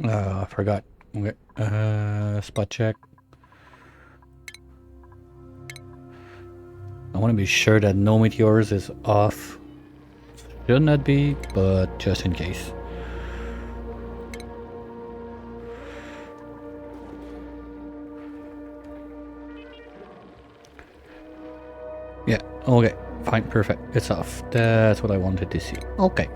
I forgot. Okay. Spot check. I want to be sure that no meteors is off. Should not be, but just in case. Yeah, okay. Fine, perfect. It's off. That's what I wanted to see. Okay.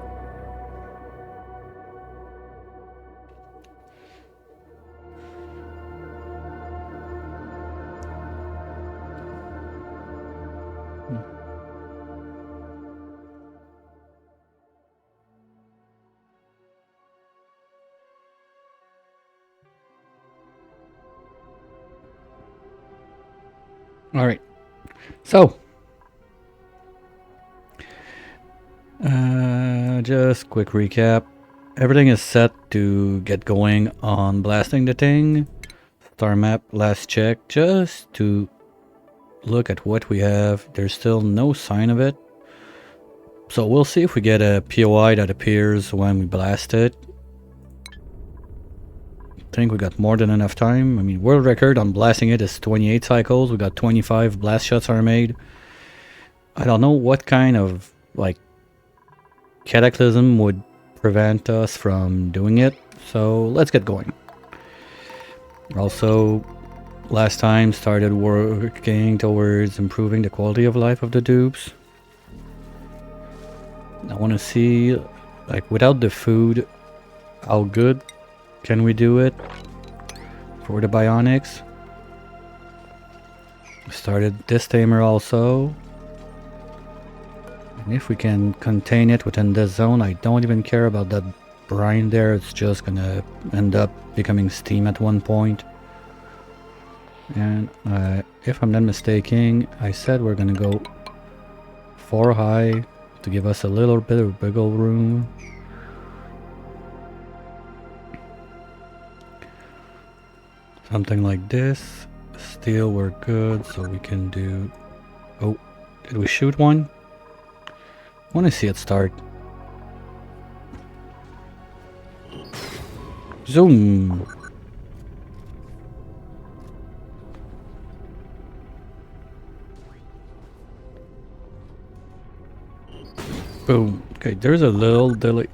Alright. So, just quick recap. Everything is set to get going on blasting the thing. Star map, last check, just to look at what we have. There's still no sign of it. So we'll see if we get a POI that appears when we blast it. I think we got more than enough time. I mean, world record on blasting it is 28 cycles. We got 25 blast shots are made. I don't know what kind of, like, cataclysm would prevent us from doing it. So let's get going. Also, last time started working towards improving the quality of life of the dupes. I want to see, like, without the food, how good can we do it for the bionics. Started this tamer also. And if we can contain it within this zone, I don't even care about that brine there. It's just gonna end up becoming steam at one point. And if I'm not mistaken, I said we're gonna go 4 high to give us a little bit of wiggle room. Something like this. Steel, we're good, so we can do... Oh, did we shoot one? I want to see it start. Zoom! Boom. Okay, there's a little delay.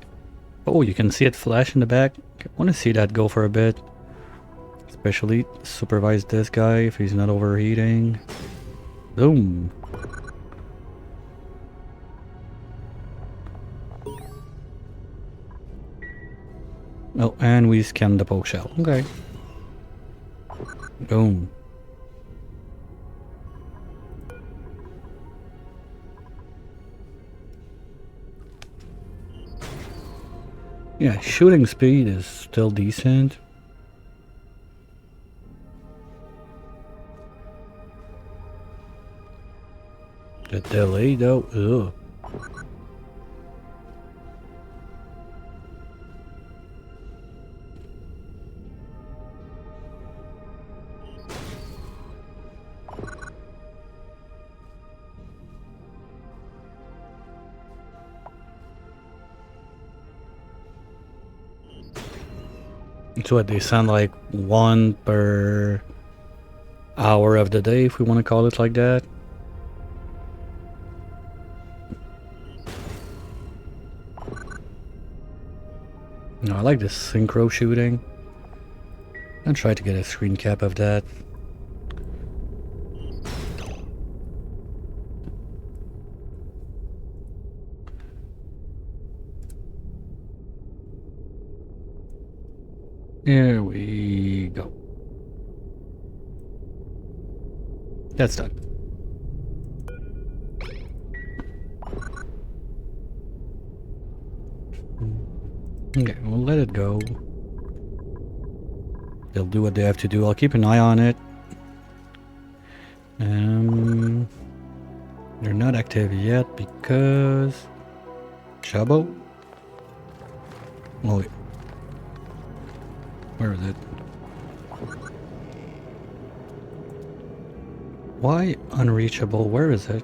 Oh, you can see it flash in the back. Okay, I want to see that go for a bit. Especially supervise this guy if he's not overheating. Boom. Oh, and we scanned the poke shell. Okay. Boom. Yeah, shooting speed is still decent. The delay though, ugh. So what, they sound like 1 per hour of the day, if we want to call it like that. No, I like this synchro shooting. I'll try to get a screen cap of that. Here we go. That's done. Okay, we'll let it go. They'll do what they have to do. I'll keep an eye on it. They're not active yet because... Shabo? Oh, wait. Where is it? Why unreachable? Where is it?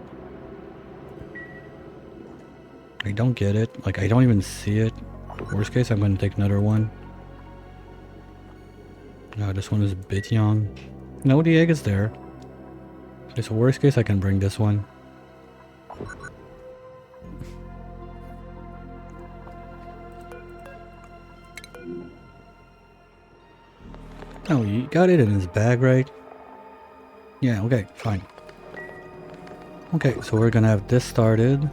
I don't get it. Like, I don't even see it. Worst case, I'm going to take another one. No, this one is a bit young. No, the egg is there. Okay, so worst case I can bring this one. Oh, you got it in his bag, right? Yeah, okay, fine. Okay, so we're gonna have this started.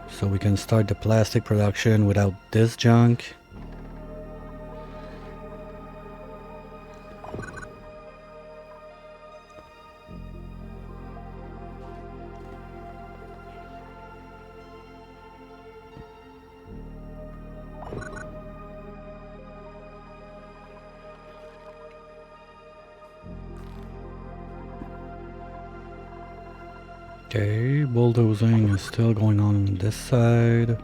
So we can start the plastic production without this junk. Okay, bulldozing is still going on this side.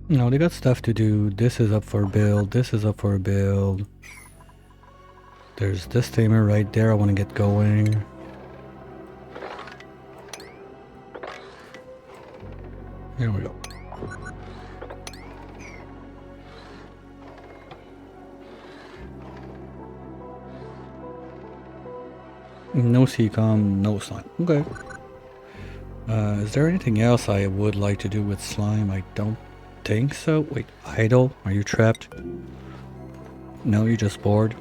No, they got stuff to do. This is up for build. This is up for build. There's this tamer right there I want to get going. Here we go. No CCOM, no slime. Okay. Is there anything else I would like to do with slime? I don't think so. Wait, idle? Are you trapped? No, you're just bored.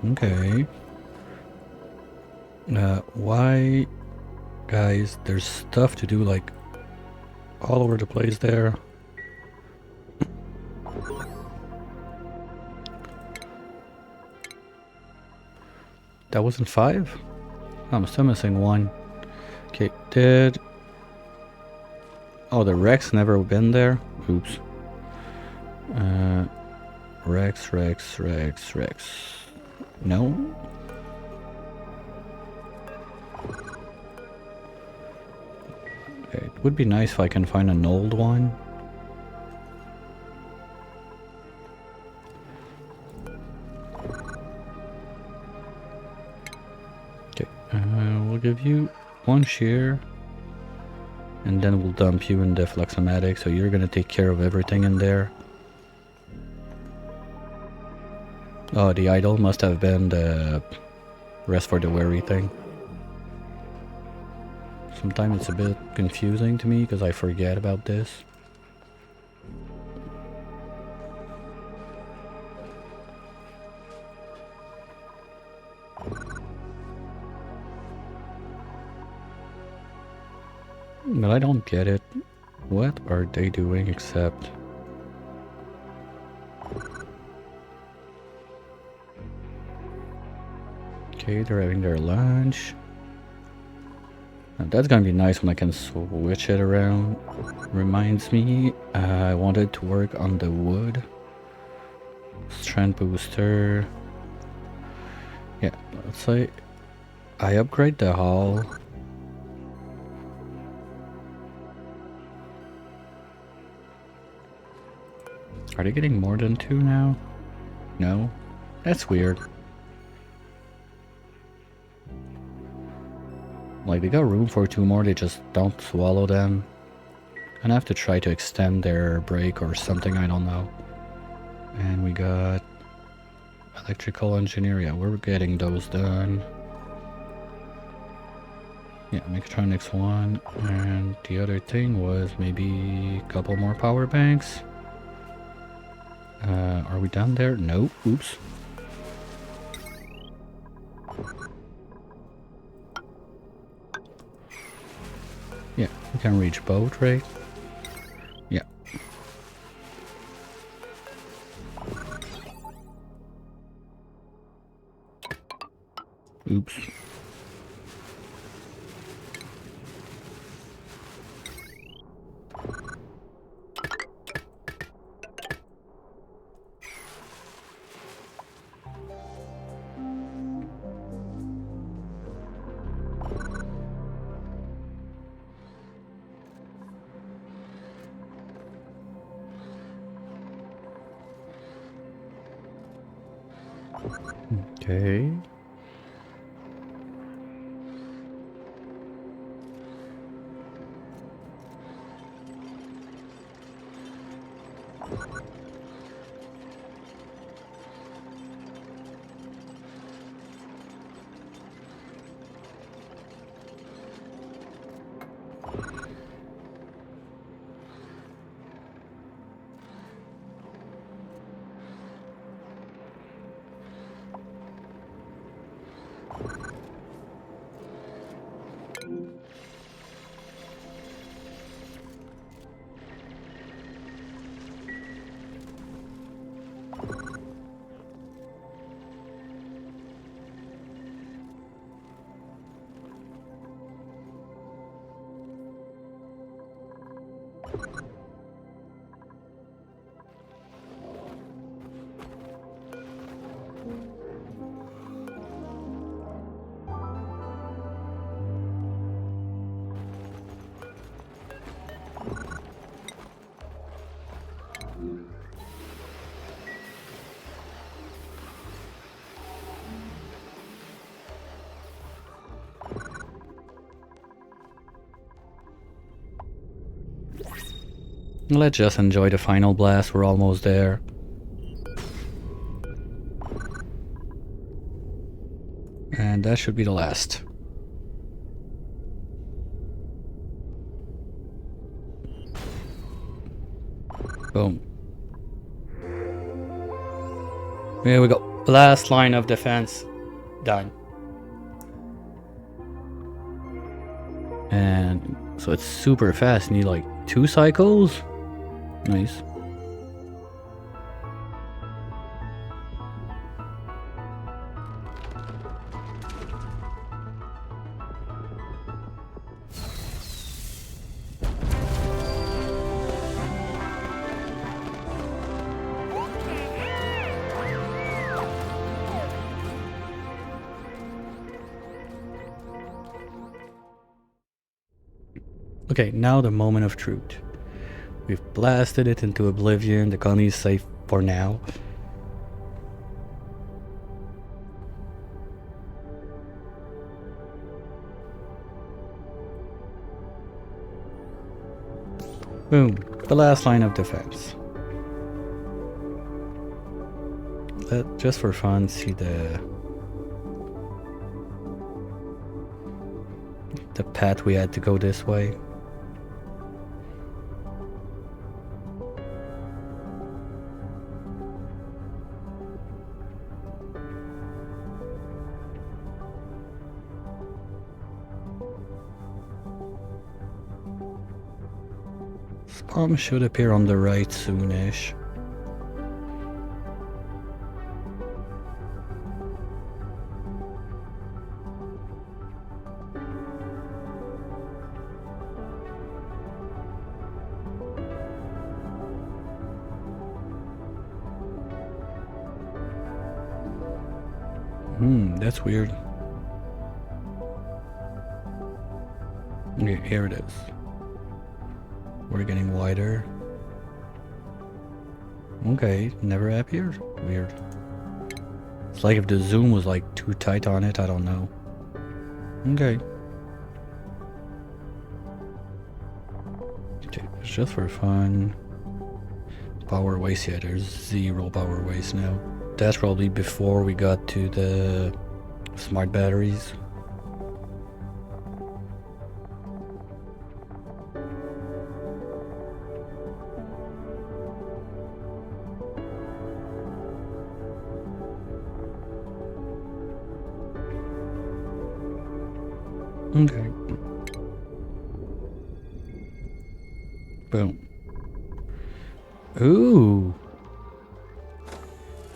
Okay. Why? Guys, there's stuff to do like all over the place there. That wasn't 5? I'm still missing 1. Okay, oh, the Rex never been there? Oops. Rex. No? Okay, it would be nice if I can find an old one. Okay, we'll give you 1 shear. And then we'll dump you in the Fluxomatic, so you're gonna take care of everything in there. Oh, the idol must have been the rest for the wary thing. Sometimes it's a bit confusing to me because I forget about this. But I don't get it. What are they doing except... Okay, they're having their lunch. Now that's gonna be nice when I can switch it around. Reminds me, I wanted to work on the wood. Strength booster. Yeah, let's say I upgrade the hull. Are they getting more than 2 now? No? That's weird. Like, they got room for 2 more, they just don't swallow them. And I have to try to extend their break or something, I don't know. And we got electrical engineer, yeah, we're getting those done. Yeah, mechatronics 1, and the other thing was maybe a couple more power banks. Are we done there? No, oops. Yeah, we can reach both, right? Yeah. Oops. Okay. Let's just enjoy the final blast, we're almost there. And that should be the last. Boom. Here we go. Last line of defense. Done. And so it's super fast. Need like 2 cycles. Nice. Okay, now the moment of truth. We've blasted it into oblivion. The colony is safe for now. Boom. The last line of defense. Just for fun, see the path we had to go this way. Spawn should appear on the right soonish. That's weird. Okay, here it is. We're getting wider. Okay, never appeared. Weird. It's like if the zoom was like too tight on it, I don't know. Okay. Okay, it's just for fun. Power waste, yeah, there's 0 power waste now. That's probably before we got to the smart batteries. Okay. Boom. Ooh.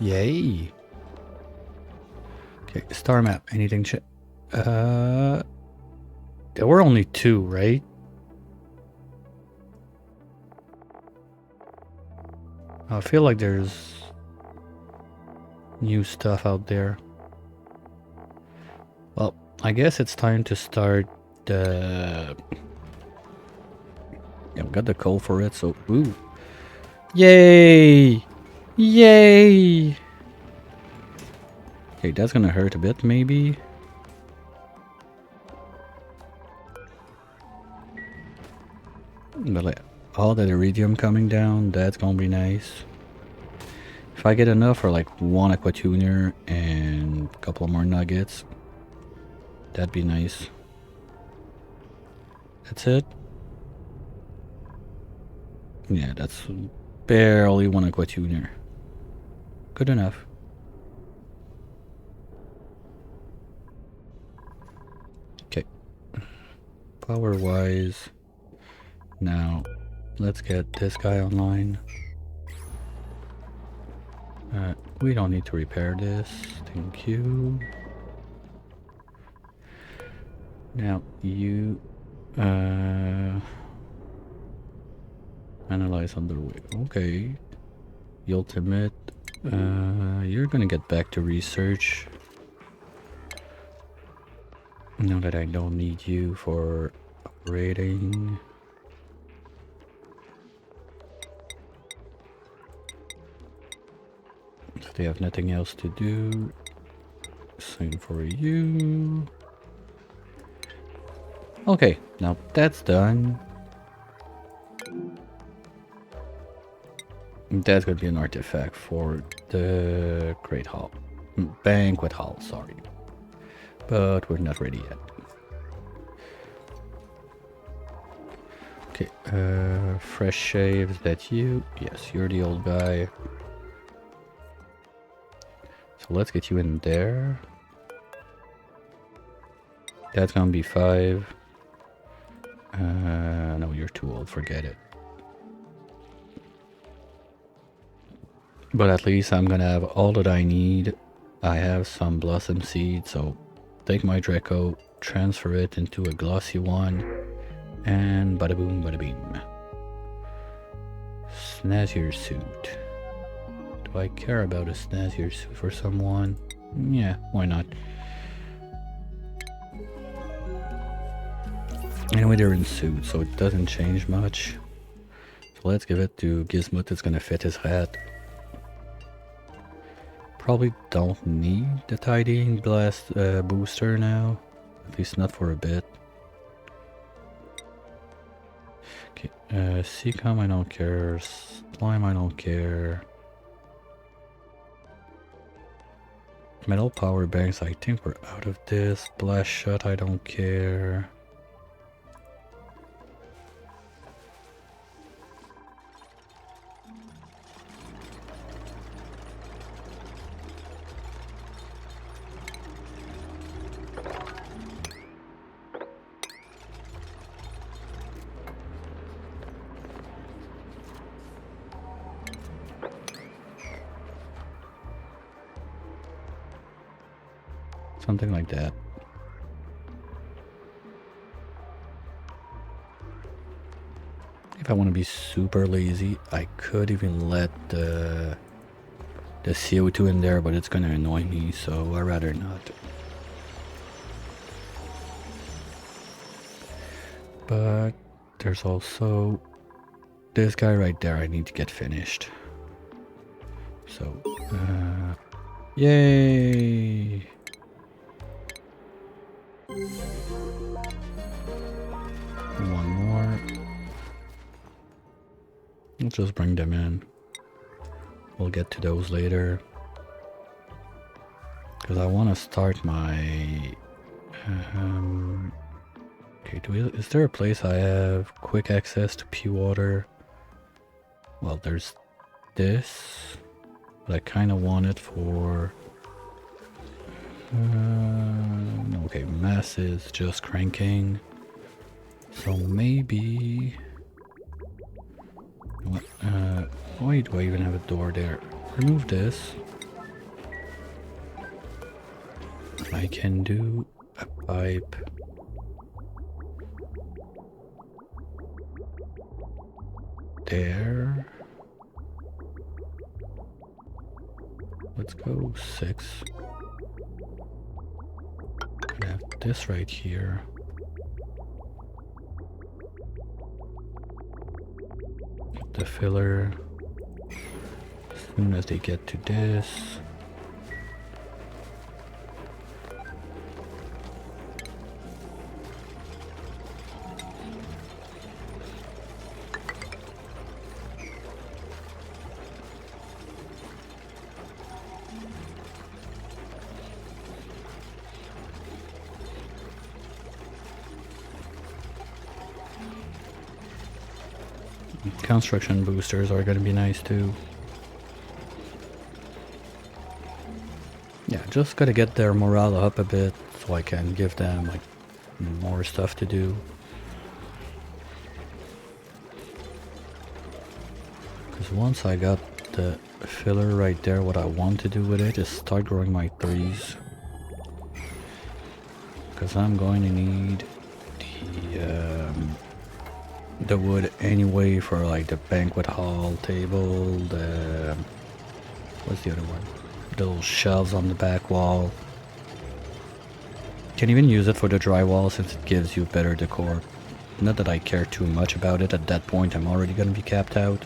Yay. Okay, star map. Anything there were only 2, right? I feel like there's new stuff out there. Well, I guess it's time to start the... Yeah, we got the coal for it, so... Ooh. Yay! Yay! Okay, that's gonna hurt a bit, maybe. But all that iridium coming down, that's gonna be nice. If I get enough for like one aqua tuner and a couple more nuggets, that'd be nice. That's it? Yeah, that's barely one aqua tuner. Good enough. Okay. Power wise, now let's get this guy online. We don't need to repair this. Thank you. Now you analyze underway. Okay. The ultimate. You're gonna get back to research. Now that I don't need you for upgrading. If they have nothing else to do, same for you. Okay, now that's done. That's gonna be an artifact for the Great Hall. Banquet Hall, sorry. But we're not ready yet. Okay, fresh shave, is that you? Yes, you're the old guy. So let's get you in there. That's gonna be 5. No, you're too old, forget it. But at least I'm gonna have all that I need. I have some blossom seeds, so take my Draco, transfer it into a glossy one, and bada boom, bada beam. Snazzier suit. Do I care about a snazzier suit for someone? Yeah, why not? Anyway, they're in suit, so it doesn't change much. So let's give it to Gizmut, it's gonna fit his hat. Probably don't need the tidying blast booster now, at least not for a bit. Okay, Seacom I don't care, Slime I don't care. Metal power banks, I think we're out of this. Blast shot I don't care. Something like that. If I want to be super lazy, I could even let the CO2 in there, but it's gonna annoy me, so I'd rather not. But there's also this guy right there I need to get finished. So, yay! One more. Let's just bring them in. We'll get to those later. Because I want to start my... okay, is there a place I have quick access to pure water? Well, there's this. But I kind of want it for... okay, mass is just cranking. So maybe... What? Why do I even have a door there? Remove this. I can do a pipe. There. Let's go 6. I have this right here. The filler. As soon as they get to this. Construction boosters are gonna be nice too. Yeah, just gotta get their morale up a bit so I can give them like more stuff to do. Because once I got the filler right there, what I want to do with it is start growing my trees. Because I'm going to need the wood anyway for like the banquet hall table, the... what's the other one? The little shelves on the back wall. Can even use it for the drywall since it gives you better decor. Not that I care too much about it, at that point I'm already gonna be capped out.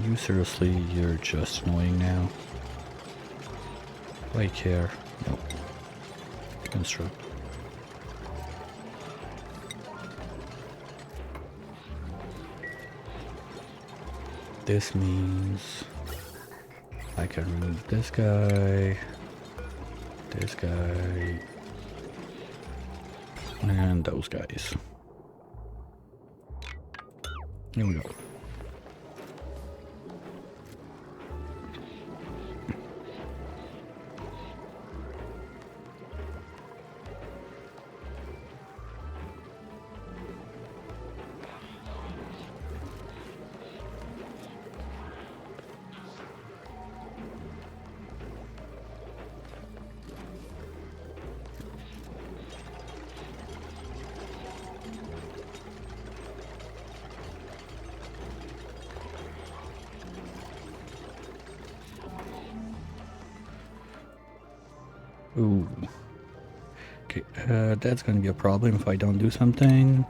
You seriously, you're just annoying now. Do I care? Nope. Construct. This means I can remove this guy, and those guys. Here we go. Ooh. Okay, that's gonna be a problem if I don't do something.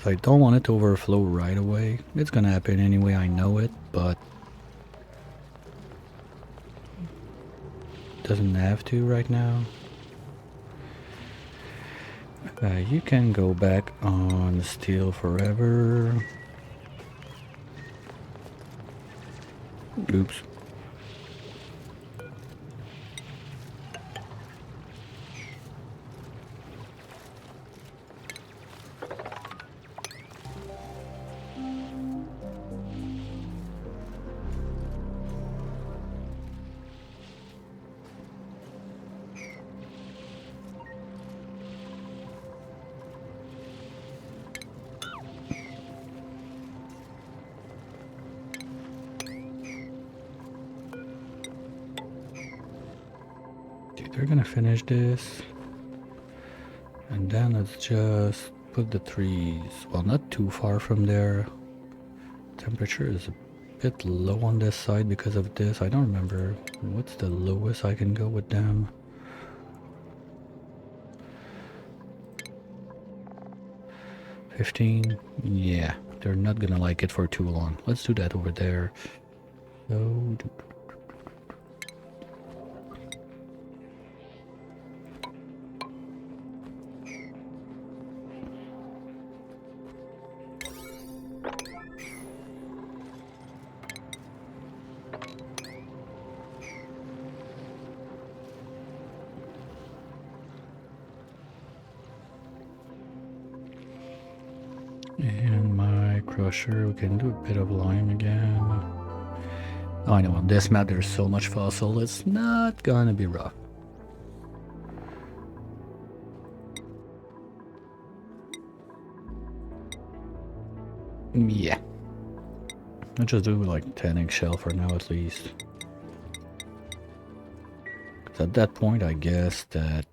I don't want it to overflow right away. It's gonna happen anyway, I know it, but doesn't have to right now. You can go back on steel forever. Oops. They're gonna finish this, and then let's just put the trees, well, not too far from there. Temperature is a bit low on this side because of this. I don't remember what's the lowest I can go with them. $15. Yeah, they're not gonna like it for too long. Let's do that over there. So and my crusher, we can do a bit of lime again. Oh, I know, on this map there's so much fossil, it's not gonna be rough. Yeah. I'll just do like 10 eggshell for now at least. 'Cause at that point I guess that...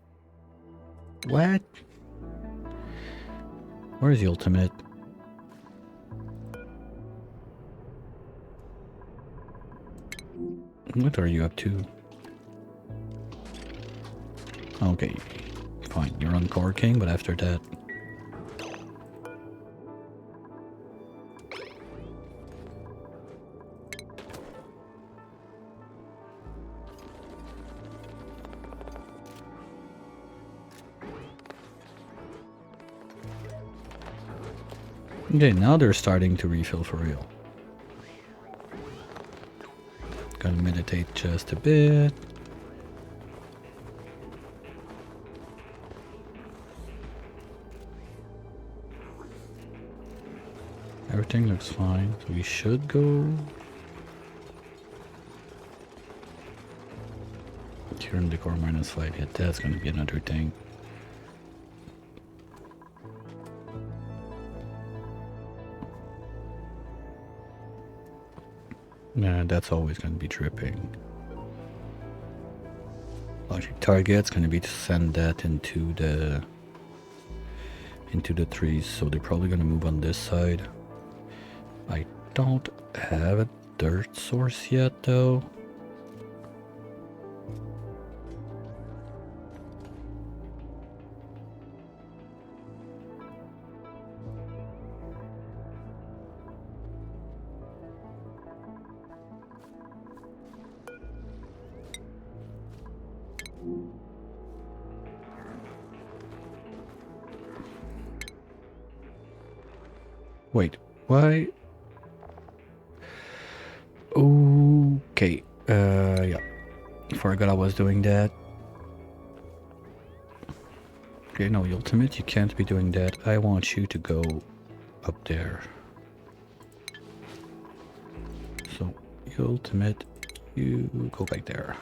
What? Where's the ultimate? What are you up to? Okay, fine, you're on Core King, but after that... Okay, now they're starting to refill for real. Gonna meditate just a bit. Everything looks fine, so we should go. Current decor -5 hit, that's gonna be another thing. Nah, that's always gonna be dripping. Logic target's gonna be to send that into the trees, so they're probably gonna move on this side. I don't have a dirt source yet though. Wait, why? Okay, yeah. Forgot I was doing that. Okay, no, Ultimate, you can't be doing that. I want you to go up there. So, Ultimate, you go back there.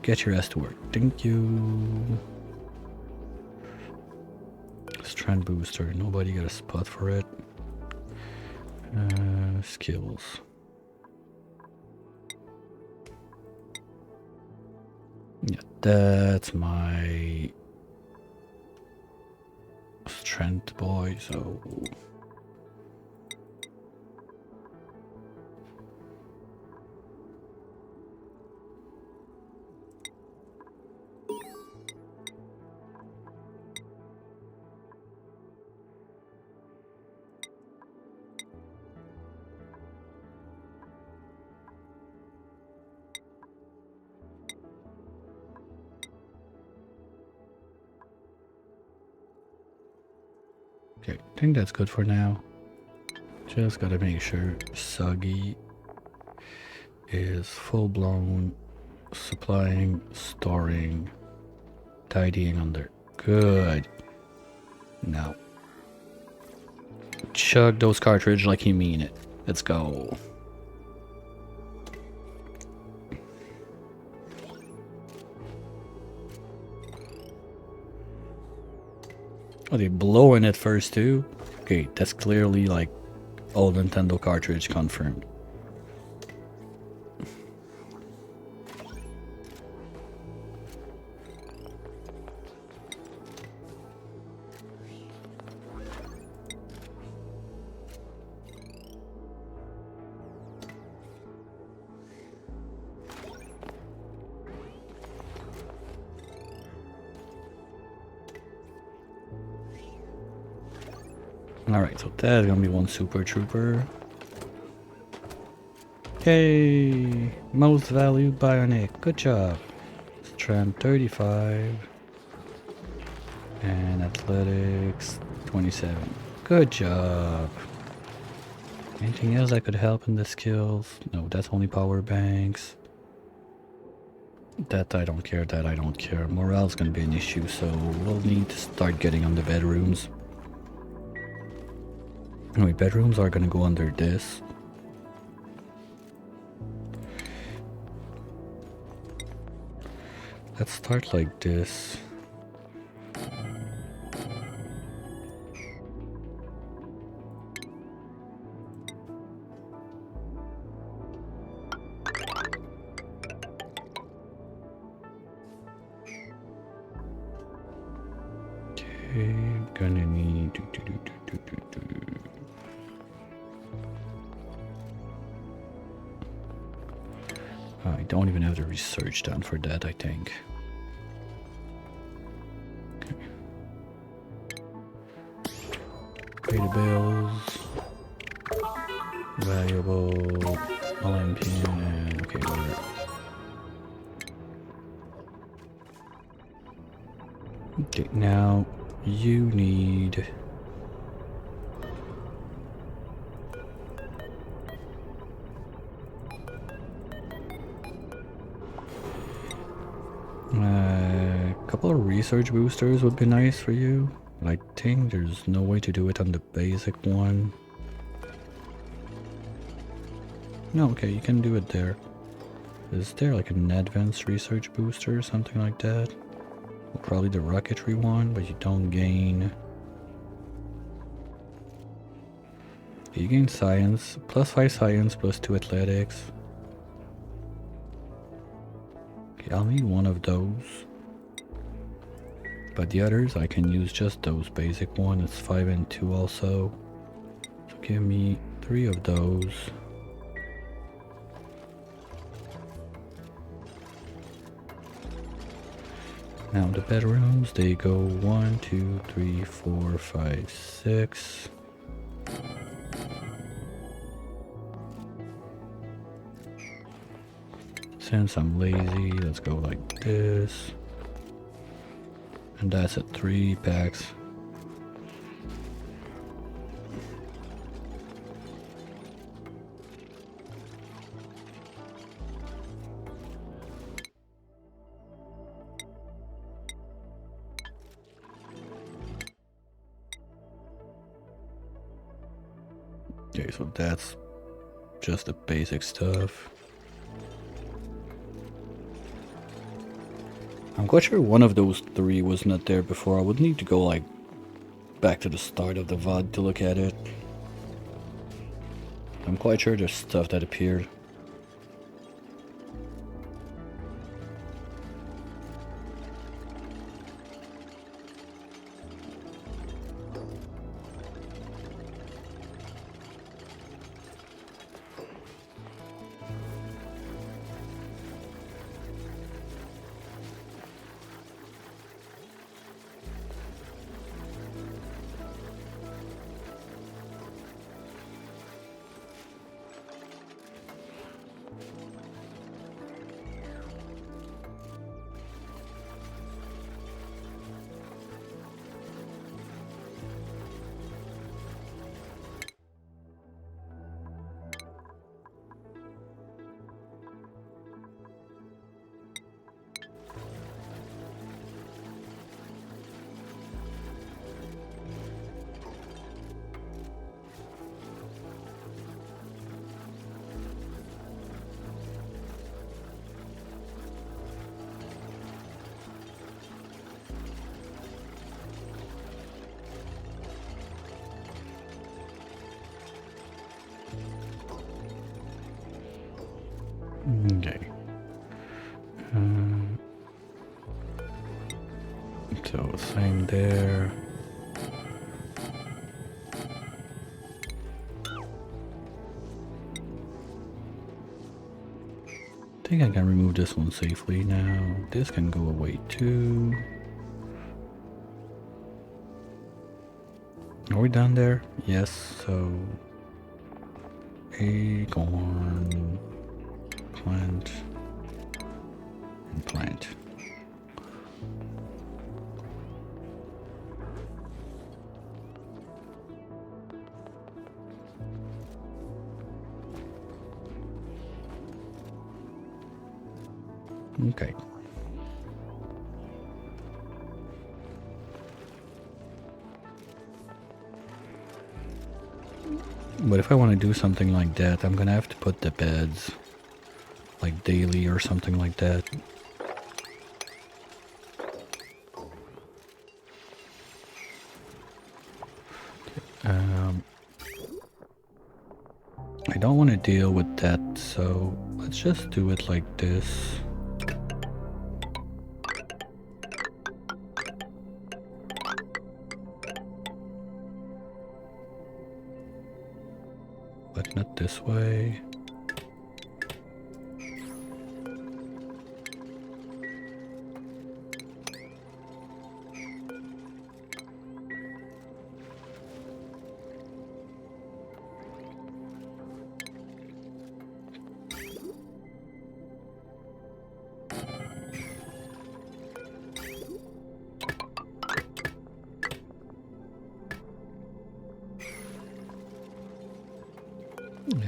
Get your ass to work. Thank you. Strength booster. Nobody got a spot for it. Skills. Yeah, that's my strength boy, so... Okay, I think that's good for now. Just gotta make sure Soggy is full-blown supplying, storing, tidying under. Good. Now, chug those cartridges like you mean it. Let's go. Oh, they blowing it first too? Okay, that's clearly like old Nintendo cartridge confirmed. Alright, so that's gonna be one Super Trooper. Hey, most valued Bionic. Good job. Strength 35. And Athletics 27. Good job. Anything else that could help in the skills? No, that's only power banks. That I don't care, that I don't care. Morale's gonna be an issue, so we'll need to start getting on the bedrooms. Anyway, bedrooms are gonna go under this. Let's start like this. Okay, gonna need I don't even have the research done for that, I think. Okay. Pay the bills. Valuable. Olympian and okay, whatever. Okay, now you need couple of research boosters would be nice for you. But I think there's no way to do it on the basic one. No, okay, you can do it there. Is there like an advanced research booster or something like that? Well, probably the rocketry one, but you don't gain... You gain science, +5 science, +2 athletics. Okay, I'll need one of those. But the others, I can use just those basic one. It's 5 and 2 also. So give me 3 of those. Now the bedrooms, they go 1, 2, 3, 4, 5, 6. Since I'm lazy, let's go like this. And that's at 3 packs. Okay, so that's just the basic stuff. I'm quite sure one of those 3 was not there before. I would need to go like back to the start of the VOD to look at it. I'm quite sure there's stuff that appeared. Okay. So same there. I think I can remove this one safely now. This can go away too. Are we done there? Yes, so acorn, plant, and plant. Okay. But if I want to do something like that, I'm gonna have to put the beds like daily or something like that. I don't want to deal with that, so let's just do it like this. But not this way.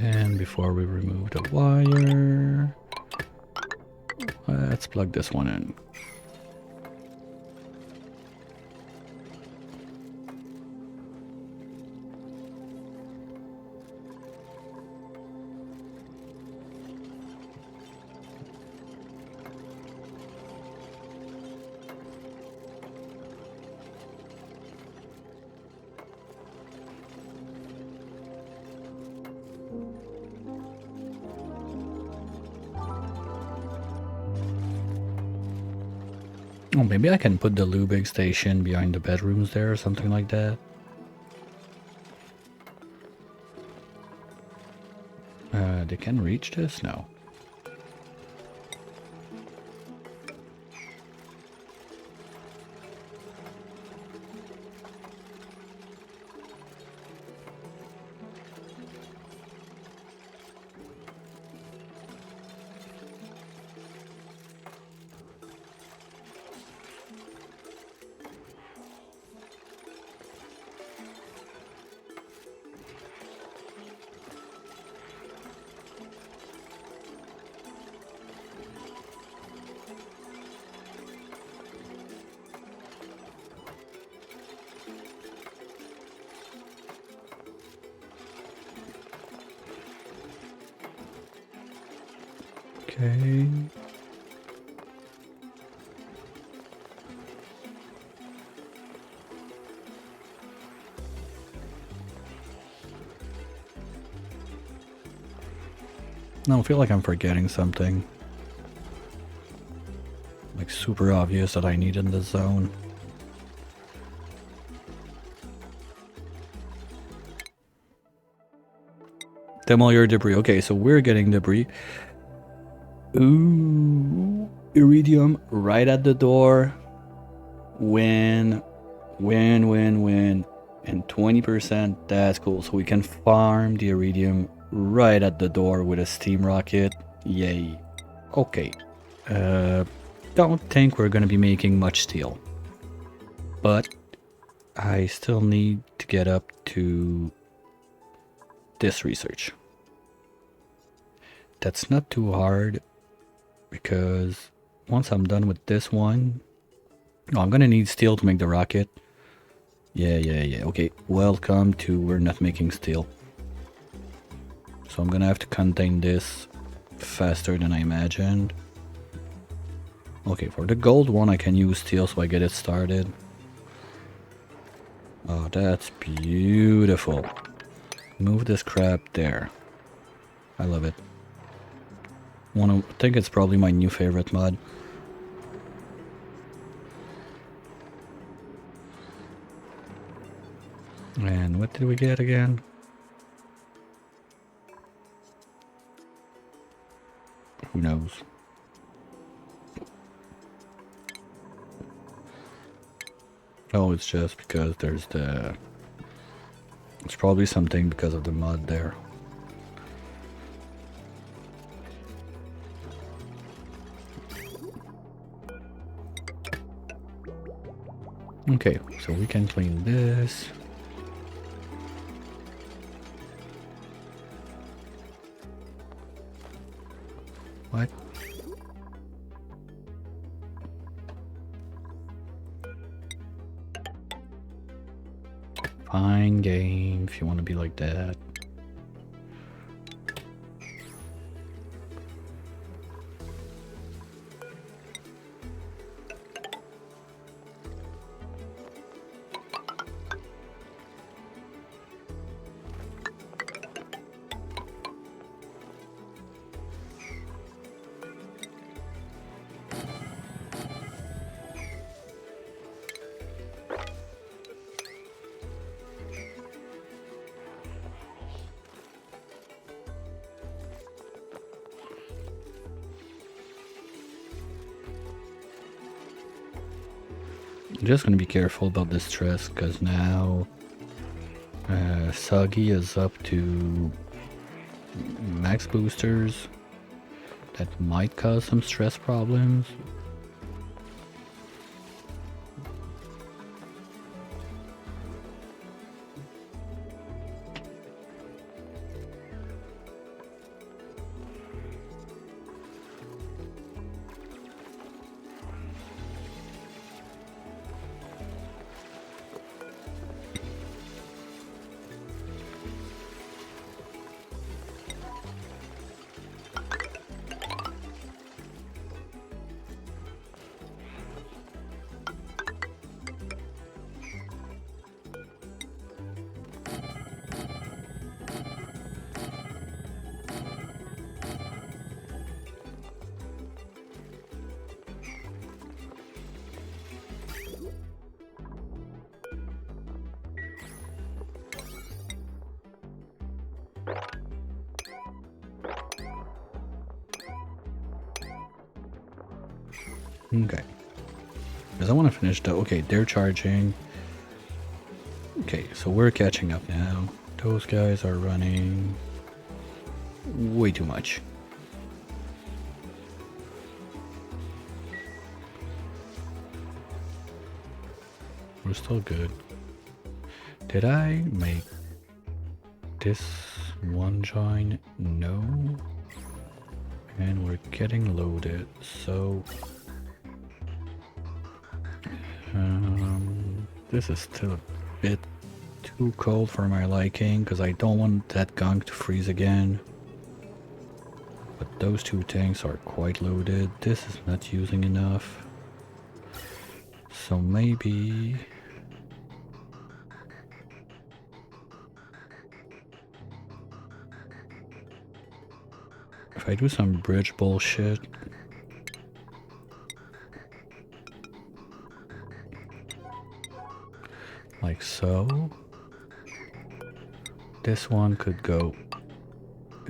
And before we remove the wire, let's plug this one in. Oh, maybe I can put the lubing station behind the bedrooms there or something like that. They can reach this? No. Okay. No, I feel like I'm forgetting something. Like super obvious that I need in this zone. Demo your debris. Okay, so we're getting debris. Ooh, iridium right at the door. Win. And 20%, that's cool. So we can farm the iridium right at the door with a steam rocket. Yay. Okay. Don't think we're gonna be making much steel. But I still need to get up to this research. That's not too hard because once I'm done with this one, I'm gonna need steel to make the rocket. Yeah. Okay, welcome to we're not making steel. So I'm gonna have to contain this faster than I imagined. Okay, for the gold one I can use steel so I get it started. Oh, that's beautiful. Move this crap there. I love it. I think it's probably my new favorite mod. And what did we get again? Who knows? Oh, it's just because there's the... It's probably something because of the mod there. Okay, so we can clean this. What? Fine game, if you want to be like that. I'm just gonna be careful about this stress because now Soggy is up to max boosters. That might cause some stress problems. Okay. Because I want to finish the... Okay, they're charging. Okay, so we're catching up now. Those guys are running way too much. We're still good. Did I make this one join? No. And we're getting loaded, so... this is still a bit too cold for my liking, because I don't want that gunk to freeze again. But those two tanks are quite loaded. This is not using enough. So maybe... if I do some bridge bullshit... like so... this one could go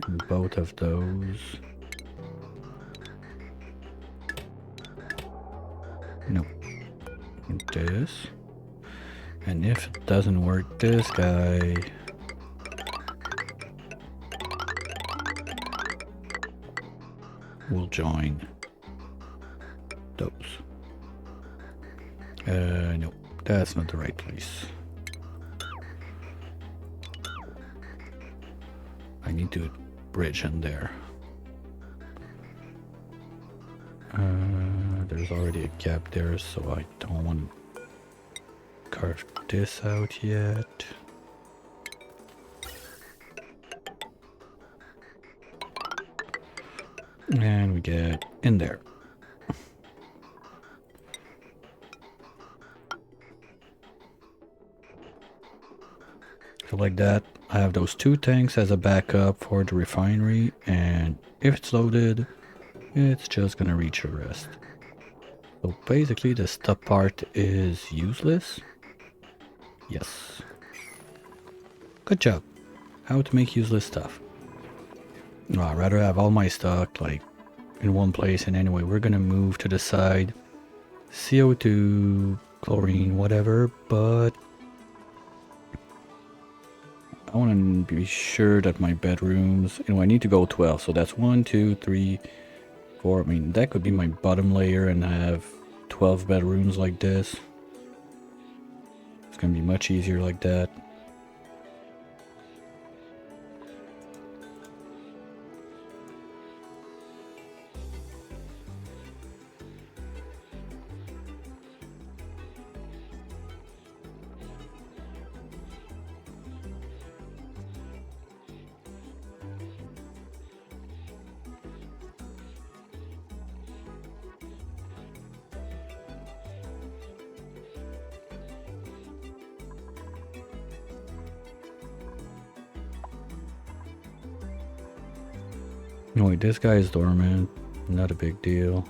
in both of those. Nope. This. And if it doesn't work, this guy... will join those. Nope. That's not the right place. I need to bridge in there. There's already a gap there, so I don't want to carve this out yet. And we get in there. So like that, I have those two tanks as a backup for the refinery, and if it's loaded, it's just gonna reach a rest. So basically the stop part is useless. Yes. Good job. How to make useless stuff. No, I'd rather have all my stock like in one place, and anyway we're gonna move to the side. CO2, chlorine, whatever, but I want to be sure that my bedrooms, I need to go 12, so that's 1, 2, 3, 4. I mean, that could be my bottom layer and have 12 bedrooms like this. It's gonna be much easier like that. No, wait, this guy is dormant. Not a big deal.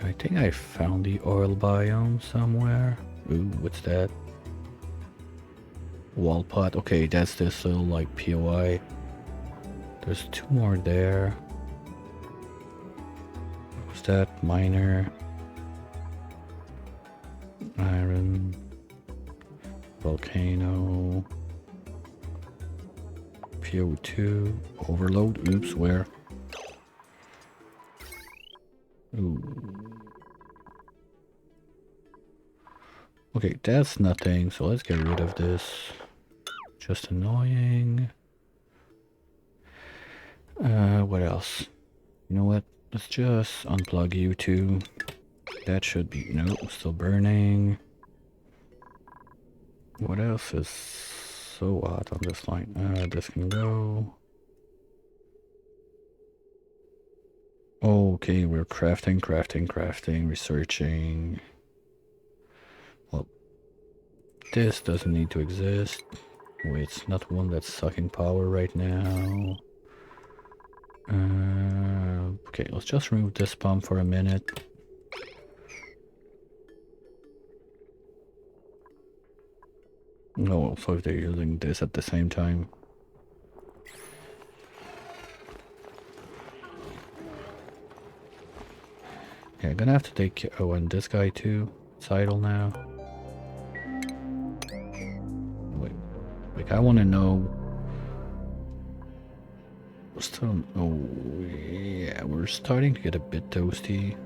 I think I found the oil biome somewhere. Ooh, what's that? Wall pot. Okay, that's this little like POI. There's 2 more there. What's that? Miner. Iron. Volcano. PO2. Overload. Oops, where? Ooh. Okay, that's nothing, so let's get rid of this. Just annoying. What else? You know what? Let's just unplug you two. That should be... nope, still burning. What else is so odd on this line? This can go. Okay, we're crafting, researching. Well, this doesn't need to exist. Wait, it's not one that's sucking power right now. Okay, let's just remove this pump for a minute. No, so if they're using this at the same time. Yeah, gonna have to take... Oh, and this guy too. It's idle now. Wait. Like, I want to know... Still... Oh, yeah, we're starting to get a bit toasty.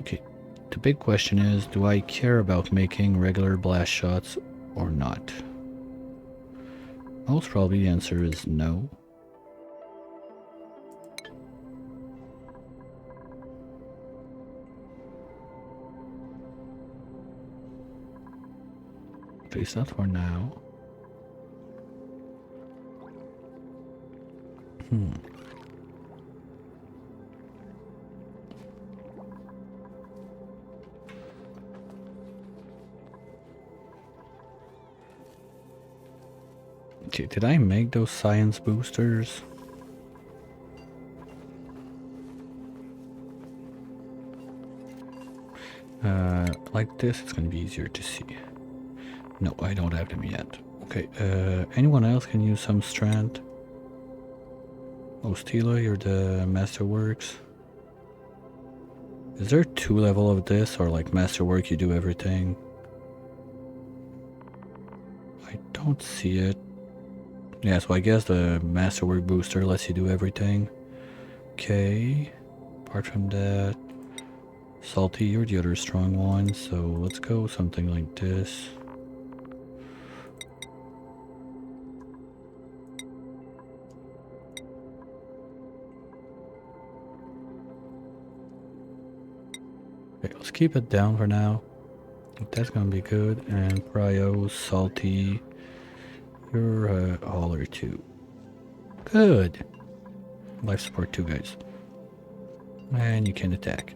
Okay, the big question is, do I care about making regular blast shots or not? Most probably the answer is no. At least not for now. Okay, did I make those science boosters? Like this, it's gonna be easier to see. No, I don't have them yet. Okay, anyone else can use some strand? Oh, Stila, you're the Masterworks. Is there 2 level of this, or like Masterwork, you do everything? I don't see it. Yeah, so I guess the Masterwork booster lets you do everything. Okay, apart from that, Salty, you're the other strong one, so let's go something like this. Okay, let's keep it down for now. That's gonna be good. And Prio, Salty, you're a hauler too. Good. Life support 2 guys. And you can attack.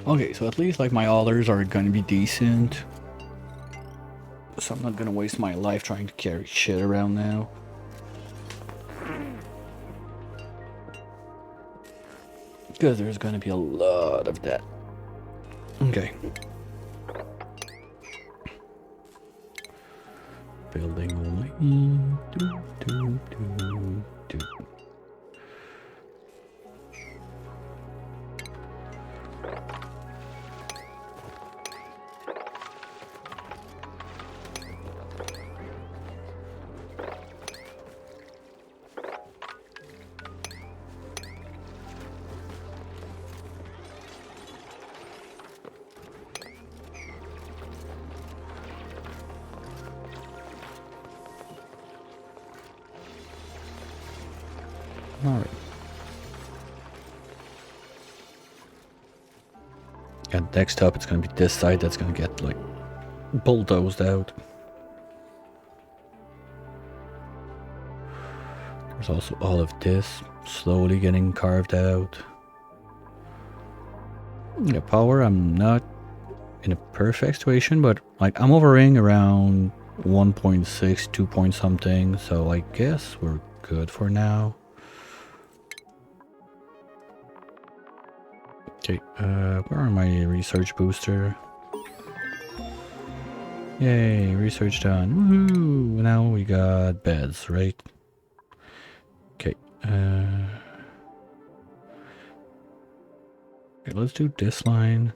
Okay, so at least like my haulers are gonna be decent. So I'm not gonna waste my life trying to carry shit around now. Because there's gonna be a lot of that. Okay. Building only. Do. Alright. And next up it's gonna be this side that's gonna get like bulldozed out. There's also all of this slowly getting carved out. Yeah, power, I'm not in a perfect situation, but like I'm hovering around 1.6, 2 point something, so I guess we're good for now. Okay, where are my research booster? Yay, research done. Woohoo! Now we got beds, right? Okay, okay, let's do this line.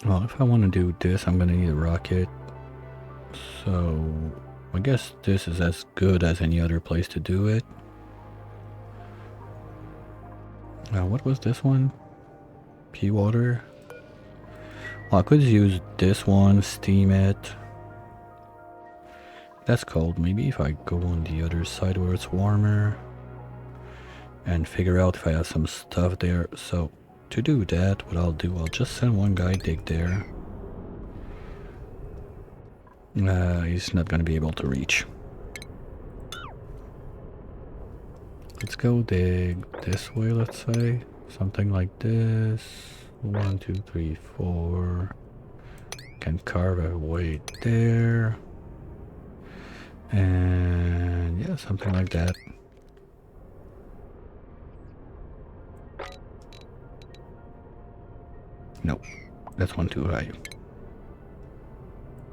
Well, if I want to do this, I'm gonna need a rocket. So, I guess this is as good as any other place to do it. Now, what was this one? Pea water? Well, I could use this one, steam it. That's cold. Maybe if I go on the other side where it's warmer and figure out if I have some stuff there. So to do that, what I'll do, I'll just send one guy dig there. He's not gonna be able to reach. Let's go dig this way, let's say. Something like this. 1, 2, 3, 4. Can carve a way there. And yeah, something like that. Nope, that's one too high.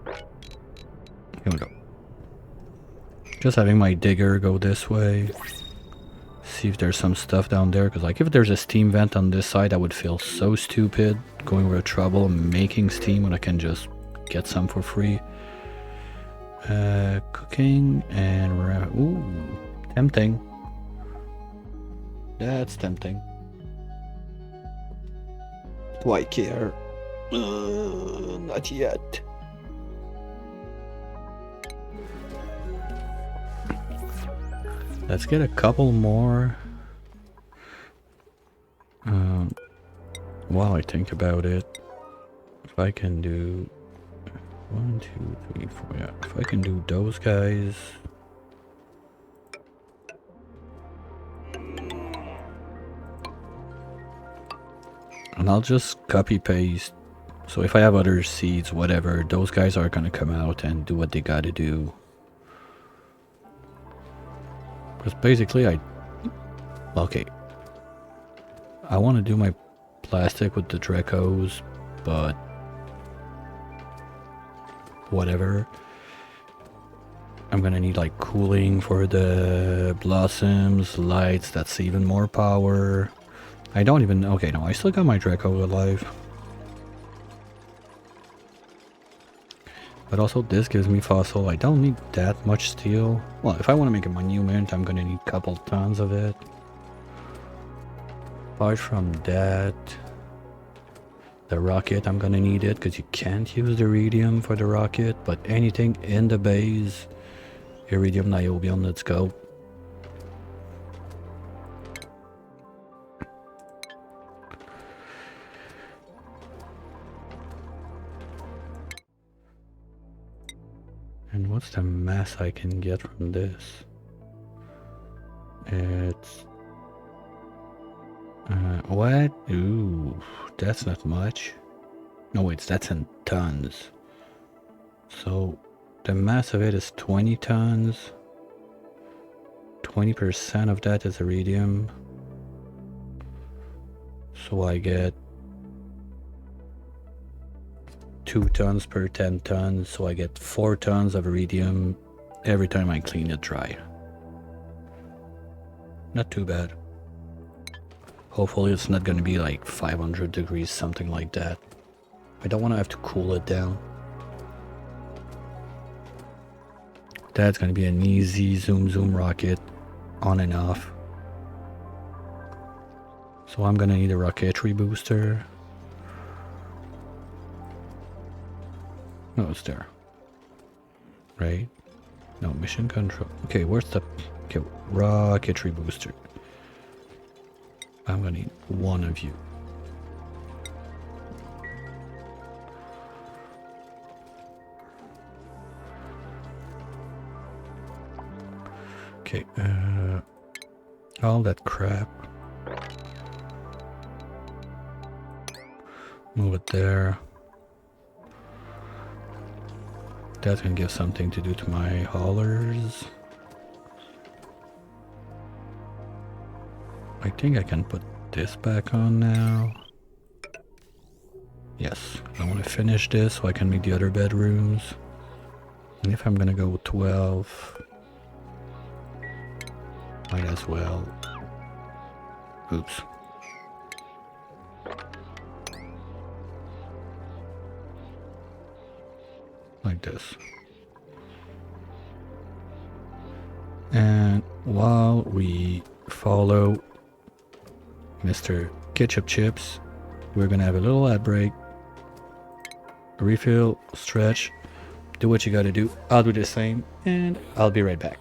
Here we go. Just having my digger go this way. See if there's some stuff down there, because like if there's a steam vent on this side, I would feel so stupid going over trouble making steam when I can just get some for free. Cooking and ooh, tempting. That's tempting. Do I care? Not yet. Let's get a couple more. While I think about it, if I can do 1, 2, 3, 4, yeah. If I can do those guys. And I'll just copy paste. So if I have other seeds, whatever, those guys are gonna come out and do what they gotta do. Because basically okay. I want to do my plastic with the Dracos, but whatever. I'm gonna need like cooling for the blossoms, lights, that's even more power. I don't even, okay, no, I still got my Draco alive. But also this gives me fossil. I don't need that much steel. Well, if I want to make a monument, I'm gonna need a couple tons of it. Apart from that, the rocket, I'm gonna need it because you can't use the iridium for the rocket, but anything in the base, iridium, niobium, let's go. And what's the mass I can get from this? It's what? Ooh, that's not much. No, wait, that's in tons. So the mass of it is 20 tons. 20% of that is iridium. So I get 2 tons per 10 tons. So I get 4 tons of iridium every time I clean it dry. Not too bad. Hopefully it's not going to be like 500 degrees, something like that. I don't want to have to cool it down. That's going to be an easy zoom rocket on and off. So I'm going to need a rocketry booster. No, it's there. Right? No, mission control. Okay, where's the... Okay, rocketry booster. I'm gonna need one of you. Okay, all that crap. Move it there. That's gonna give something to do to my haulers. I think I can put this back on now. Yes, I want to finish this so I can make the other bedrooms. And if I'm gonna go 12, might as well. Oops. Like this. And while we follow Mr. Ketchup Chips, we're gonna have a little ad break. Refill, stretch, do what you gotta do. I'll do the same, and I'll be right back.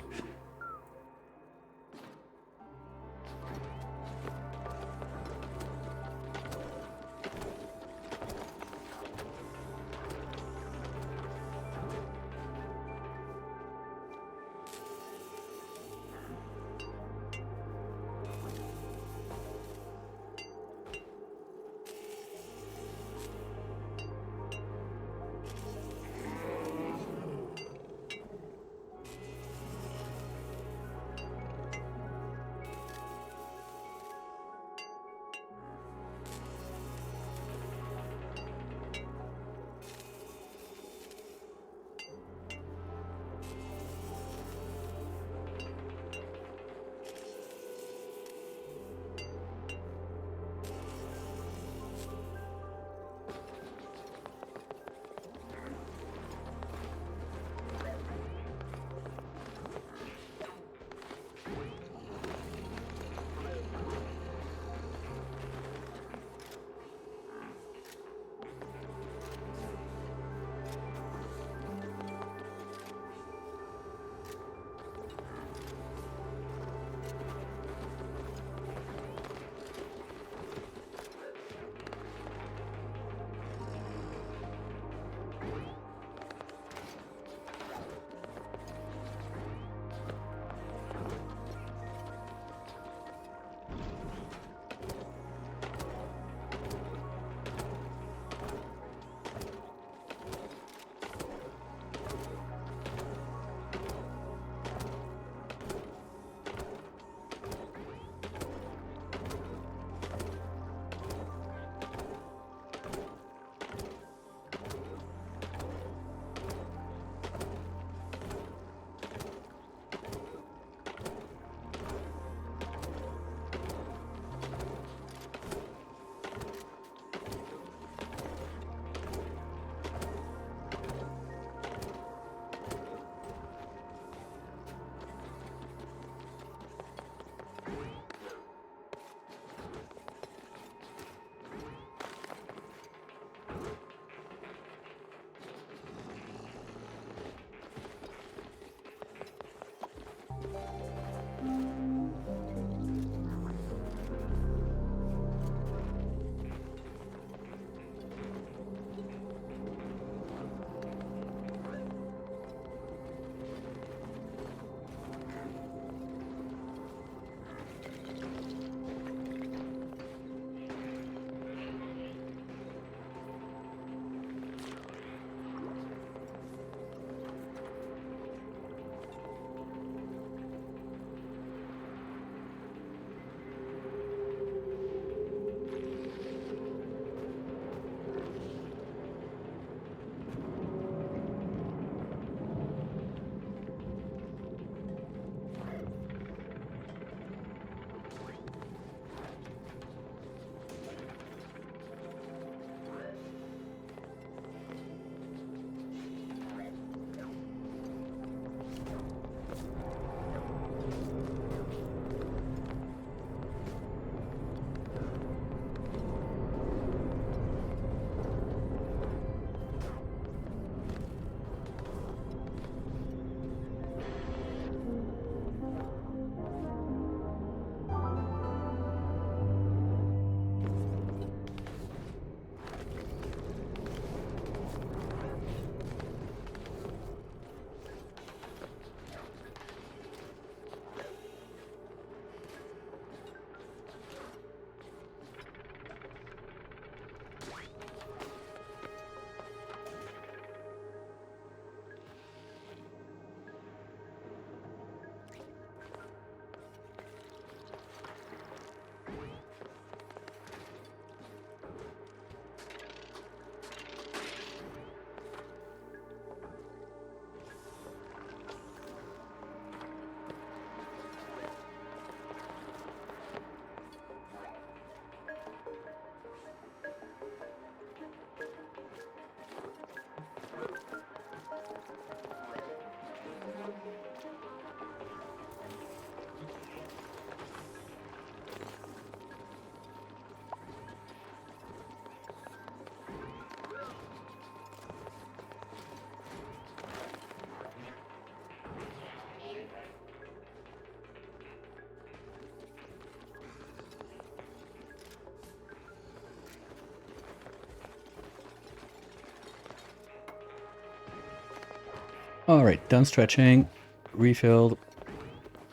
Alright, done stretching. Refilled.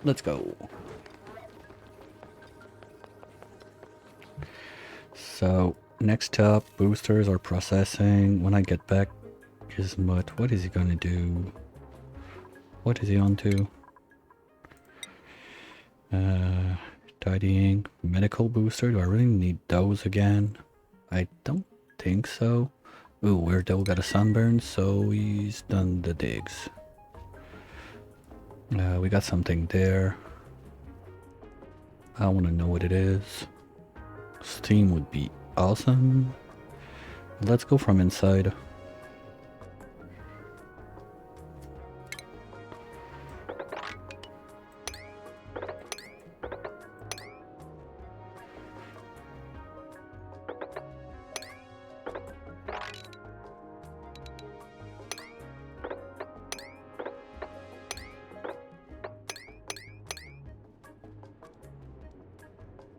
Let's go. So, next up, boosters are processing. When I get back, Gizmut, what is he gonna do? What is he on to? Tidying. Medical booster, do I really need those again? I don't think so. Ooh, Weirdo got a sunburn, so he's done the digs. We got something there. I want to know what it is. Steam would be awesome. Let's go from inside.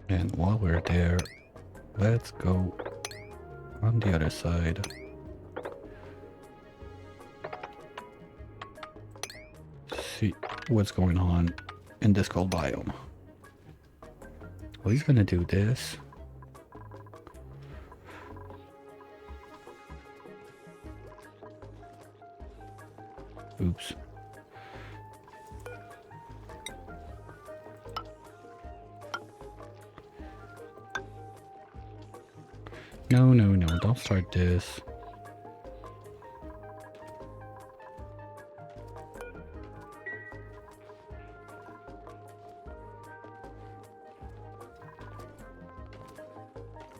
And while we're there, let's go on the other side. See what's going on in this cold biome. Well, he's gonna do this. Oops. No, don't start this.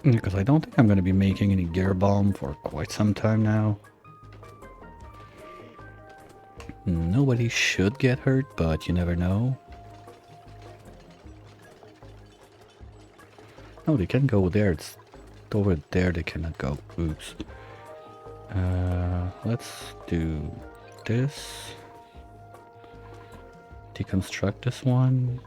Because I don't think I'm going to be making any gear bomb for quite some time now. Nobody should get hurt, but you never know. No, they can go there. It's over there they cannot go. Oops. Let's do this. Deconstruct this one.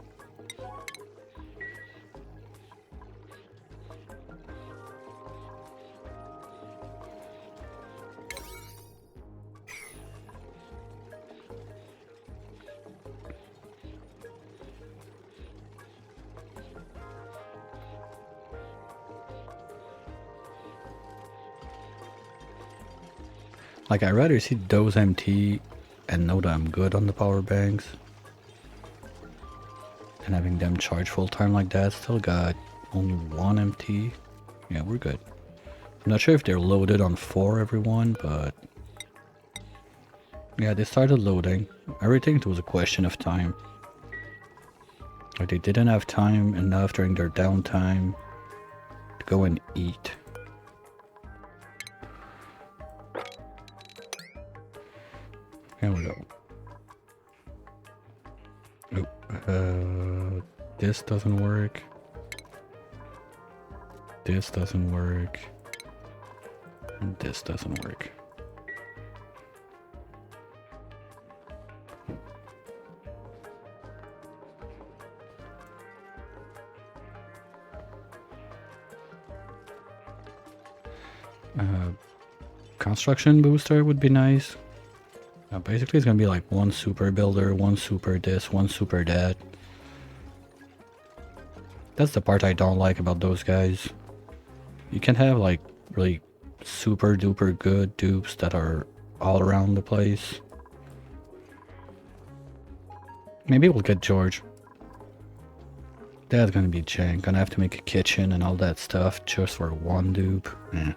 Like, I'd rather see those empty and know that I'm good on the power banks than having them charge full time like that. Still got only one empty. Yeah, we're good. I'm not sure if they're loaded on 4, everyone, but yeah, they started loading. I think it was a question of time. Like, they didn't have time enough during their downtime to go and eat. Here we go. Oh, this doesn't work. This doesn't work. And this doesn't work. Construction booster would be nice. Basically, it's gonna be like one super builder, one super this, one super that. That's the part I don't like about those guys. You can have like really super duper good dupes that are all around the place. Maybe we'll get George. That's gonna be jank. Gonna have to make a kitchen and all that stuff just for one dupe. Eh.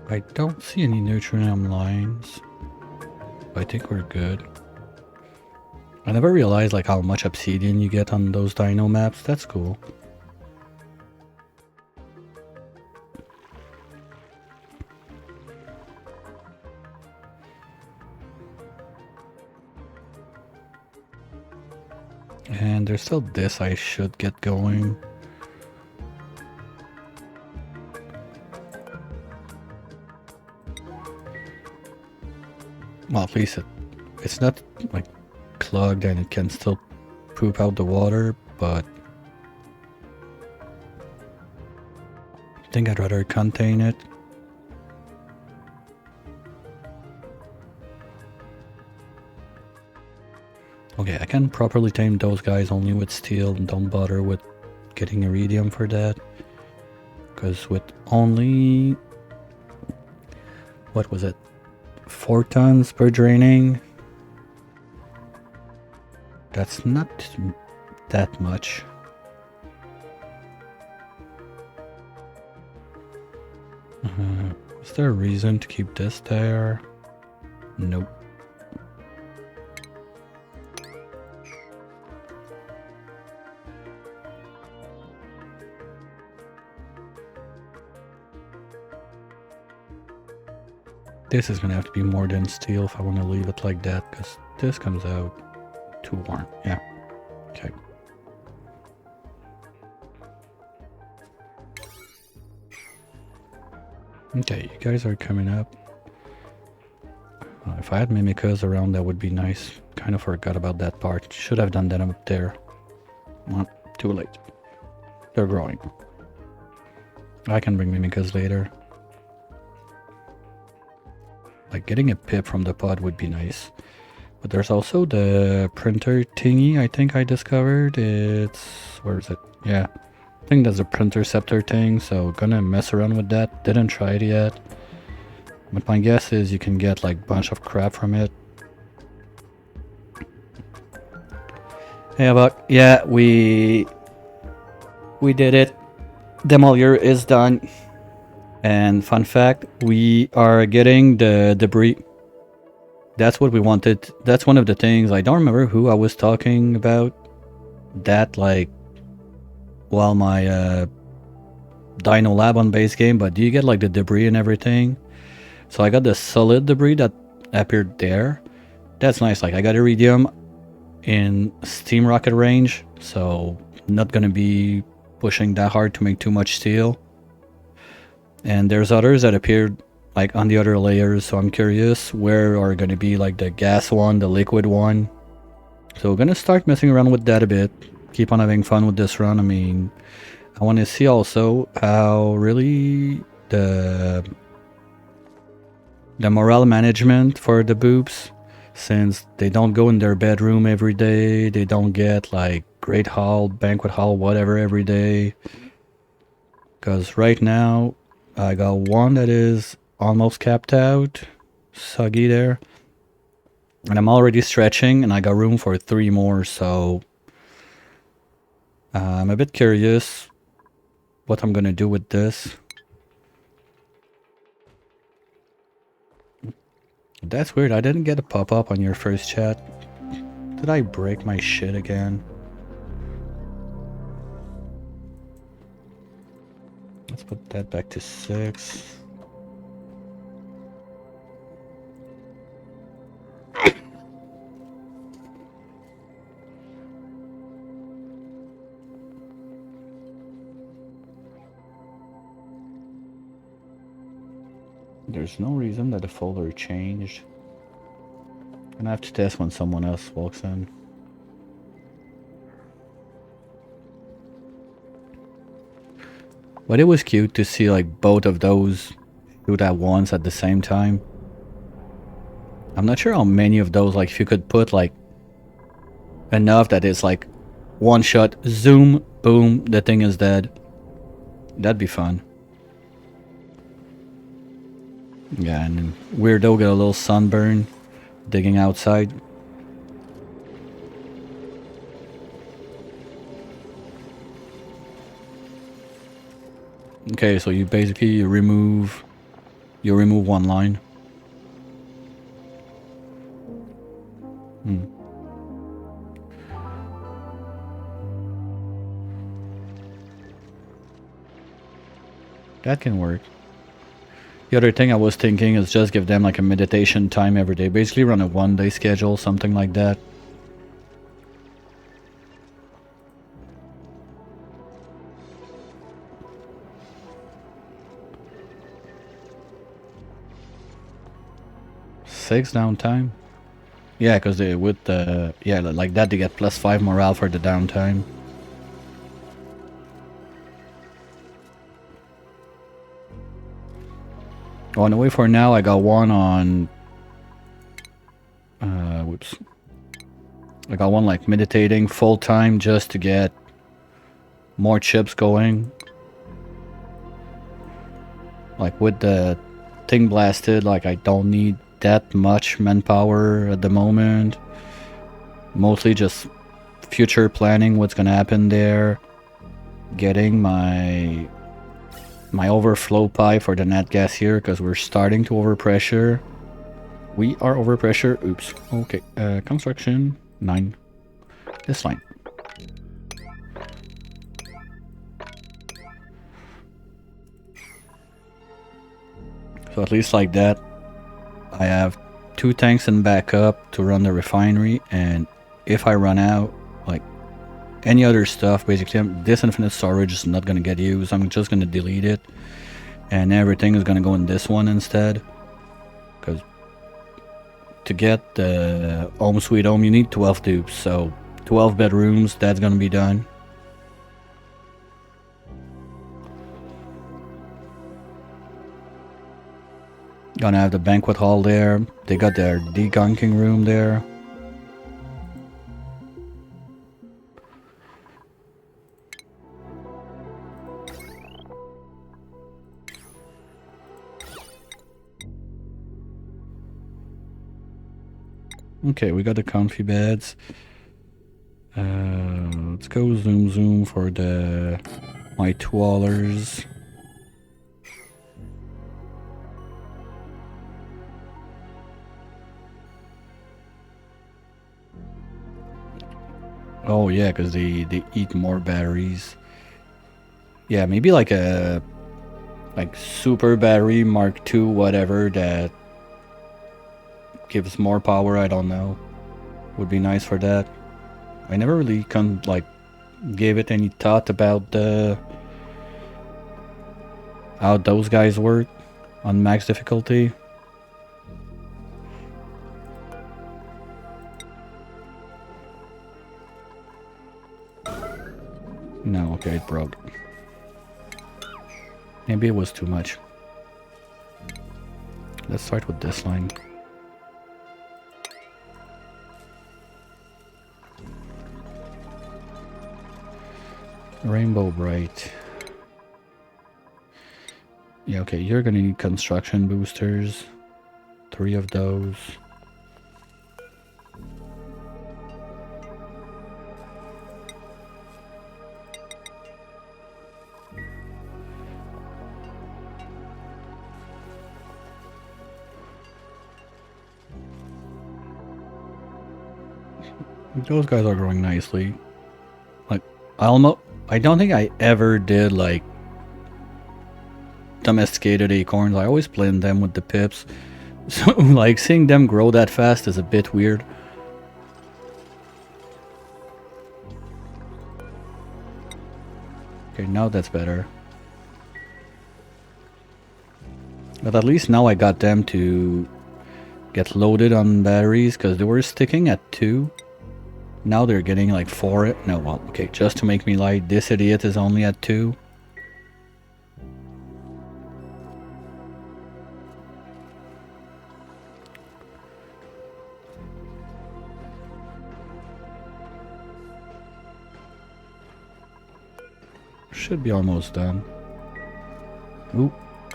I don't see any nutrient lines. I think we're good. I never realized like how much obsidian you get on those dino maps. That's cool. And there's still this I should get going. Well, at least it's not like clogged and it can still poop out the water, but I think I'd rather contain it. Okay, I can properly tame those guys only with steel and don't bother with getting iridium for that. Because with only, what was it, 4 tons per draining? That's not that much. Is there a reason to keep this there? Nope. This is gonna have to be more than steel if I want to leave it like that, because this comes out too warm. Yeah. Okay. Okay, you guys are coming up. If I had mimicas around, that would be nice. Kind of forgot about that part. Should have done that up there. Well, too late. They're growing. I can bring mimicas later. Like getting a pip from the pod would be nice. But there's also the printer thingy I think I discovered. It's... where is it? Yeah. I think that's a printer scepter thing, so gonna mess around with that. Didn't try it yet. But my guess is you can get like a bunch of crap from it. Hey Buck, yeah, we did it. Demolier is done. And fun fact, we are getting the debris. That's what we wanted. That's one of the things. I don't remember who I was talking about that, like, while my Dino Lab on base game, but do you get like the debris and everything? So I got the solid debris that appeared there. That's nice. Like I got iridium in steam rocket range, so not gonna be pushing that hard to make too much steel. And there's others that appeared like on the other layers, so I'm curious where are gonna be like the gas one, the liquid one. So we're gonna start messing around with that a bit. Keep on having fun with this run. I mean, I want to see also how really the morale management for the boobs, since they don't go in their bedroom every day, they don't get like great hall, banquet hall, whatever every day. Because right now I got one that is almost capped out, soggy there, and I'm already stretching and I got room for 3 more, so I'm a bit curious what I'm gonna do with this. That's weird, I didn't get a pop-up on your first chat. Did I break my shit again? Let's put that back to 6. There's no reason that the folder changed. I'm gonna have to test when someone else walks in. But it was cute to see like both of those do that once at the same time. I'm not sure how many of those, like if you could put like enough that it's like one shot, zoom, boom, the thing is dead. That'd be fun. Yeah, and then Weirdo got a little sunburn digging outside. Okay, so you basically remove one line. That can work. The other thing I was thinking is just give them like a meditation time every day. Basically run a 1-day schedule, something like that. 6 downtime. Yeah, because they with the yeah like that they get +5 morale for the downtime. On the way for now, I got one on. Whoops. I got one like meditating full time just to get more chips going. Like with the thing blasted, like I don't need that much manpower at the moment. Mostly just future planning what's gonna happen there. Getting my overflow pipe for the nat gas here because we're starting to overpressure. We are overpressure. Oops. Okay. Construction 9. This line. So at least like that, I have 2 tanks in backup to run the refinery, and if I run out, like any other stuff, basically this infinite storage is not gonna get used. I'm just gonna delete it, and everything is gonna go in this one instead. Because to get the home sweet home, you need 12 dupes, so 12 bedrooms, that's gonna be done. Gonna have the banquet hall there. They got their degunking room there. Okay, we got the comfy beds. Let's go zoom for the my $2. Oh yeah, because they eat more batteries. Yeah, maybe like a super battery Mark II, whatever, that gives more power. I don't know. Would be nice for that. I never really gave it any thought about how those guys work on max difficulty. No, okay, it broke. Maybe it was too much. Let's start with this line. Rainbow Bright. Yeah, okay, you're gonna need construction boosters. 3 of those. Those guys are growing nicely. Like, I don't think I ever did like domesticated acorns. I always blend them with the pips. So like seeing them grow that fast is a bit weird. Okay, now that's better. But at least now I got them to get loaded on batteries because they were sticking at 2. Now they're getting like 4. No, well, okay, just to make me lie, this idiot is only at 2. Should be almost done. Ooh,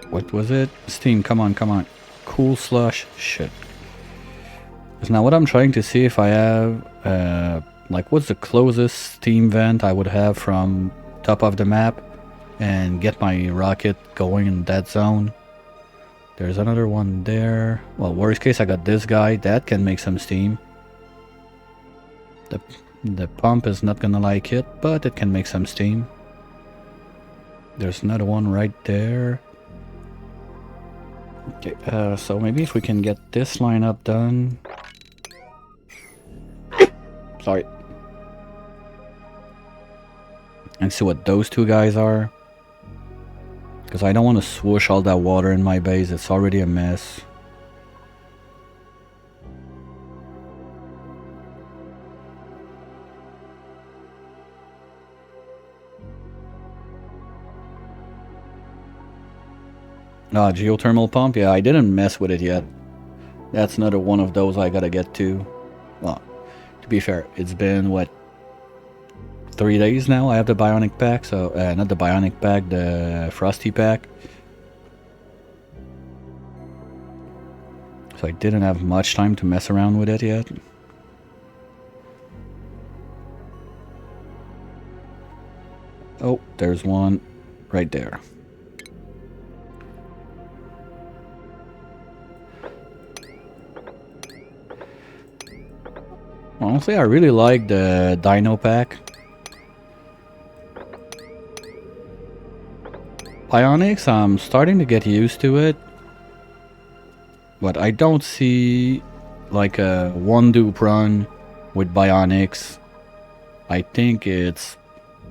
what was it? Steam, come on, come on. Cool slush, shit. Because now what I'm trying to see if I have, like what's the closest steam vent I would have from top of the map and get my rocket going in that zone. There's another one there. Well, worst case I got this guy, that can make some steam. The pump is not gonna like it, but it can make some steam. There's another one right there. Okay, so maybe if we can get this lineup done. Sorry. And see what those 2 guys are. Because I don't want to swoosh all that water in my base. It's already a mess. Geothermal pump? Yeah, I didn't mess with it yet. That's another one of those I gotta get to. Well, to be fair, it's been, what, 3 days now I have the Bionic pack, so, not the Bionic pack, the Frosty pack. So I didn't have much time to mess around with it yet. Oh, there's one right there. Honestly, I really like the Dino pack. Bionics, I'm starting to get used to it. But I don't see like a one dupe run with Bionics. I think it's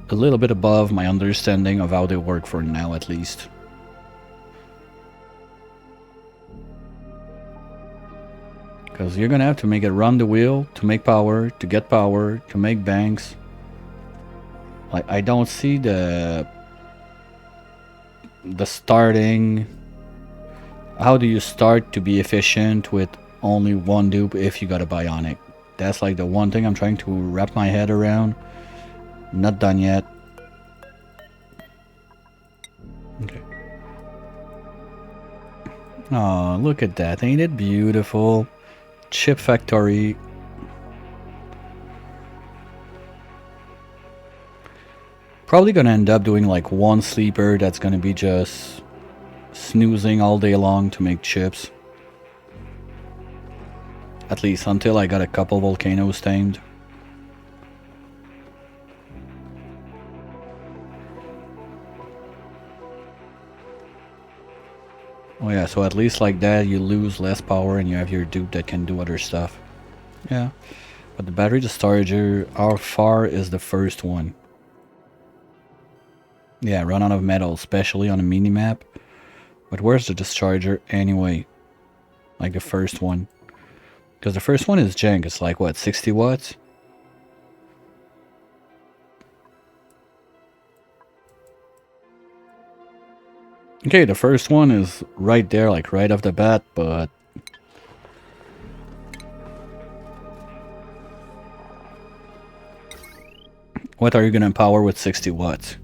a little bit above my understanding of how they work for now, at least. Because you're gonna have to make it run the wheel to make power, to get power, to make banks. Like, I don't see the starting. How do you start to be efficient with only one dupe if you got a Bionic? That's like the one thing I'm trying to wrap my head around. Not done yet. Okay. Oh, look at that. Ain't it beautiful? Chip factory. Probably gonna end up doing like one sleeper that's gonna be just snoozing all day long to make chips. At least until I got a couple volcanoes tamed. Oh yeah, so at least like that you lose less power and you have your dupe that can do other stuff. Yeah. But the battery discharger, how far is the first one? Yeah, run out of metal, especially on a mini-map. But where's the discharger anyway? Like the first one. Because the first one is jank, it's like what, 60 watts? Okay, the first one is right there, like right off the bat, but... what are you gonna power with 60 watts?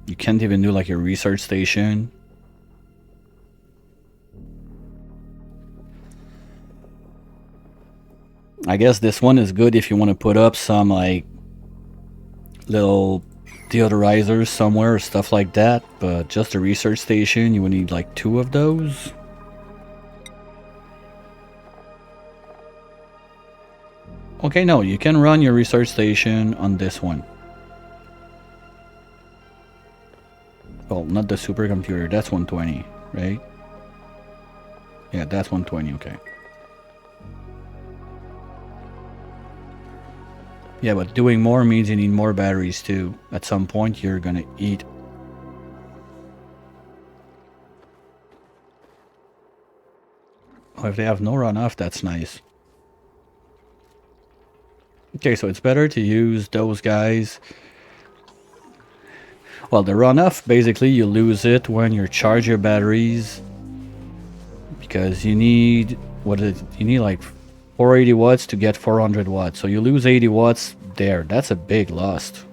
You can't even do like a research station. I guess this one is good if you want to put up some like little deodorizers somewhere or stuff like that, but just a research station, you would need like 2 of those. Okay, no, you can run your research station on this one. Well, not the supercomputer, that's 120, right? Yeah, that's 120, okay. Yeah, but doing more means you need more batteries too. At some point, you're gonna eat. Oh, if they have no runoff, that's nice. Okay, so it's better to use those guys. Well, the runoff, basically, you lose it when you charge your batteries. Because you need, what is it? You need like 480 watts to get 400 watts. So you lose 80 watts there. That's a big loss.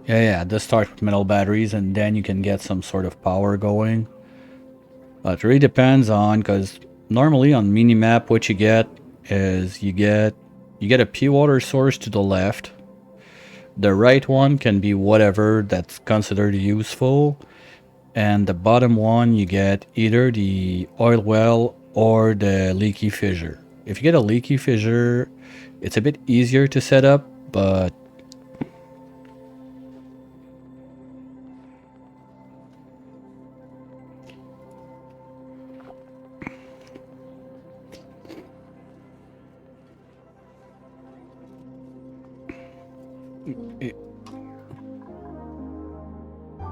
Yeah, just start with metal batteries and then you can get some sort of power going. It really depends on, because normally on minimap what you get is you get a pure water source to the left. The right one can be whatever that's considered useful. And the bottom one you get either the oil well or the leaky fissure. If you get a leaky fissure, it's a bit easier to set up, but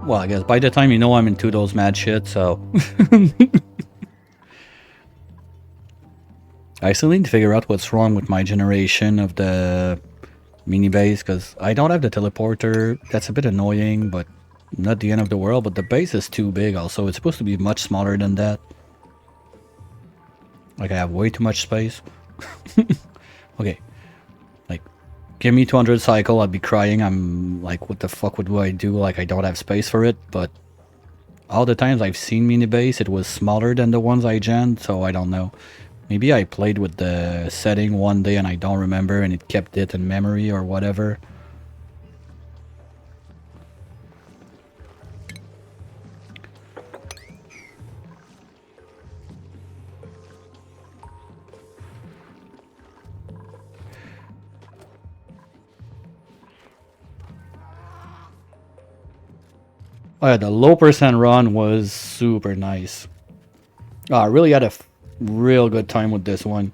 Well, I guess by the time you know I'm into those mad shit, so... I still need to figure out what's wrong with my generation of the mini base, because I don't have the teleporter. That's a bit annoying, but not the end of the world. But the base is too big also. It's supposed to be much smaller than that. Like, I have way too much space. Okay. Like, give me 200 cycle, I'd be crying. I'm like, what the fuck would I do? Like, I don't have space for it. But all the times I've seen mini base, it was smaller than the ones I genned, so I don't know. Maybe I played with the setting one day and I don't remember and it kept it in memory or whatever. Oh yeah, the low percent run was super nice. Oh, I really had a real good time with this one.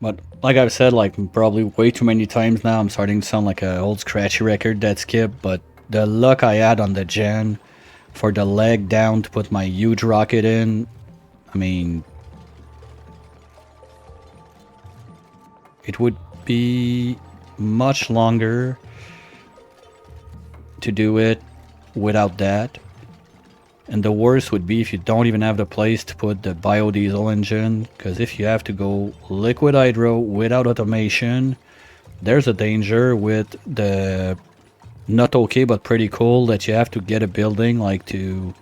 But like I've said, like probably way too many times now, I'm starting to sound like an old scratchy record that skipped. But the luck I had on the gen for the leg down to put my huge rocket in, I mean, it would be much longer to do it without that. And the worst would be if you don't even have the place to put the biodiesel engine, because if you have to go liquid hydro without automation, there's a danger with the not okay but pretty cool that you have to get a building like to,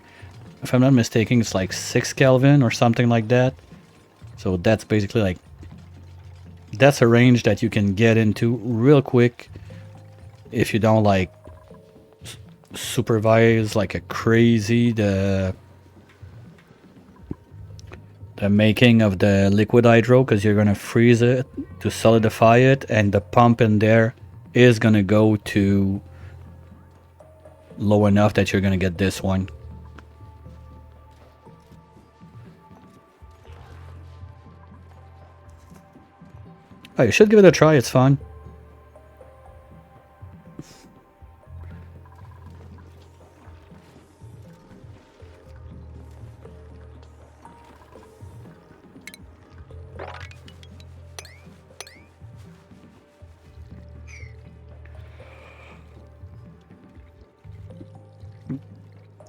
if I'm not mistaken, it's like 6 Kelvin or something like that. So that's basically like, that's a range that you can get into real quick if you don't like supervise like a crazy the making of the liquid hydro, because you're gonna freeze it to solidify it, and the pump in there is gonna go to low enough that you're gonna get this one. Oh, you should give it a try, it's fun.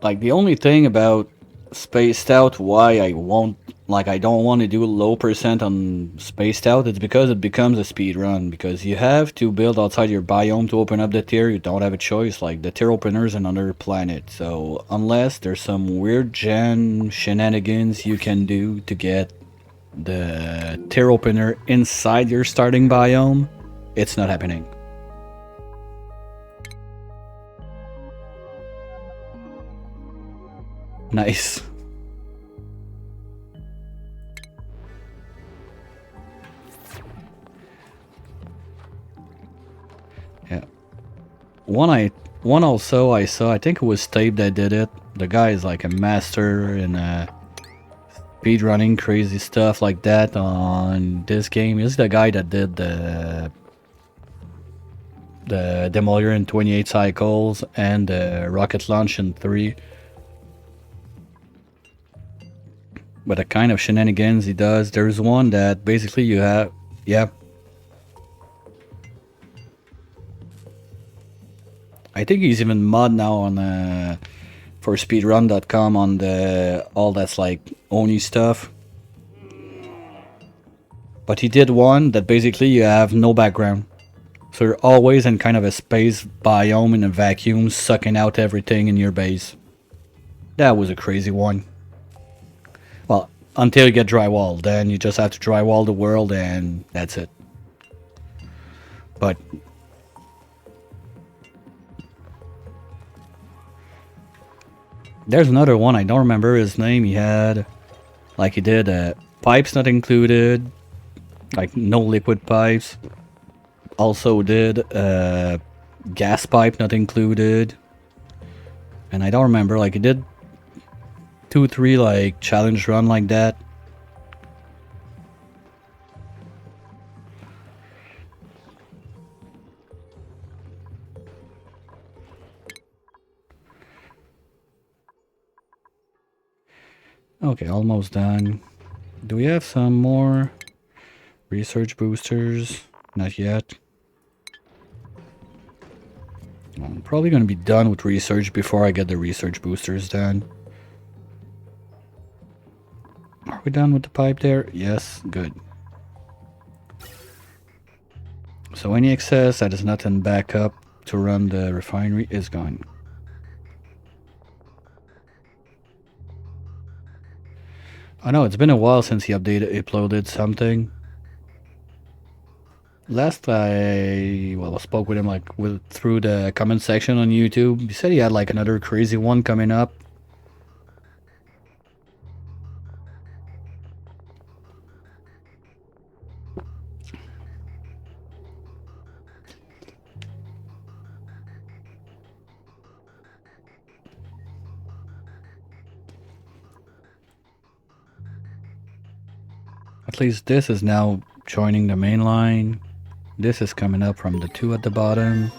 Like, the only thing about Spaced Out, why I won't, like, I don't want to do low percent on Spaced Out, it's because it becomes a speed run. Because you have to build outside your biome to open up the tier, you don't have a choice. Like, the tier opener is another planet. So, unless there's some weird gen shenanigans you can do to get the tier opener inside your starting biome, it's not happening. Nice. Yeah. One also I saw, I think it was Tape that did it. The guy is like a master in speedrunning crazy stuff like that on this game. He's the guy that did the Demolier in 28 cycles and the rocket launch in 3. But the kind of shenanigans he does, there's one that basically you have, yeah. I think he's even mod now on for speedrun.com on the all that's like Oni stuff. But he did one that basically you have no background. So you're always in kind of a space biome in a vacuum, sucking out everything in your base. That was a crazy one. Well, until you get drywall, then you just have to drywall the world and that's it. But there's another one, I don't remember his name. He had, like he did, pipes not included, like no liquid pipes. Also did gas pipe not included. And I don't remember, like he did 2-3 like challenge run like that. Okay, almost done. Do we have some more research boosters? Not yet. I'm probably going to be done with research before I get the research boosters done. Are we done with the pipe there? Yes, good. So any excess that is not in backup to run the refinery is gone. I know it's been a while since he uploaded something. Last I spoke with him through the comment section on YouTube. He said he had like another crazy one coming up. At least this is now joining the main line. This is coming up from the two at the bottom.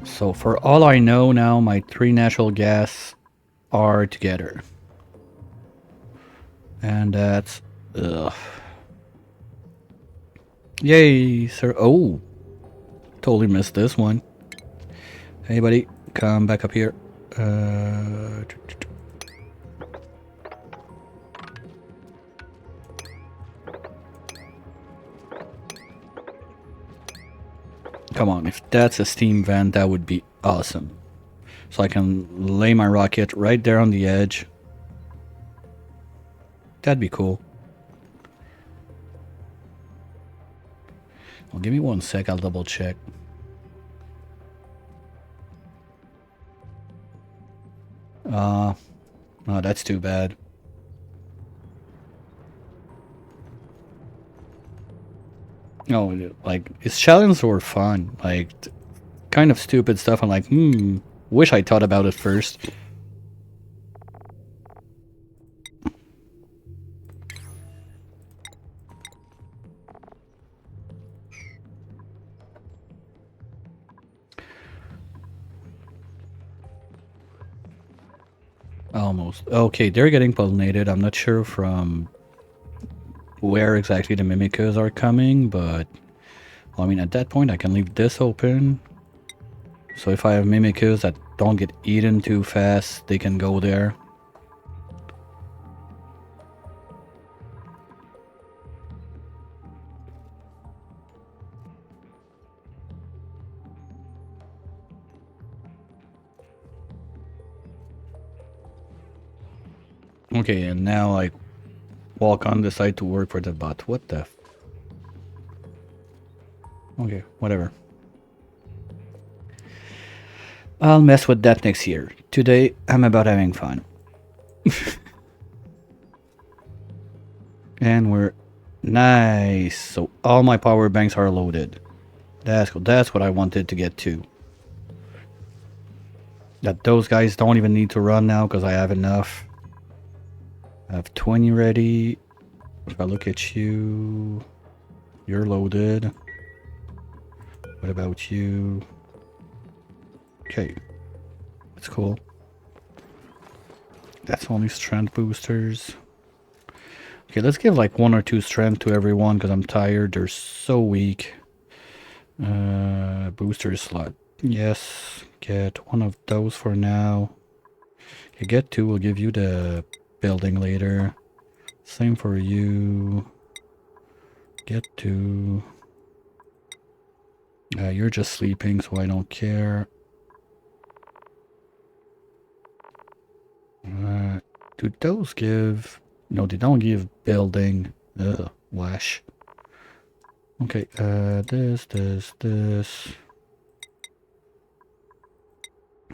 So for all I know now, my 3 natural gas are together. And that's... Ugh. Yay, sir. Oh, totally missed this one. Hey, buddy, come back up here. Come on, if that's a steam vent, that would be awesome. So I can lay my rocket right there on the edge. That'd be cool. Well, give me 1 sec, I'll double check. Oh, that's too bad. No, like, his challenges were fun. Like, kind of stupid stuff. I'm like, wish I thought about it first. Almost. Okay, they're getting pollinated. I'm not sure from where exactly the mimicas are coming, but... Well, I mean, at that point, I can leave this open. So if I have mimicas that don't get eaten too fast, they can go there. Okay, and now I walk on the side to work for the bot. What the... Okay, whatever. I'll mess with that next year. Today, I'm about having fun. And we're... Nice. So all my power banks are loaded. That's cool. That's what I wanted to get to. That those guys don't even need to run now because I have enough. I have 20 ready. If I look at you... You're loaded. What about you? Okay. That's cool. That's only strength boosters. Okay, let's give like 1 or 2 strength to everyone because I'm tired. They're so weak. Booster slot. Yes, get 1 of those for now. You get 2, we'll give you the building later. Same for you. Get 2. You're just sleeping, so I don't care. Do those give... No, they don't give building. Ugh, wash. Okay, this.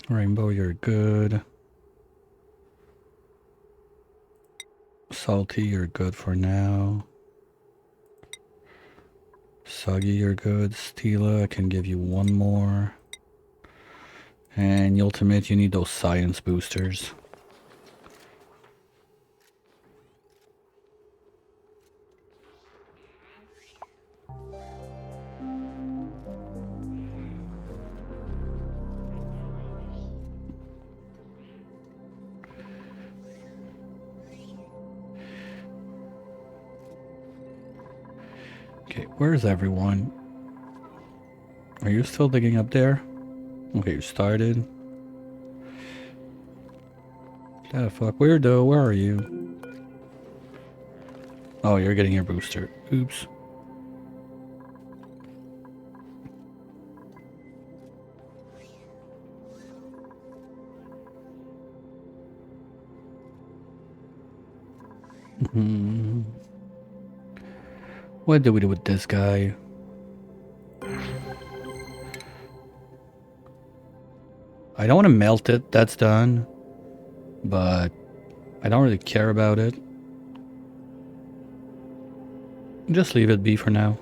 Rainbow, you're good. Salty, you're good for now. Soggy, you're good. Stila, I can give you 1 more. And Ultimate, you need those science boosters. Okay, where's everyone? Are you still digging up there? Okay, you started. The fuck, weirdo, where are you? Oh, you're getting your booster. Oops. What do we do with this guy? I don't want to melt it, that's done. But I don't really care about it. Just leave it be for now.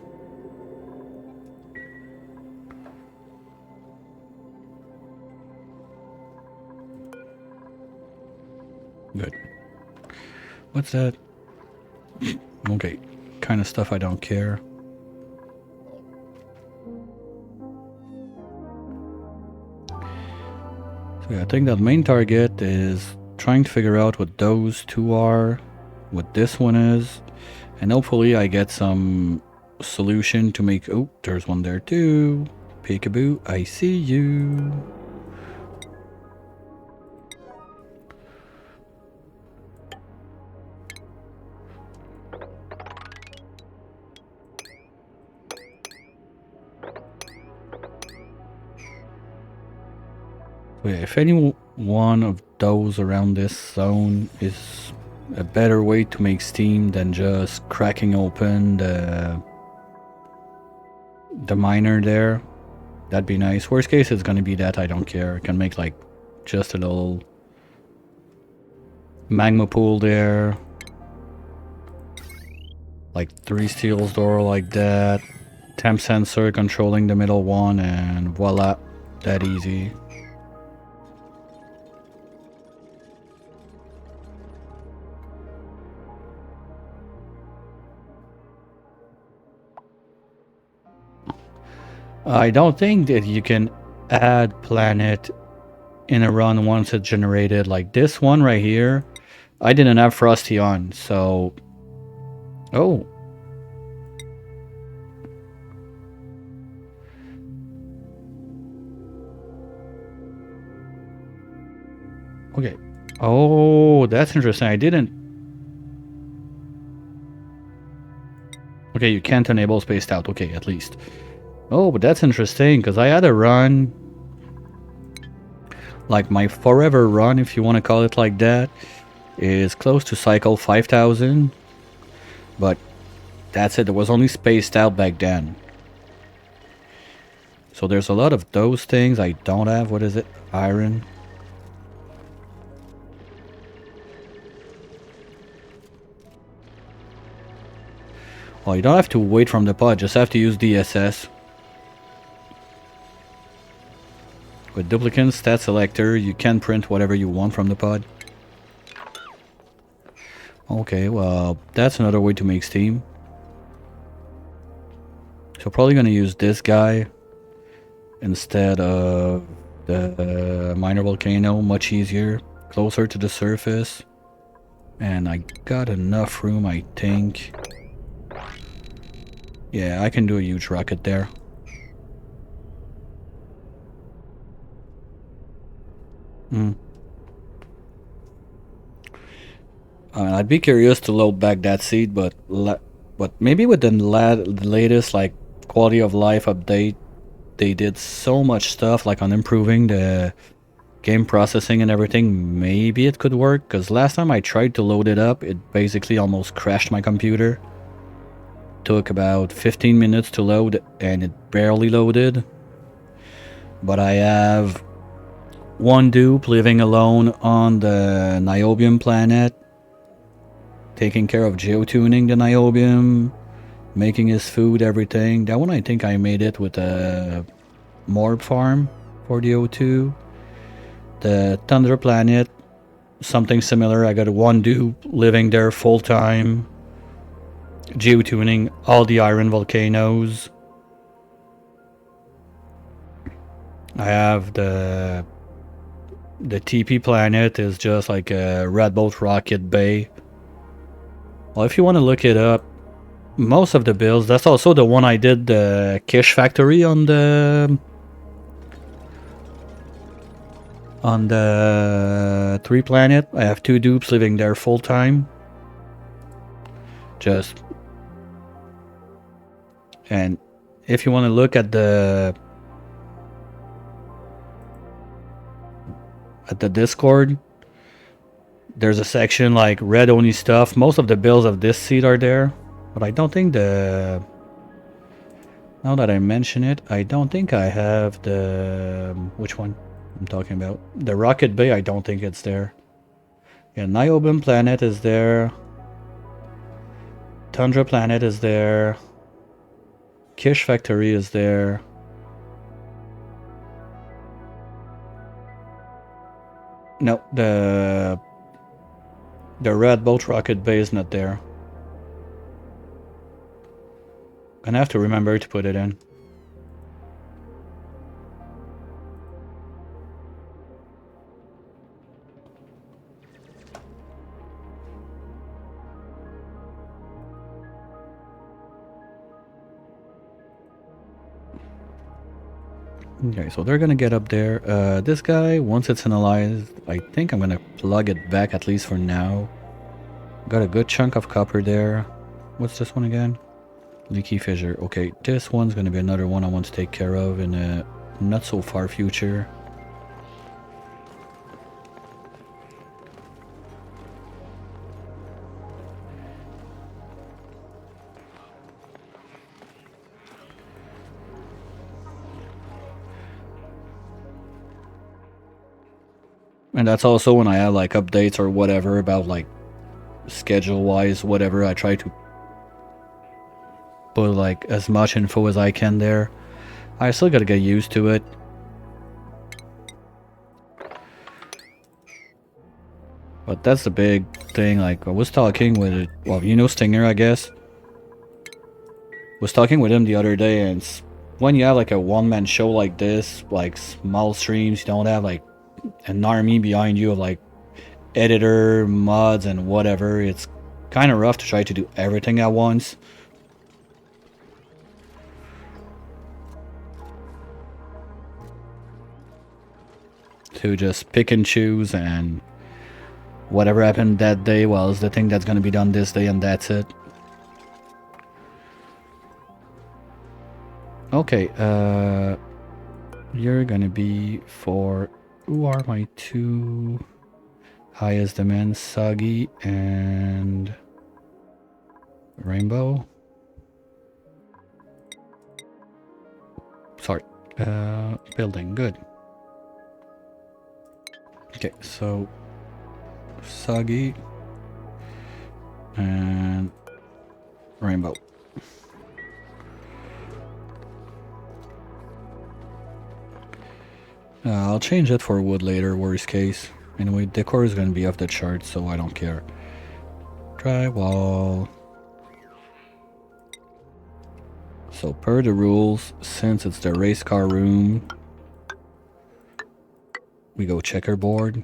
Good. What's that? Okay, kind of stuff I don't care. So yeah, I think that main target is trying to figure out what those two are, what this one is, and hopefully I get some solution to make... Oh, there's one there too. Peekaboo, I see you. So yeah, if any one of those around this zone is a better way to make steam than just cracking open the miner there, that'd be nice. Worst case is gonna be that I don't care. I can make like just a little magma pool there, like 3 steels door like that, temp sensor controlling the middle one, and voila, that easy. I don't think that you can add planet in a run once it's generated. Like this one right here, I didn't have Frosty on, so... Oh. Okay. Oh, that's interesting. I didn't... Okay, you can't enable spaced out. Okay, at least. Oh, but that's interesting, because I had a run, like my forever run, if you want to call it like that, is close to cycle 5000, but that's it. It was only spaced out back then. So there's a lot of those things I don't have. What is it? Iron. Well, you don't have to wait from the pod, just have to use DSS. With duplicate stat selector, you can print whatever you want from the pod. Okay, well, that's another way to make steam. So probably gonna use this guy instead of the minor volcano, much easier, closer to the surface. And I got enough room, I think. Yeah, I can do a huge rocket there. I'd be curious to load back that seed, but maybe with the latest like quality of life update, they did so much stuff like on improving the game processing and everything. Maybe it could work, because last time I tried to load it up, it basically almost crashed my computer. Took about 15 minutes to load and it barely loaded. But I have one dupe living alone on the Niobium planet, taking care of geotuning the Niobium, making his food, everything. That one I think I made it with a morb farm for the O2. The Thunder planet, something similar. I got one dupe living there full time, geotuning all the iron volcanoes. I have the TP planet is just like a Red Bolt rocket bay. Well, if you want to look it up, most of the builds. That's also the one I did the Kish factory on the 3 planet. I have 2 dupes living there full time. And if you want to look at the Discord, there's a section like red only stuff. Most of the builds of this seed are there, but I don't think now that I mention it, I don't think I have the which one I'm talking about. The Rocket Bay, I don't think it's there. Yeah, Niobe planet is there. Tundra planet is there. Kish factory is there. No, the red boat Rocket Bay is not there. Gonna have to remember to put it in. Okay, so they're gonna get up there. This guy, once it's analyzed, I think I'm gonna plug it back at least for now. Got a good chunk of copper there. What's this one again? Leaky fissure. Okay, this one's gonna be another one I want to take care of in a not so far future. And that's also when I add like updates or whatever about like schedule wise, whatever. I try to put like as much info as I can there. I still gotta get used to it. But that's the big thing. Like I was talking with, well, you know Stinger, I guess. Was talking with him the other day, and when you have like a one-man show like this, like small streams, you don't have like an army behind you of like editor, mods, and whatever. It's kind of rough to try to do everything at once. To just pick and choose, and whatever happened that day, well, is the thing that's going to be done this day, and that's it. Okay, you're gonna be for... Who are my 2 highest demand? Soggy and Rainbow. Sorry. Building, good. Okay, so Soggy and Rainbow. I'll change it for wood later, worst case. Anyway, decor is going to be off the chart, so I don't care. Drywall. So per the rules, since it's the race car room, we go checkerboard.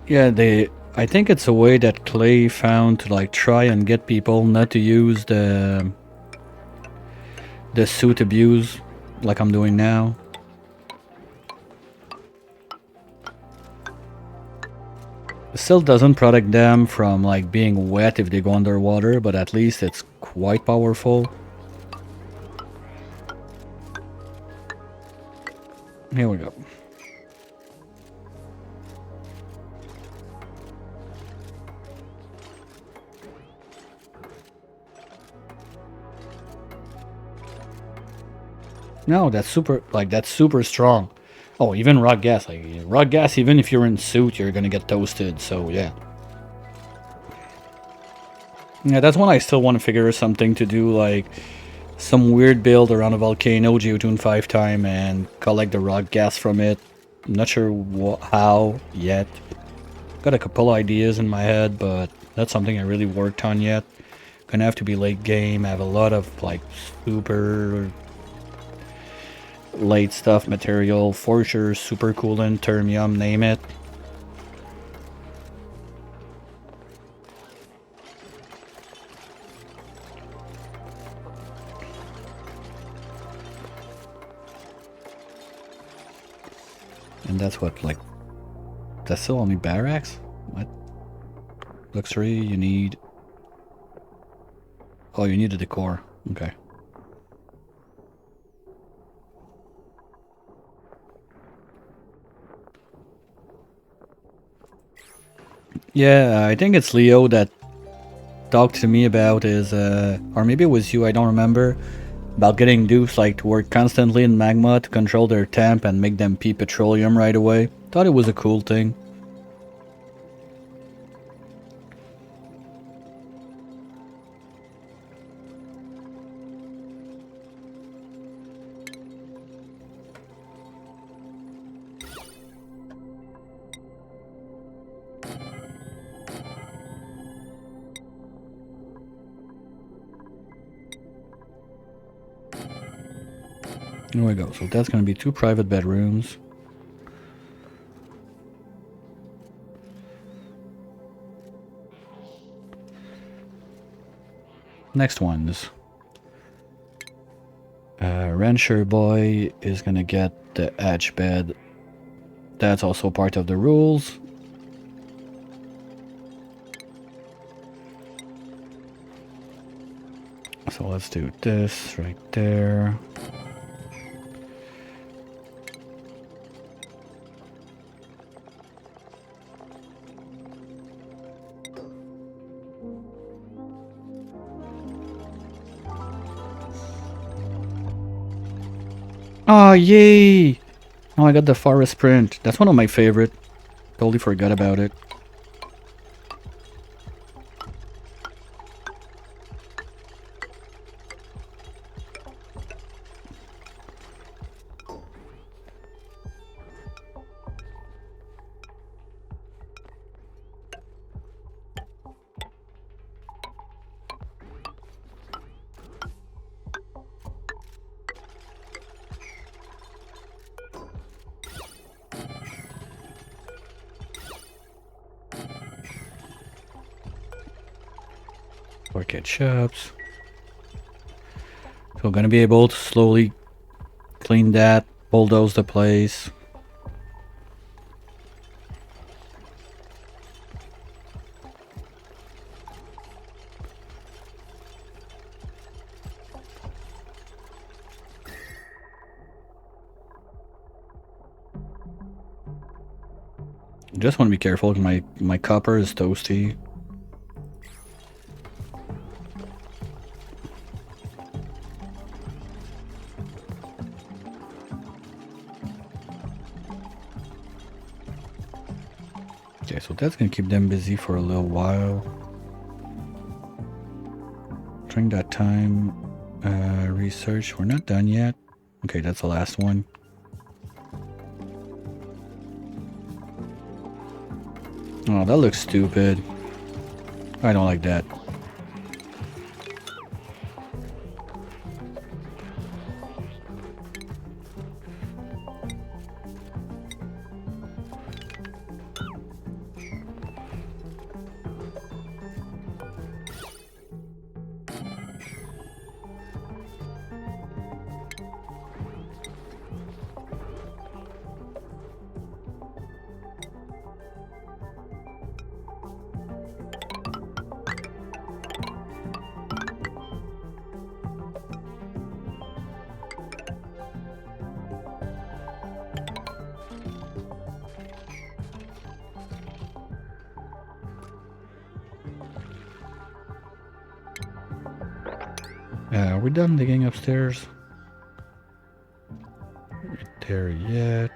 Yeah, I think it's a way that Clay found to like try and get people not to use the suit abuse like I'm doing now. It still doesn't protect them from like being wet if they go underwater, but at least it's quite powerful. Here we go. No, that's super strong. Oh, even rock gas. Like rock gas, even if you're in suit, you're gonna get toasted. So yeah. Yeah, that's one I still want to figure something to do, like some weird build around a volcano, Geotune 5 time, and collect the rock gas from it. I'm not sure how yet. Got a couple ideas in my head, but that's something I really worked on yet. Gonna have to be late game. I have a lot of like super late stuff material, for sure, super coolant, termium, name it. And that's what, like, that's still only barracks? What? Luxury, you need... Oh, you need a decor. Okay. Yeah, I think it's Leo that talked to me about his, or maybe it was you, I don't remember, about getting dupes like to work constantly in magma to control their temp and make them pee petroleum right away. Thought it was a cool thing. There we go. So that's going to be 2 private bedrooms. Next ones. Rancher boy is going to get the edge bed. That's also part of the rules. So let's do this right there. Oh, yay! Oh, I got the forest print. That's one of my favorite. Totally forgot about it. Orchid shops. So we're gonna be able to slowly clean that, bulldoze the place. Just want to be careful because my copper is toasty. Okay, so that's gonna keep them busy for a little while. During that time, research, we're not done yet. Okay, that's the last one. Oh, that looks stupid. I don't like that. Are we done digging upstairs? Not there yet.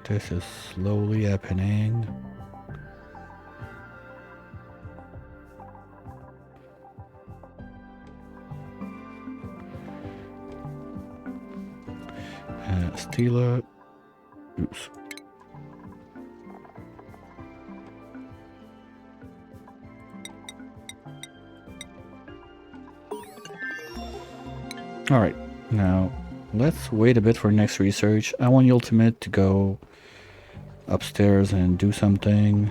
This is slowly happening. Stila. Oops. Alright, now let's wait a bit for next research. I want the ultimate to go upstairs and do something.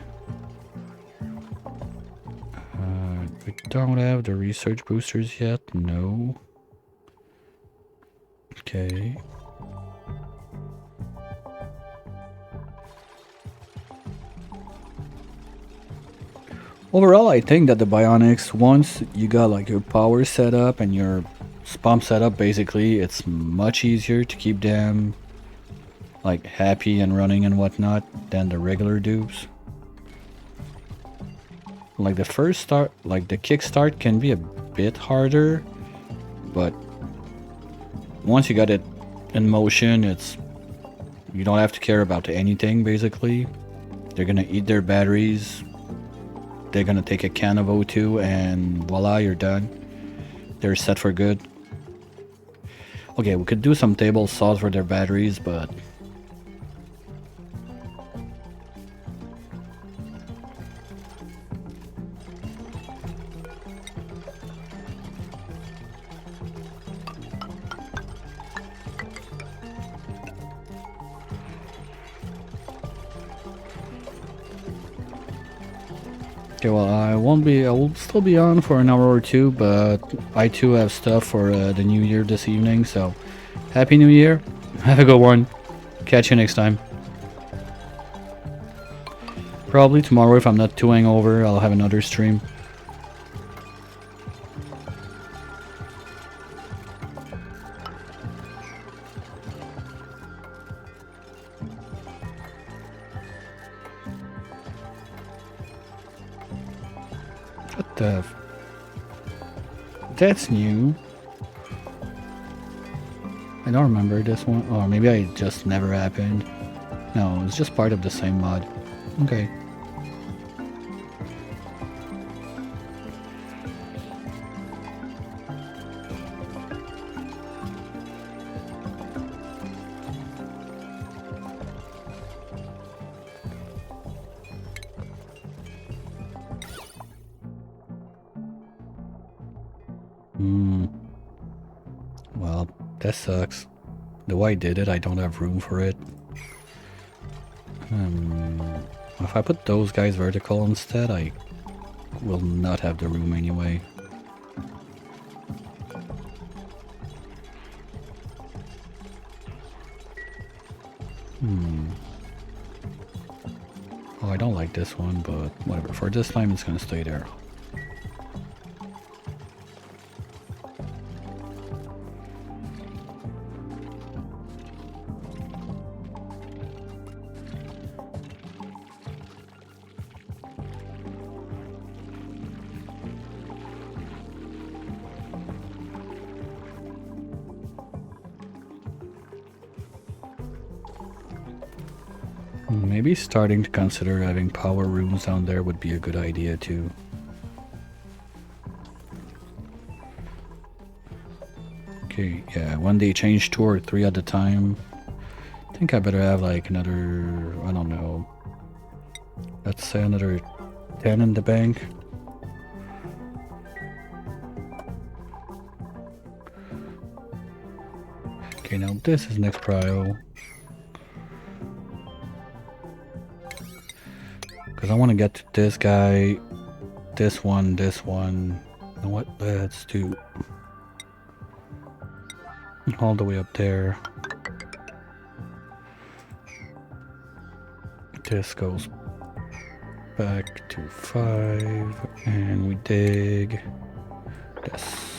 We don't have the research boosters yet. No. Okay. Overall, I think that the Bionics, once you got like your power set up and your pump set up, basically, it's much easier to keep them like happy and running and whatnot than the regular dupes. Like the first start, like the kickstart can be a bit harder, but once you got it in motion, you don't have to care about anything basically. They're gonna eat their batteries. They're gonna take a can of O2 and voila, you're done. They're set for good. Okay, we could do some table saws for their batteries, but okay, well, I will still be on for an hour or two, but I too have stuff for the new year this evening, so Happy New Year. Have a good one. Catch you next time. Probably tomorrow, if I'm not too hangover, I'll have another stream. What the... That's new. I don't remember this one. Or maybe I just never happened. No, it's just part of the same mod. Okay. Well, that sucks. The way I did it, I don't have room for it. If I put those guys vertical instead, I will not have the room anyway. Oh, I don't like this one, but whatever. For this time, it's gonna stay there. Maybe starting to consider having power rooms down there would be a good idea too. Okay, yeah, when they change 2 or 3 at a time, I think I better have like another, I don't know, let's say another 10 in the bank. Okay, now this is next prio. Because I want to get to this guy, this one. You know what? Let's do all the way up there. This goes back to 5, and we dig this.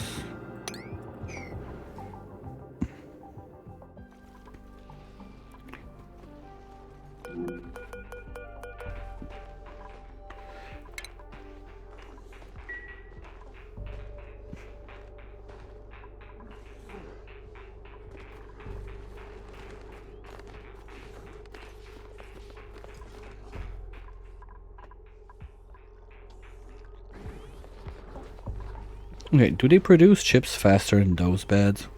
Okay, do they produce chips faster in those beds?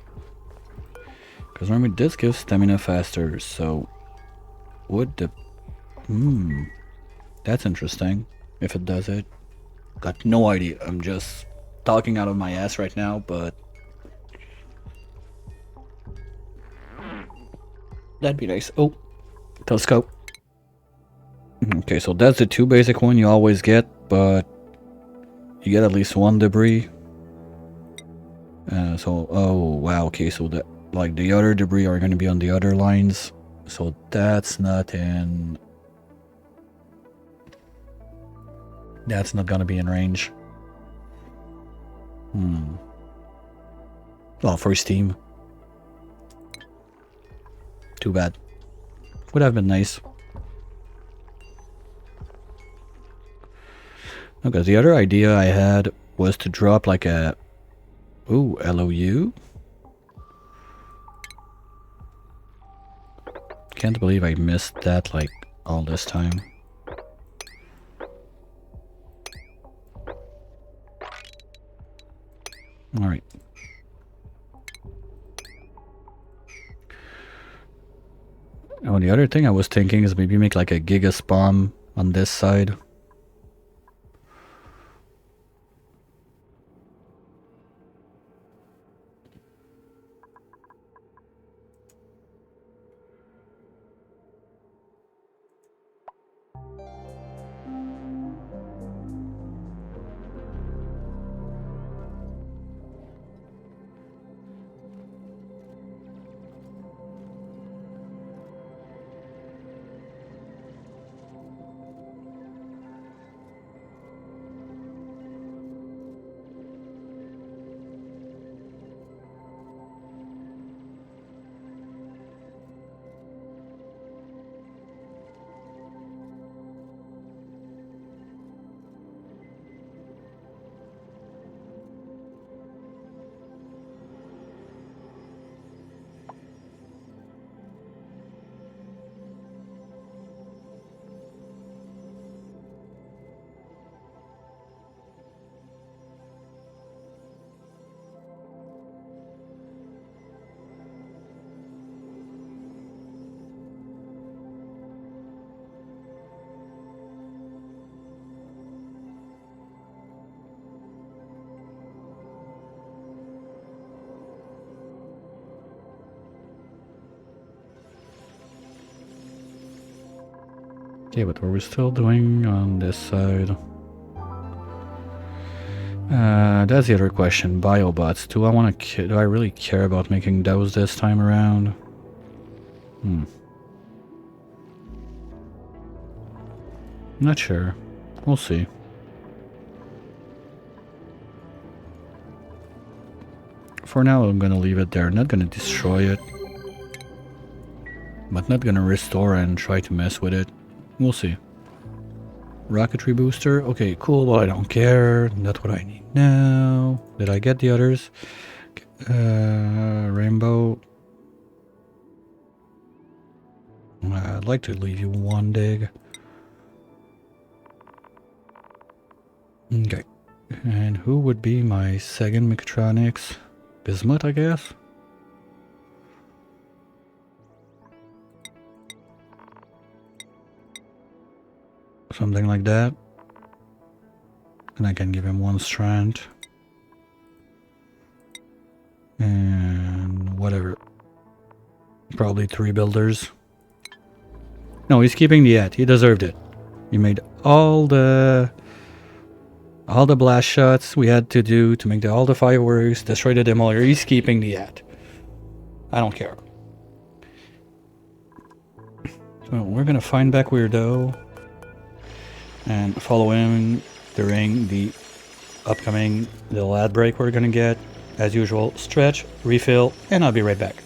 Because remember, this gives stamina faster, so would the... that's interesting, if it does it. Got no idea, I'm just talking out of my ass right now, but... That'd be nice. Oh, telescope. Okay, so that's the 2 basic one you always get, but you get at least 1 debris. Oh wow, okay, so that, like, the other debris are going to be on the other lines, so that's not in... That's not going to be in range. Oh, first team. Too bad. Would have been nice. Okay, the other idea I had was to drop like a... Ooh, LOU? Can't believe I missed that, like, all this time. Alright. Oh, the other thing I was thinking is maybe make like a giga spawn on this side. Okay, but what we're still doing on this side? That's the other question. Biobots. Do I really care about making those this time around? Not sure. We'll see. For now, I'm gonna leave it there. Not gonna destroy it. But not gonna restore and try to mess with it. We'll see. Rocketry booster. Okay, cool, but I don't care. Not what I need now. Did I get the others? Rainbow. I'd like to leave you 1 dig. Okay. And who would be my second mechatronics? Bismuth, I guess? Something like that. And I can give him 1 strand. And whatever. Probably 3 builders. No, he's keeping the ad. He deserved it. He made all the blast shots we had to do to make all the fireworks, destroy the demolitor. He's keeping the ad. I don't care. So we're gonna find back Weirdo and follow him during the upcoming little ad break we're gonna get. As usual, stretch, refill, and I'll be right back.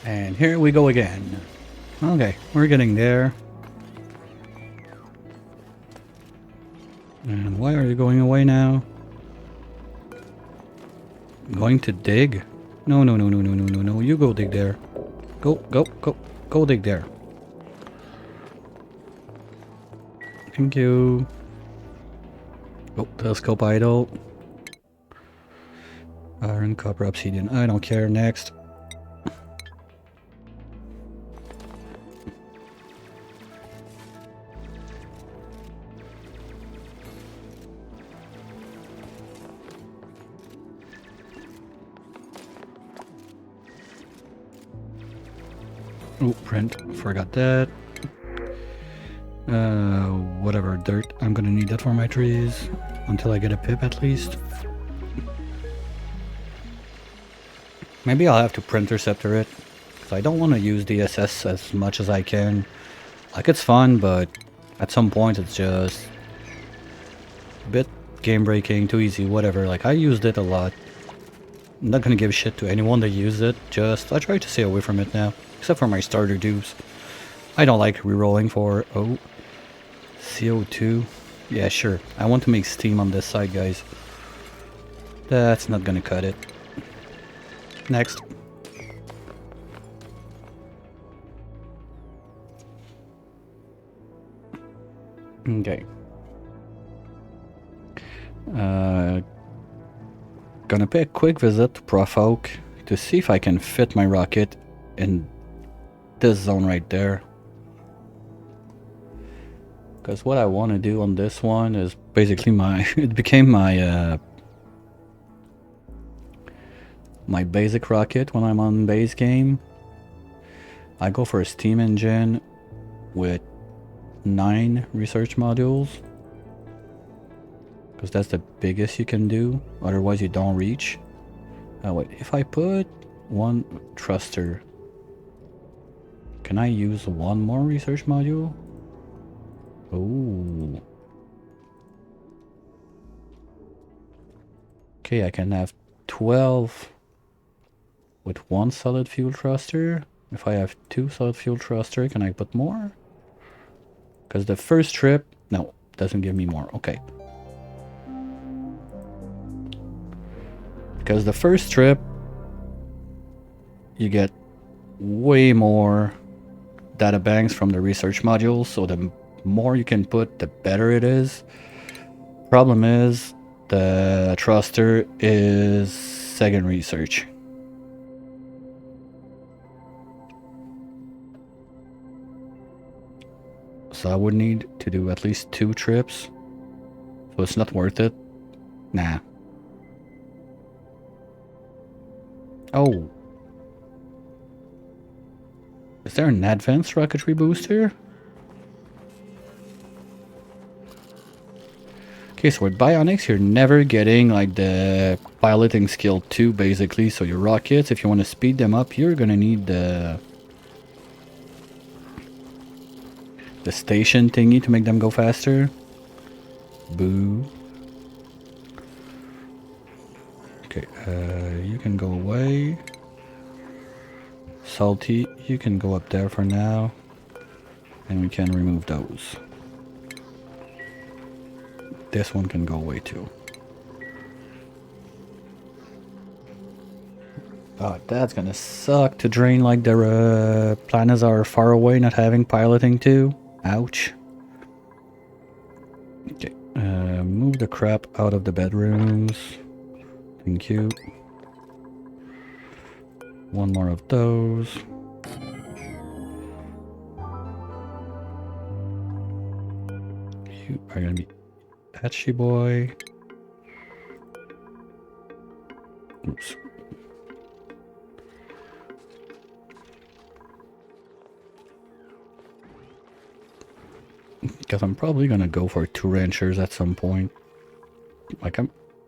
And here we go again. Okay, we're getting there. And why are you going away now? Going to dig? No, no, no, no, no, no, no, no. You go dig there. Go, go, go. Go dig there. Thank you. Oh, telescope idle. Iron, copper, obsidian. I don't care. Next. Oh, print. Forgot that. Whatever, dirt. I'm gonna need that for my trees. Until I get a pip at least. Maybe I'll have to printerceptor it. Because I don't want to use DSS as much as I can. Like, it's fun, but at some point it's just a bit game breaking, too easy, whatever. Like, I used it a lot. I'm not gonna give shit to anyone that used it. Just, I try to stay away from it now. Except for my starter dupes. I don't like rerolling for... Oh. CO2. Yeah, sure. I want to make steam on this side, guys. That's not gonna cut it. Next. Okay. Gonna pay a quick visit to Prof Oak to see if I can fit my rocket in this zone right there. Because what I want to do on this one is basically my... it became my... my basic rocket when I'm on base game. I go for a steam engine with 9 research modules. Because that's the biggest you can do. Otherwise you don't reach. Wait, if I put 1 thruster... Can I use 1 more research module? Oh. Okay, I can have 12 with 1 solid fuel thruster. If I have 2 solid fuel thruster, can I put more? Because the first trip... No, doesn't give me more. Okay. Because the first trip, you get way more data banks from the research modules, so the more you can put, the better it is. Problem is, the thruster is second research. So I would need to do at least 2 trips. So it's not worth it. Nah. Oh. Is there an advanced rocketry booster? Okay, so with Bionics, you're never getting like the piloting skill 2 basically. So your rockets, if you want to speed them up, you're gonna need the station thingy to make them go faster. Boo. Okay, you can go away. Salty, you can go up there for now. And we can remove those. This one can go away too. Oh, that's gonna suck to drain like the planets are far away, not having piloting too. Ouch. Okay, move the crap out of the bedrooms. Thank you. 1 more of those. You are gonna be patchy boy. Oops. Because I'm probably gonna go for 2 wrenchers at some point. Like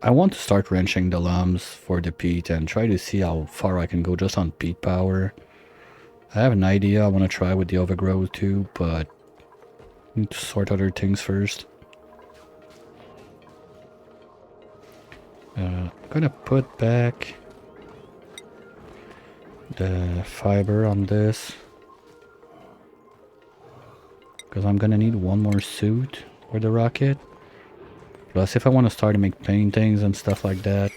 I want to start wrenching the lumps for the peat and try to see how far I can go just on peat power. I have an idea I want to try with the overgrowth too, but I need to sort other things first. I'm gonna put back the fiber on this. Because I'm gonna need one more suit for the rocket. Plus, if I want to start to make paintings and stuff like that.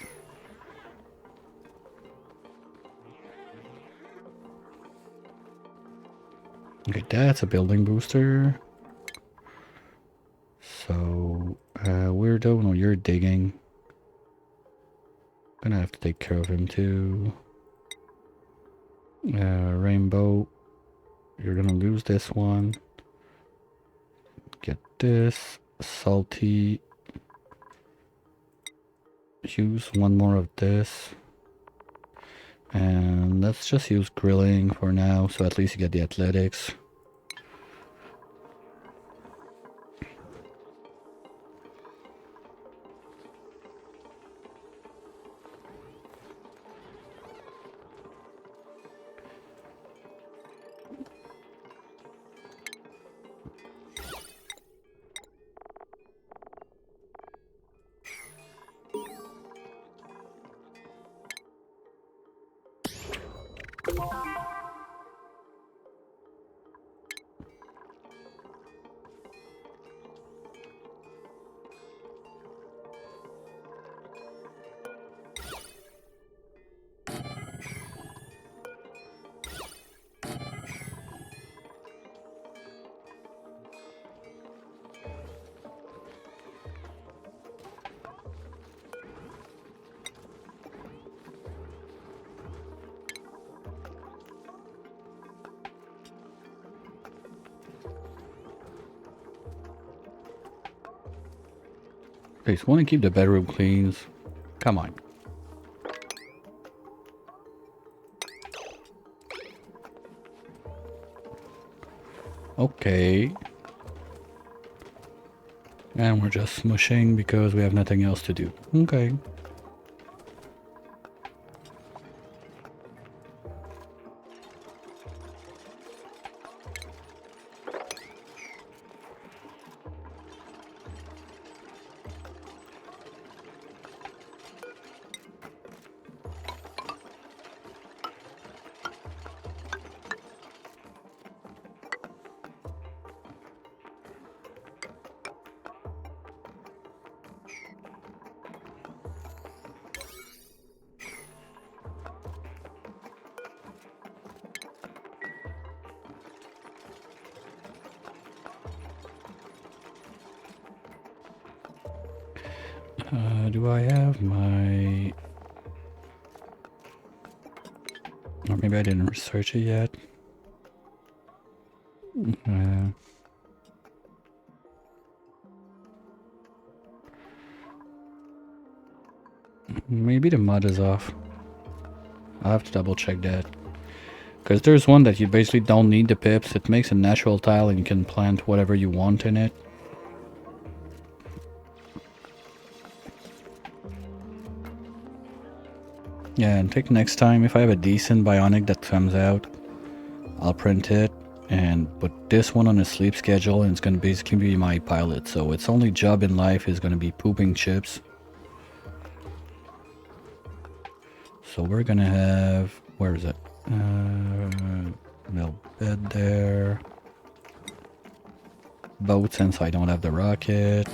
Okay, that's a building booster. So, weirdo, no, you're digging. Gonna have to take care of him too. Rainbow, you're gonna lose this one. Get this. Salty. Use one more of this. And let's just use grilling for now, so at least you get the athletics. Okay, so want to keep the bedroom clean. Come on. Okay. And we're just smushing because we have nothing else to do. Okay. Do I have my... Or maybe I didn't research it yet. Maybe the mud is off. I'll have to double check that. Because there's one that you basically don't need the pips. It makes a natural tile and you can plant whatever you want in it. Yeah, and take next time, if I have a decent Bionic that comes out, I'll print it and put this one on a sleep schedule, and it's going to basically be my pilot. So its only job in life is going to be pooping chips. So we're going to have... Where is it? No bed there. Boat, since I don't have the rocket.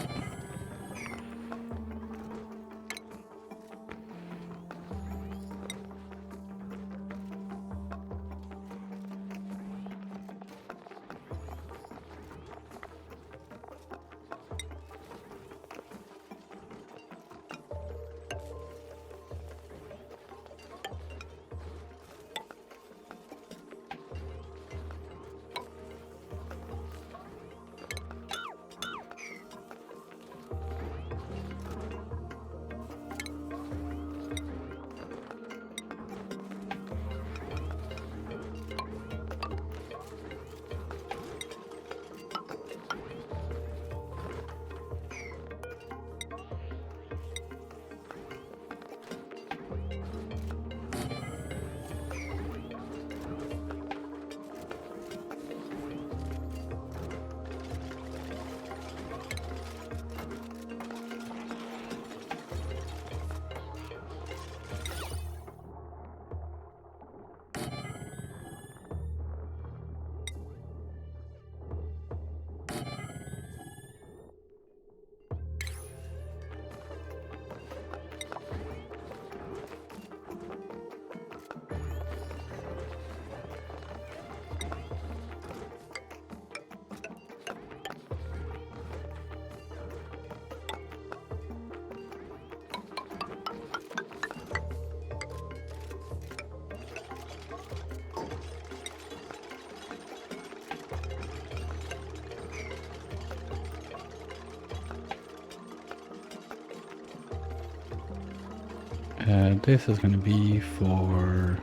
This is gonna be for...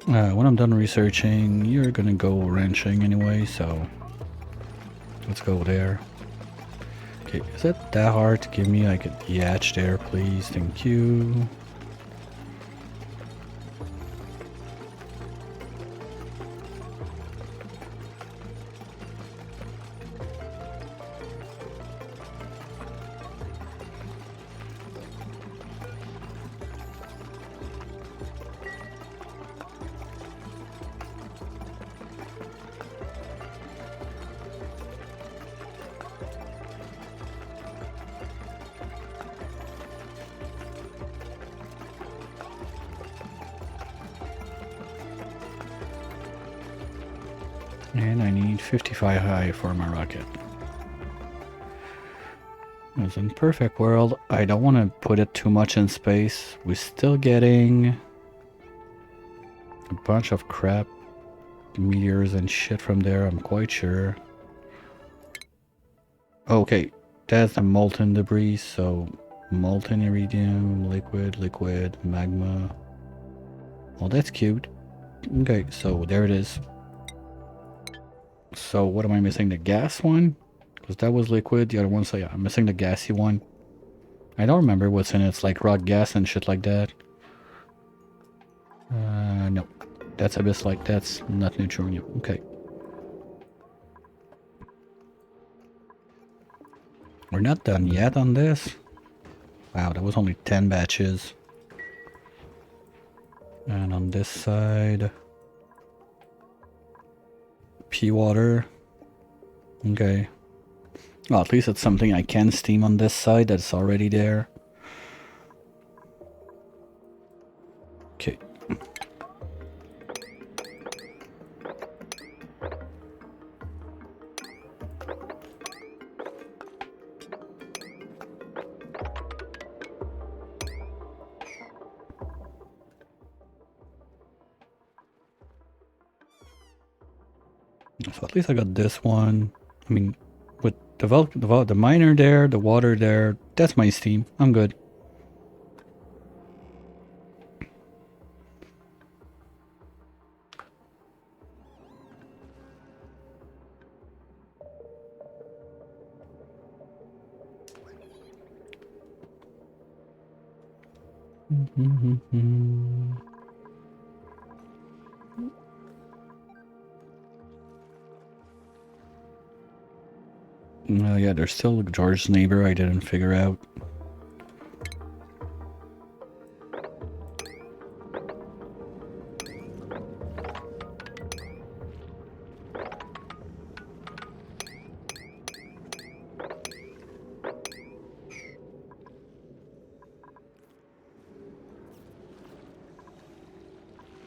when I'm done researching, you're gonna go wrenching anyway, so let's go there. Okay, is it that hard to give me like a yacht there, please? Thank you. And I need 55 high for my rocket. As in perfect world, I don't want to put it too much in space. We're still getting a bunch of crap, meteors and shit from there, I'm quite sure. Okay, that's the molten debris, so molten iridium, liquid, magma. Well, that's cute. Okay, so there it is. So what am I missing? The gas one? Because that was liquid. The other one, so yeah, I'm missing the gassy one. I don't remember what's in it. It's like rock gas and shit like that. No. That's abyss, like that's not neutronium. Okay. We're not done yet on this. Wow, that was only 10 batches. And on this side... Pea water. Okay. Well, at least it's something I can steam on this side that's already there. Okay. So at least I got this one. I mean, with the miner there, the water there, that's my steam. I'm good. Oh yeah, there's still George's neighbor I didn't figure out.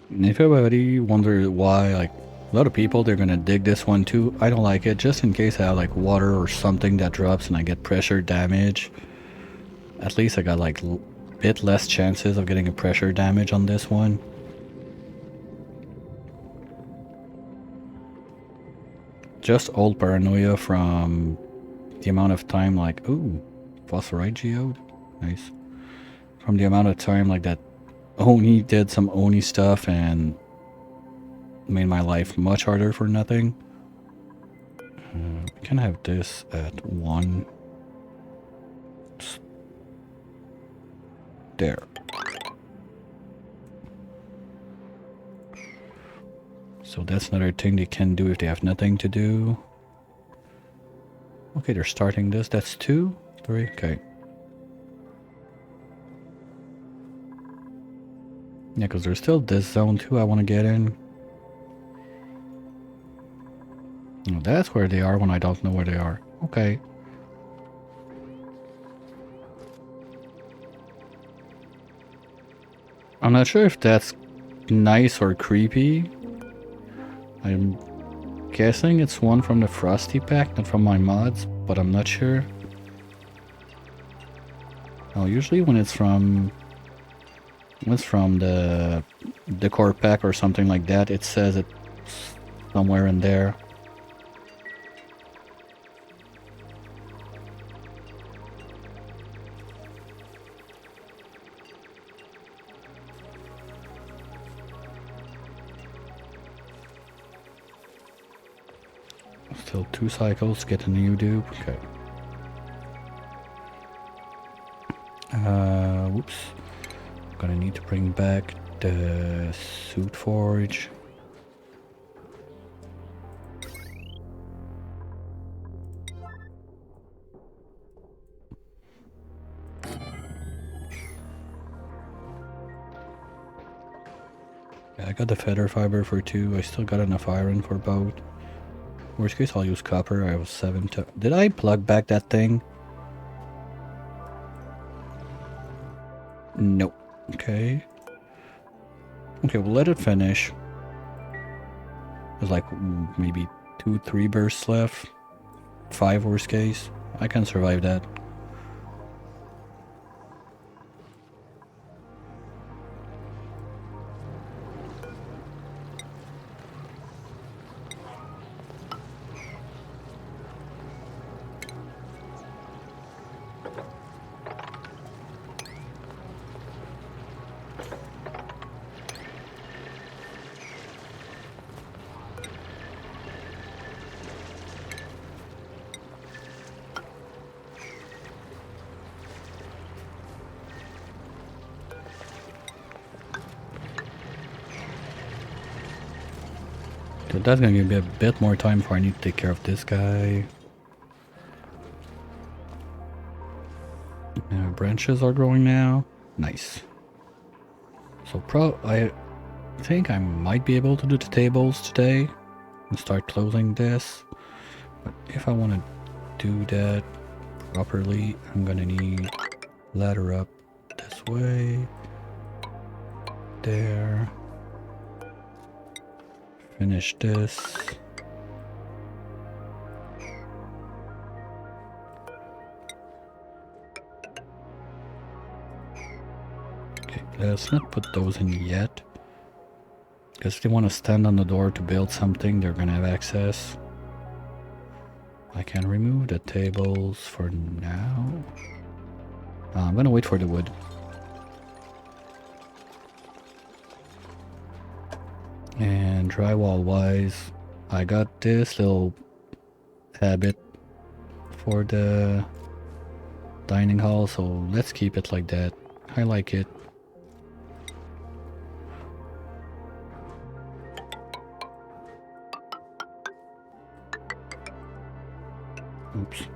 And if everybody wonders why, like, a lot of people, they're gonna dig this one too. I don't like it, just in case I have like water or something that drops and I get pressure damage. At least I got like a bit less chances of getting a pressure damage on this one. Just old paranoia from the amount of time, like, ooh, phosphorite geode, nice. From the amount of time like that Oni did some Oni stuff and made my life much harder for nothing. We can have this at 1. There. So that's another thing they can do if they have nothing to do. Okay, they're starting this. That's 2, 3, okay. Yeah, because there's still this zone too I want to get in. Oh, that's where they are when I don't know where they are. Okay. I'm not sure if that's nice or creepy. I'm guessing it's one from the Frosty pack, not from my mods, but I'm not sure. Well, usually when it's from the core pack or something like that, it says it somewhere in there. Still 2 cycles to get a new dupe. Okay. Whoops. Gonna need to bring back the suit forge. Yeah, I got the feather fiber for 2. I still got enough iron for both. Worst case, I'll use copper. I have 7 to... Did I plug back that thing? Nope. Okay. Okay, we'll let it finish. There's like maybe 2-3 bursts left. 5 worst case. I can survive that. So that's gonna give me a bit more time before I need to take care of this guy. Branches are growing now. Nice. So I think I might be able to do the tables today and start closing this. But if I want to do that properly, I'm gonna need ladder up this way. There. Finish this. Okay, let's not put those in yet. Because if they want to stand on the door to build something, they're gonna have access. I can remove the tables for now. I'm gonna wait for the wood. And drywall wise, I got this little habit for the dining hall, so let's keep it like that. I like it. Oops.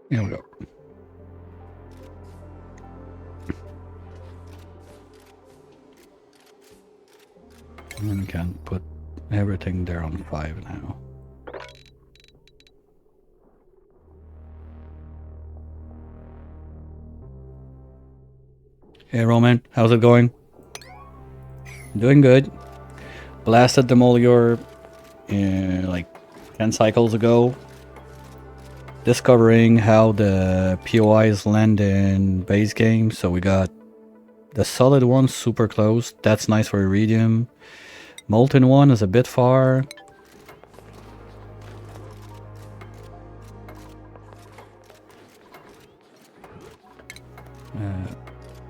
Here we go. And then we can put everything there on 5 now. Hey Roman, how's it going? Doing good. Blasted the Molior like 10 cycles ago. Discovering how the POIs land in base game. So we got the solid one super close. That's nice for Iridium. Molten one is a bit far.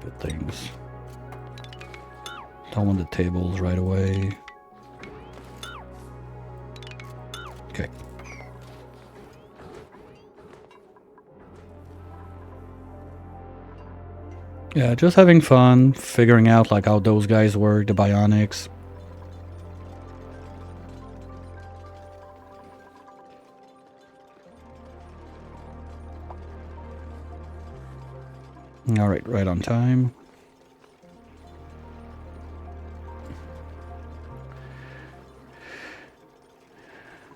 Good things. Don't want the tables right away. Okay. Yeah, just having fun, figuring out like how those guys work, the bionics. Alright, right on time.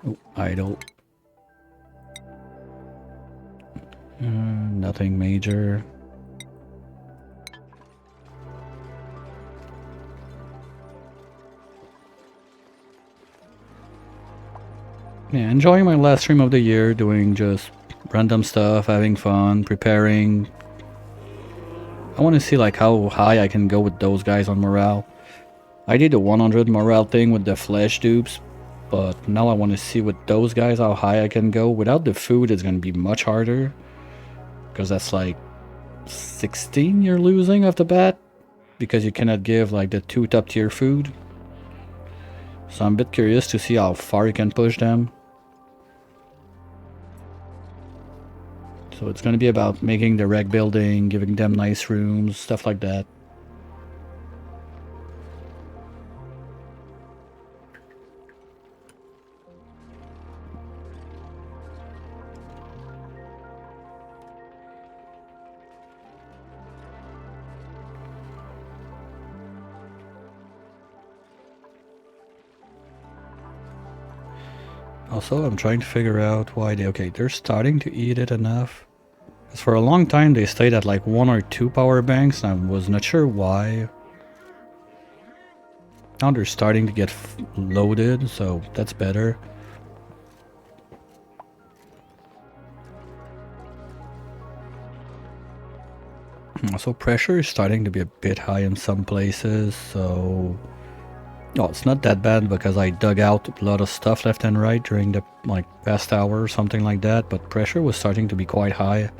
Oh, idle. Nothing major. Yeah, enjoying my last stream of the year, doing just random stuff, having fun, preparing. I want to see like how high I can go with those guys on morale. I did the 100 morale thing with the flesh dupes, but now I want to see with those guys how high I can go. Without the food, it's going to be much harder, because that's like 16 you're losing off the bat, because you cannot give like the 2 top tier food. So I'm a bit curious to see how far you can push them. So it's going to be about making the rec building, giving them nice rooms, stuff like that. Also, I'm trying to figure out why they're starting to eat it enough. Because for a long time they stayed at like 1 or 2 power banks, and I was not sure why. Now they're starting to get loaded, so that's better. Also, pressure is starting to be a bit high in some places, so... Oh, it's not that bad because I dug out a lot of stuff left and right during the past hour or something like that, but pressure was starting to be quite high.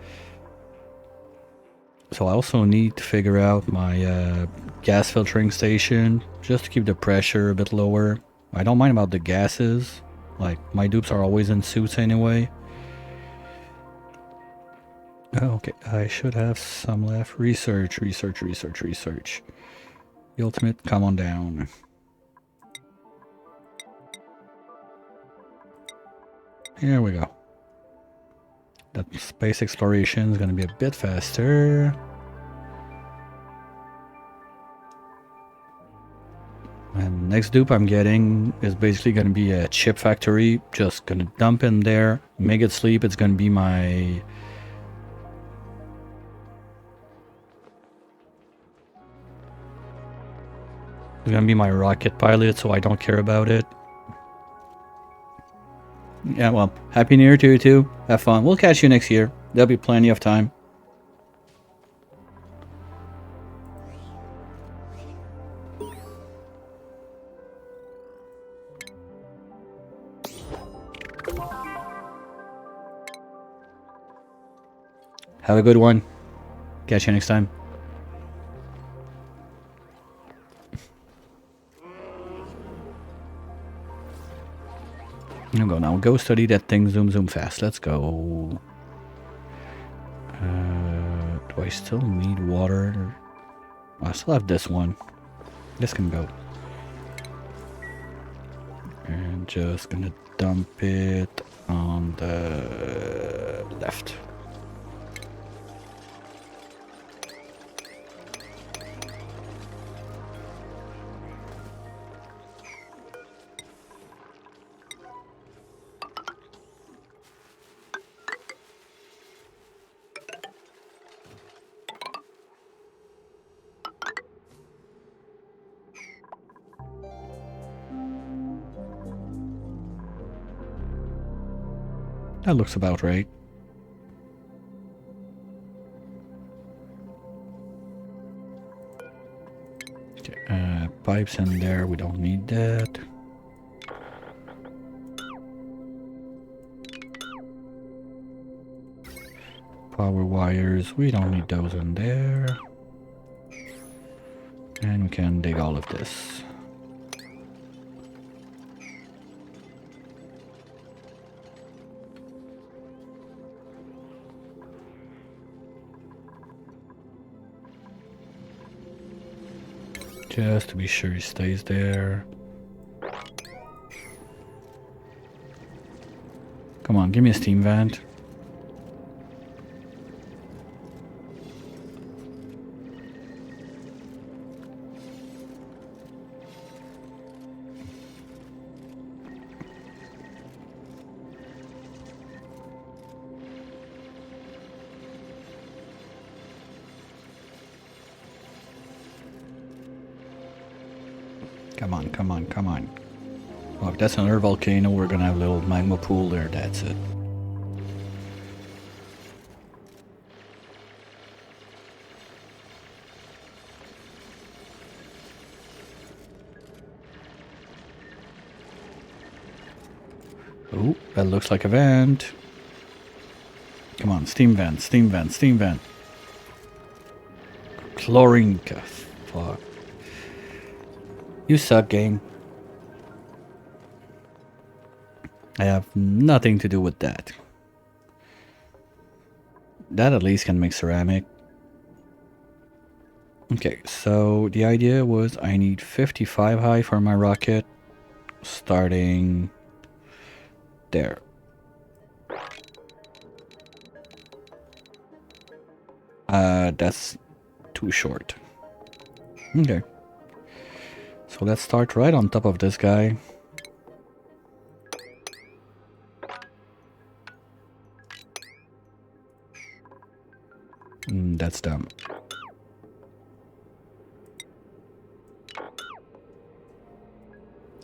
So I also need to figure out my gas filtering station, just to keep the pressure a bit lower. I don't mind about the gases, like my dupes are always in suits anyway. Oh, okay, I should have some left. Research. The ultimate, come on down. Here we go. That space exploration is going to be a bit faster. And next dupe I'm getting is basically going to be a chip factory. Just going to dump in there, make it sleep. It's going to be my... It's going to be my rocket pilot, so I don't care about it. Yeah, well, Happy New Year to you too. Have fun. We'll catch you next year. There'll be plenty of time. Have a good one. Catch you next time. I'll go now. Go study that thing. Zoom fast. Let's go. Do I still need water? I still have this one. This can go. And just gonna dump it on the left. That looks about right. Okay, pipes in there, we don't need that. Power wires, we don't need those in there. And we can dig all of this. Just to be sure he stays there. Come on, give me a steam vent. Come on, come on, come on. Well, if that's another volcano, we're gonna have a little magma pool there, that's it. Oh, that looks like a vent. Come on, steam vent, steam vent, steam vent. Chlorine. Fuck. You suck, game. I have nothing to do with that. That at least can make ceramic. Okay, so the idea was I need 55 high for my rocket, starting there. That's too short. Okay. So let's start right on top of this guy. That's dumb.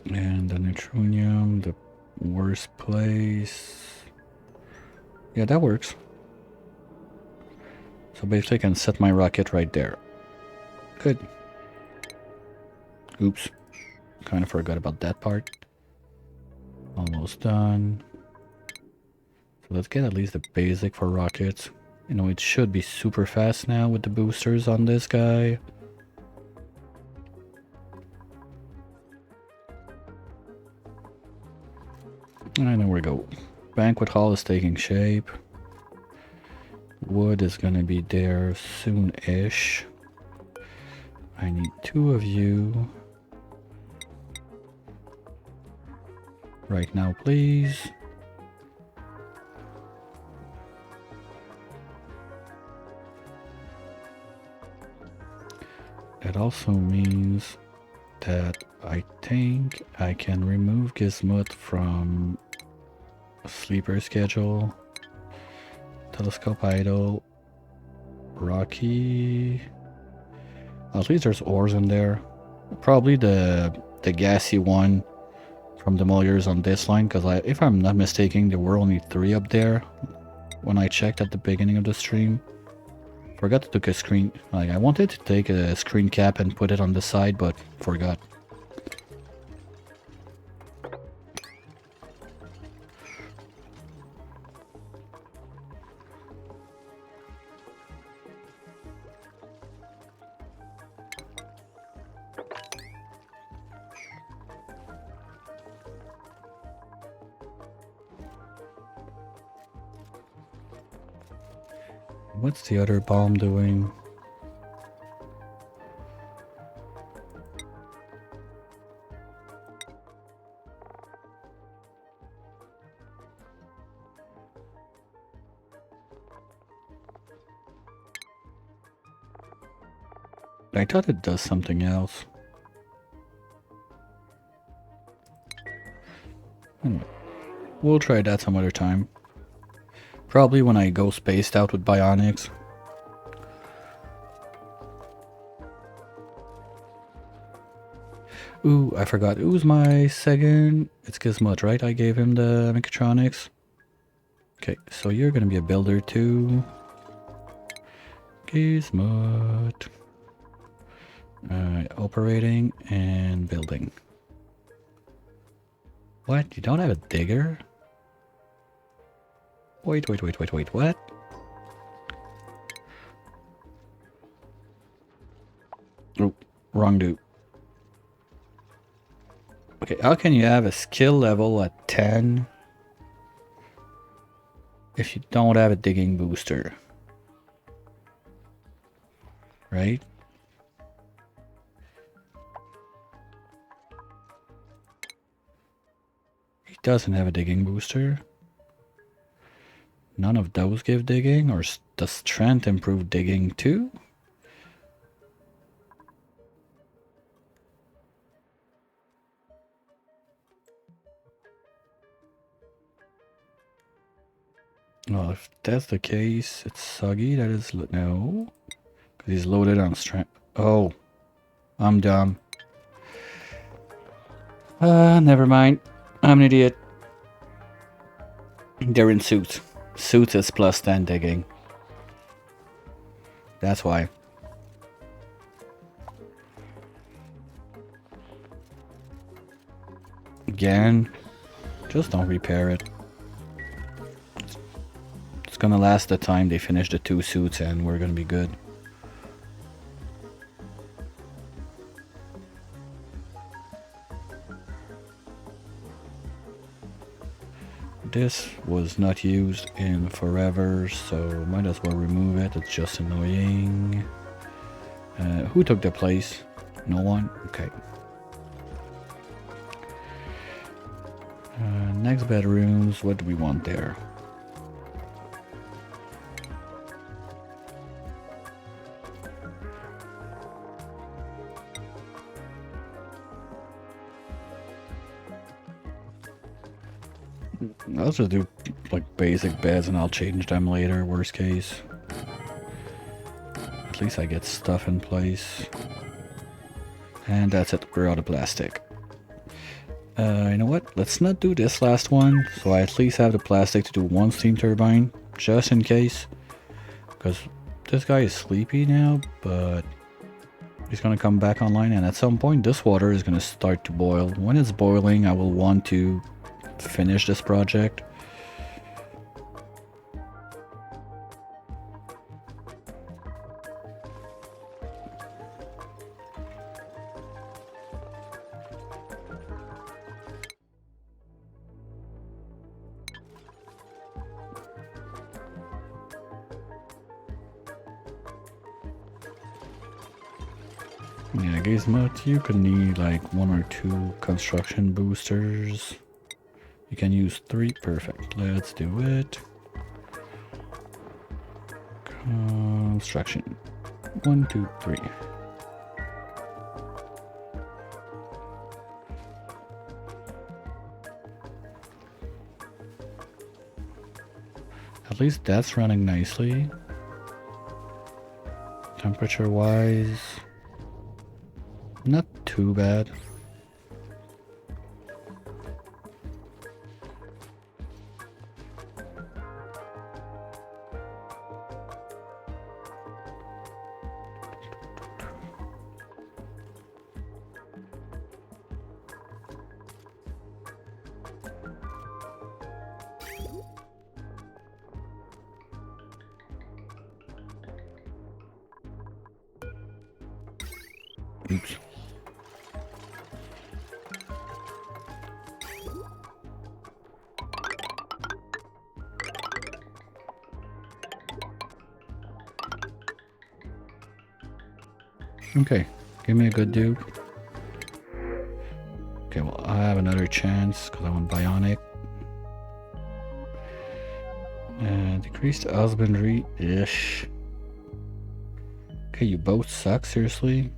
And the neutronium, the worst place. Yeah, that works. So basically I can set my rocket right there. Good. Oops. Kind of forgot about that part. Almost done. So let's get at least the basic for rockets. You know, it should be super fast now with the boosters on this guy. And there we go. Banquet hall is taking shape. Wood is gonna be there soon-ish. I need 2 of you. Right now, please. That also means that I think I can remove Gizmut from sleeper schedule. Telescope idle. Rocky. At least there's ores in there. Probably the gassy one from the Molliers on this line, because if I'm not mistaken, there were only 3 up there when I checked at the beginning of the stream. Forgot to take a screen. Like, I wanted to take a screen cap and put it on the side, but forgot. What's the other bomb doing? I thought it does something else. Anyway, we'll try that some other time. Probably when I go spaced out with Bionics. Ooh, I forgot. Who's my second? It's Gizmut, right? I gave him the mechatronics. Okay, so you're gonna be a builder too. Gizmut. Operating and building. What? You don't have a digger? Wait, what? Oh, wrong dude. Okay, how can you have a skill level at 10 if you don't have a digging booster? Right? He doesn't have a digging booster. None of those give digging, or does strength improve digging too? Well, if that's the case, it's Soggy. That is no, because he's loaded on strength. Oh, I'm dumb. Never mind. I'm an idiot. They're in suits. Suits is plus 10 digging. That's why. Again, just don't repair it. It's gonna last the time they finish the 2 suits and we're gonna be good. This was not used in forever, so might as well remove it. It's just annoying. Who took the place? No one? Okay. Next bedrooms, what do we want there? I'll just do like basic beds and I'll change them later, worst case. At least I get stuff in place. And that's it, we're out of plastic. You know what? Let's not do this last one, so I at least have the plastic to do 1 steam turbine, just in case. Because this guy is sleepy now, but he's gonna come back online, and at some point this water is gonna start to boil. When it's boiling, I will want to finish this project. Yeah, Gizmot, you could need like 1 or 2 construction boosters. You can use 3, perfect. Let's do it. Construction. 1, 2, 3. At least that's running nicely. Temperature wise, not too bad. Oops. Okay, give me a good dupe. Okay, well, I have another chance because I want Bionic. Decreased husbandry-ish. Okay, you both suck, seriously?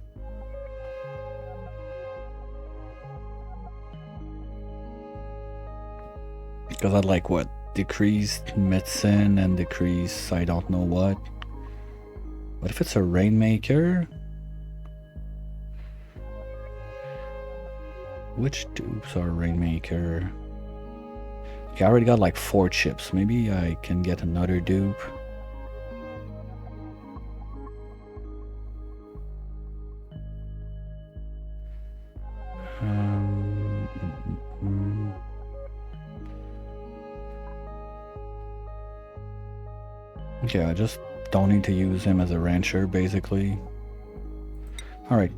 Because I'd like what? Decreased medicine and decrease I don't know what. What if it's a rainmaker? Which dupes are rainmaker? Okay, I already got like 4 chips. Maybe I can get another dupe. Okay, I just don't need to use him as a rancher, basically. Alright.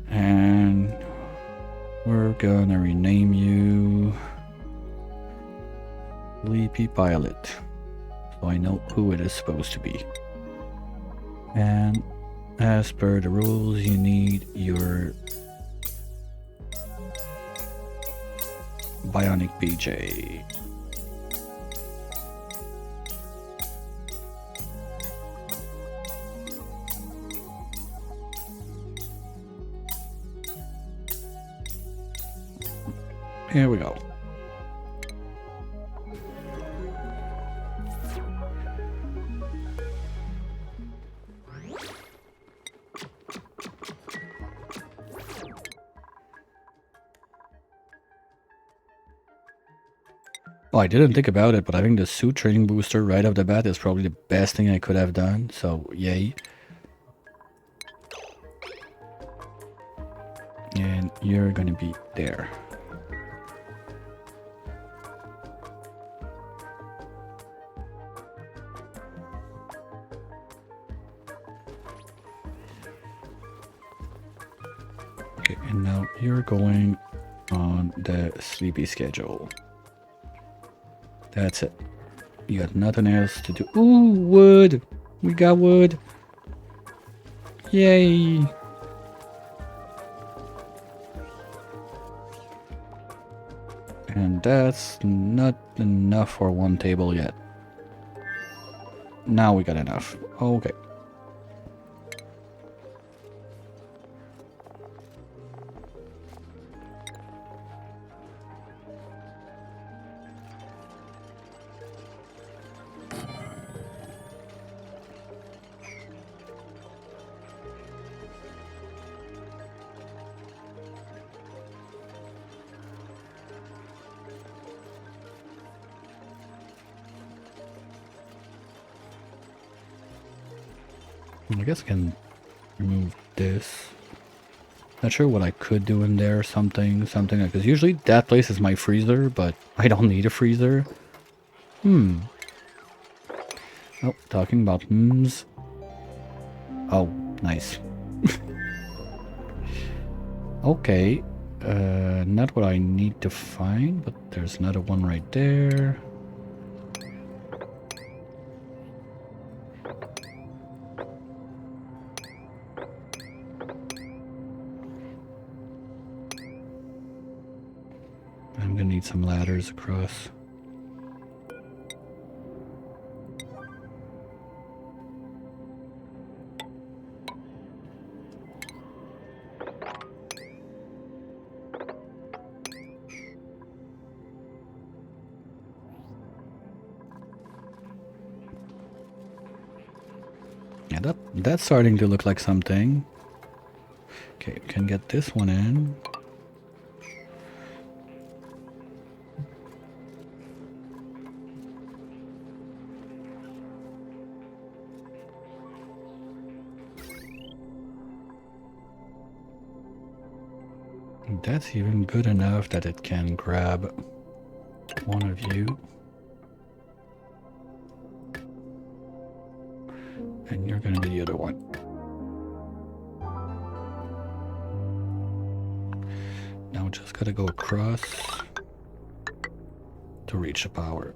And we're gonna rename you Sleepy Pilot, so I know who it is supposed to be. And as per the rules, you need your Bionic BJ. Here we go. Oh, I didn't think about it, but I think the suit training booster right off the bat is probably the best thing I could have done, so yay. And you're gonna be there. Okay, and now you're going on the sleepy schedule. That's it. You got nothing else to do. Ooh, wood! We got wood! Yay! And that's not enough for one table yet. Now we got enough. Okay. I guess I can remove this. Not sure what I could do in there. Something like, because usually that place is my freezer, but I don't need a freezer. Oh, talking about Oh, nice. Okay. Not what I need to find, but there's another one right there. I'm gonna need some ladders across. Yeah, that's starting to look like something. Okay, we can get this one in. That's even good enough that it can grab one of you. And you're gonna be the other one. Now just gotta go across to reach the power.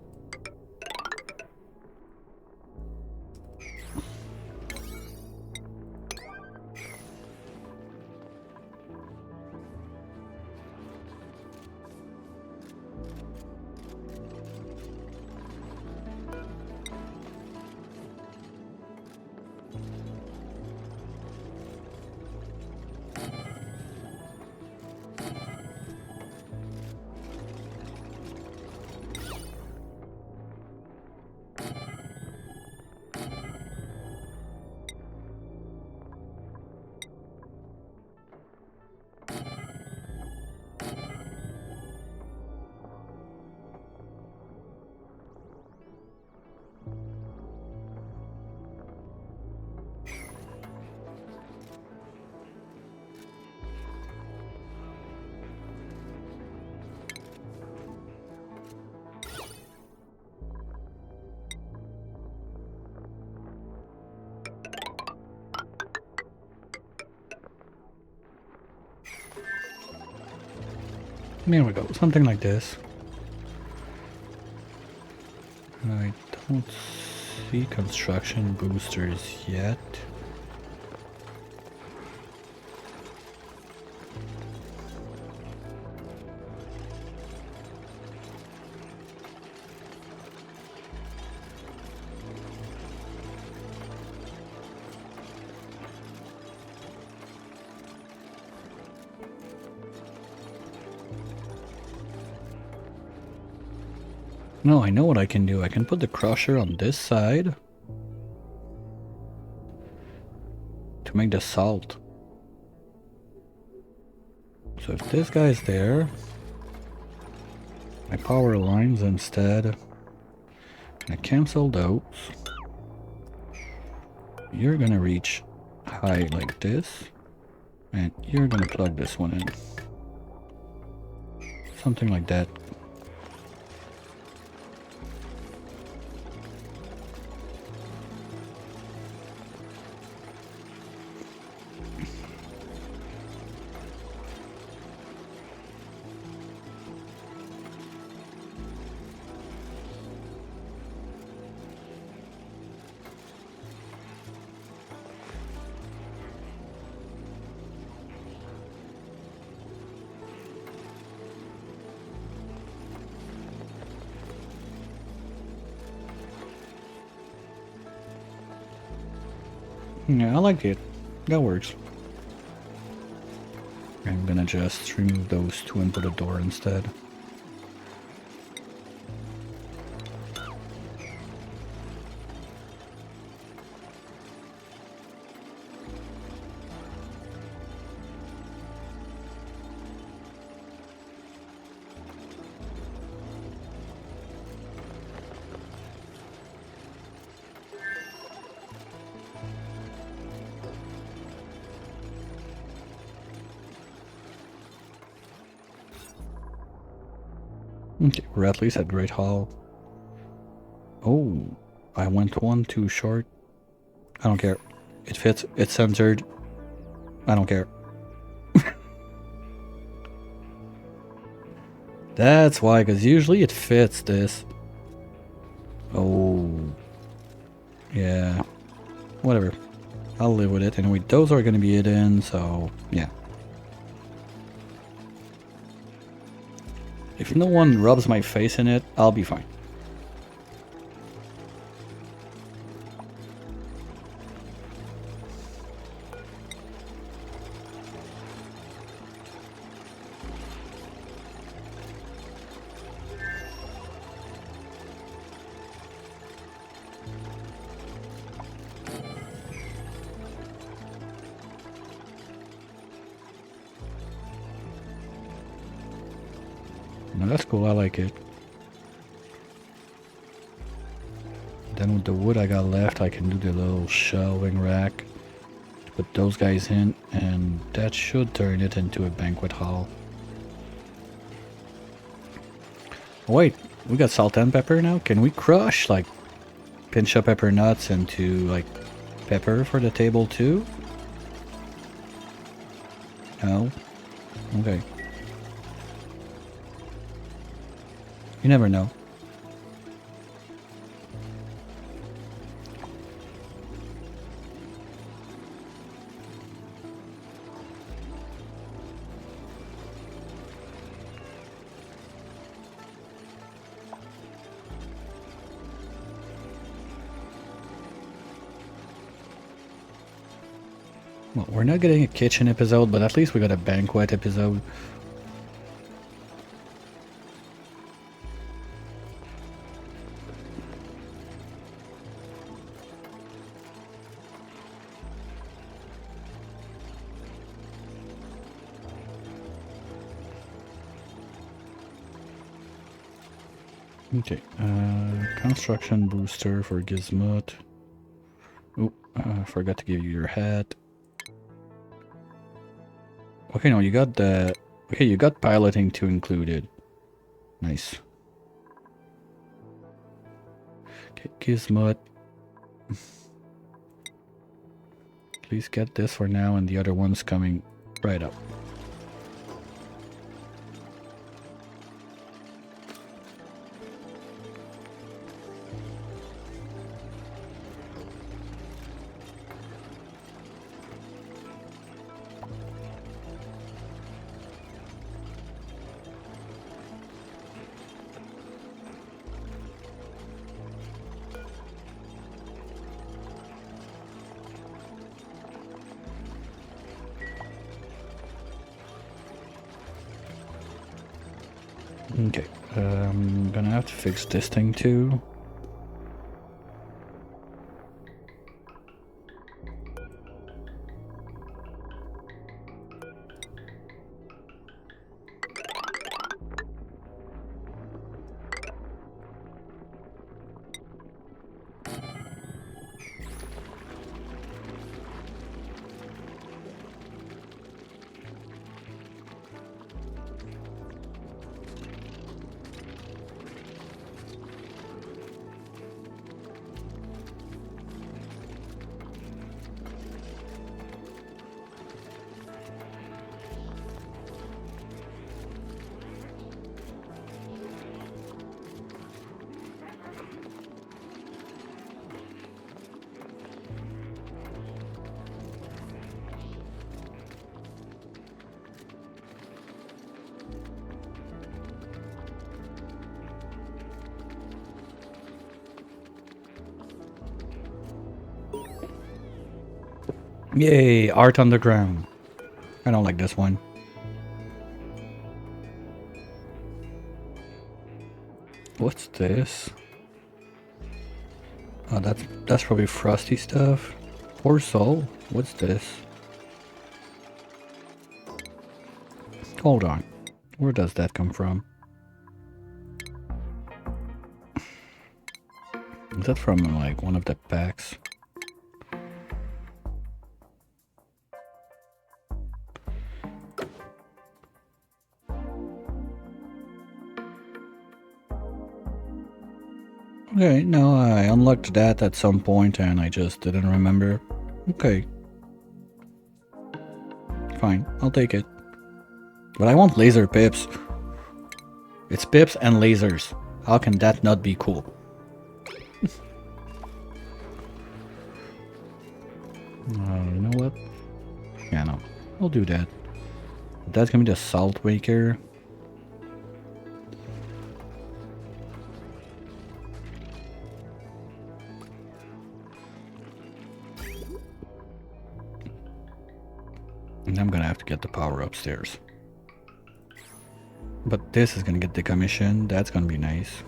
There we go, something like this. I don't see construction boosters yet. No, I know what I can do. I can put the crusher on this side to make the salt. So if this guy's there, my power lines instead. I cancel those. You're gonna reach high like this, and you're gonna plug this one in. Something like that. Yeah, I like it. That works. I'm gonna just remove those two and put a door instead. Okay, we're at least at Great Hall. Oh, I went one too short. I don't care. It fits. It's censored. I don't care. That's why, because usually it fits this. Oh. Yeah. Whatever. I'll live with it. Anyway, those are going to be hidden, so yeah. If no one rubs my face in it, I'll be fine. No, that's cool, I like it. Then with the wood I got left, I can do the little shelving rack. Put those guys in, and that should turn it into a banquet hall. Wait, we got salt and pepper now? Can we crush, like, pinch up pepper nuts into, like, pepper for the table too? No? Okay. You never know. Well, we're not getting a kitchen episode, but at least we got a banquet episode. Okay, construction booster for Gizmot. Oh, forgot to give you your hat. Okay, no, you got the... Okay, you got piloting too included. Nice. Okay, Gizmot. Please get this for now, and the other one's coming right up. Okay, I'm gonna have to fix this thing too. Yay, art on the ground. I don't like this one. What's this? Oh, that's probably frosty stuff. Poor soul. What's this? Hold on. Where does that come from? Is that from like one of the packs? Okay, no, I unlocked that at some point and I just didn't remember. Okay. Fine, I'll take it. But I want laser pips. It's pips and lasers. How can that not be cool? You know what? Yeah, no. I'll do that. That's gonna be the Salt Waker. And I'm gonna have to get the power upstairs. But this is gonna get decommissioned. That's gonna be nice.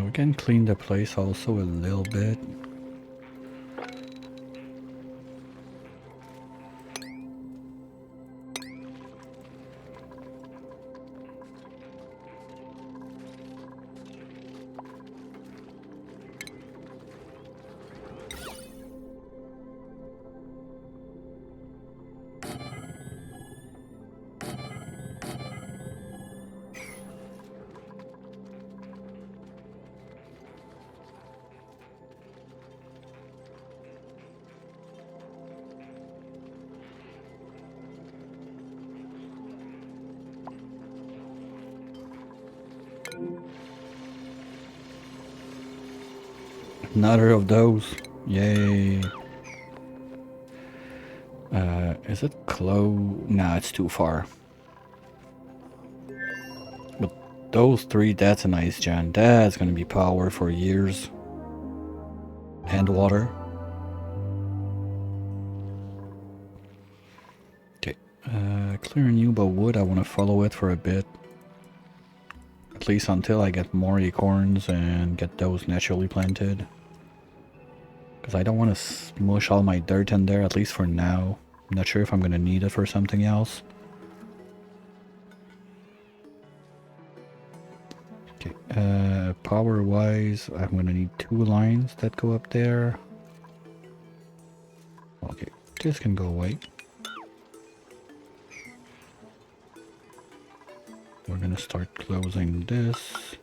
We can clean the place also a little bit. Another of those. Yay. Is it close? Nah, it's too far. But those three, that's a nice gen. That's gonna be power for years. And water. Okay. Clear new but wood. I want to follow it for a bit. At least until I get more acorns and get those naturally planted. Because I don't want to smush all my dirt in there, at least for now. I'm not sure if I'm going to need it for something else. Okay, power wise, I'm going to need 2 lines that go up there. Okay, this can go away. We're going to start closing this.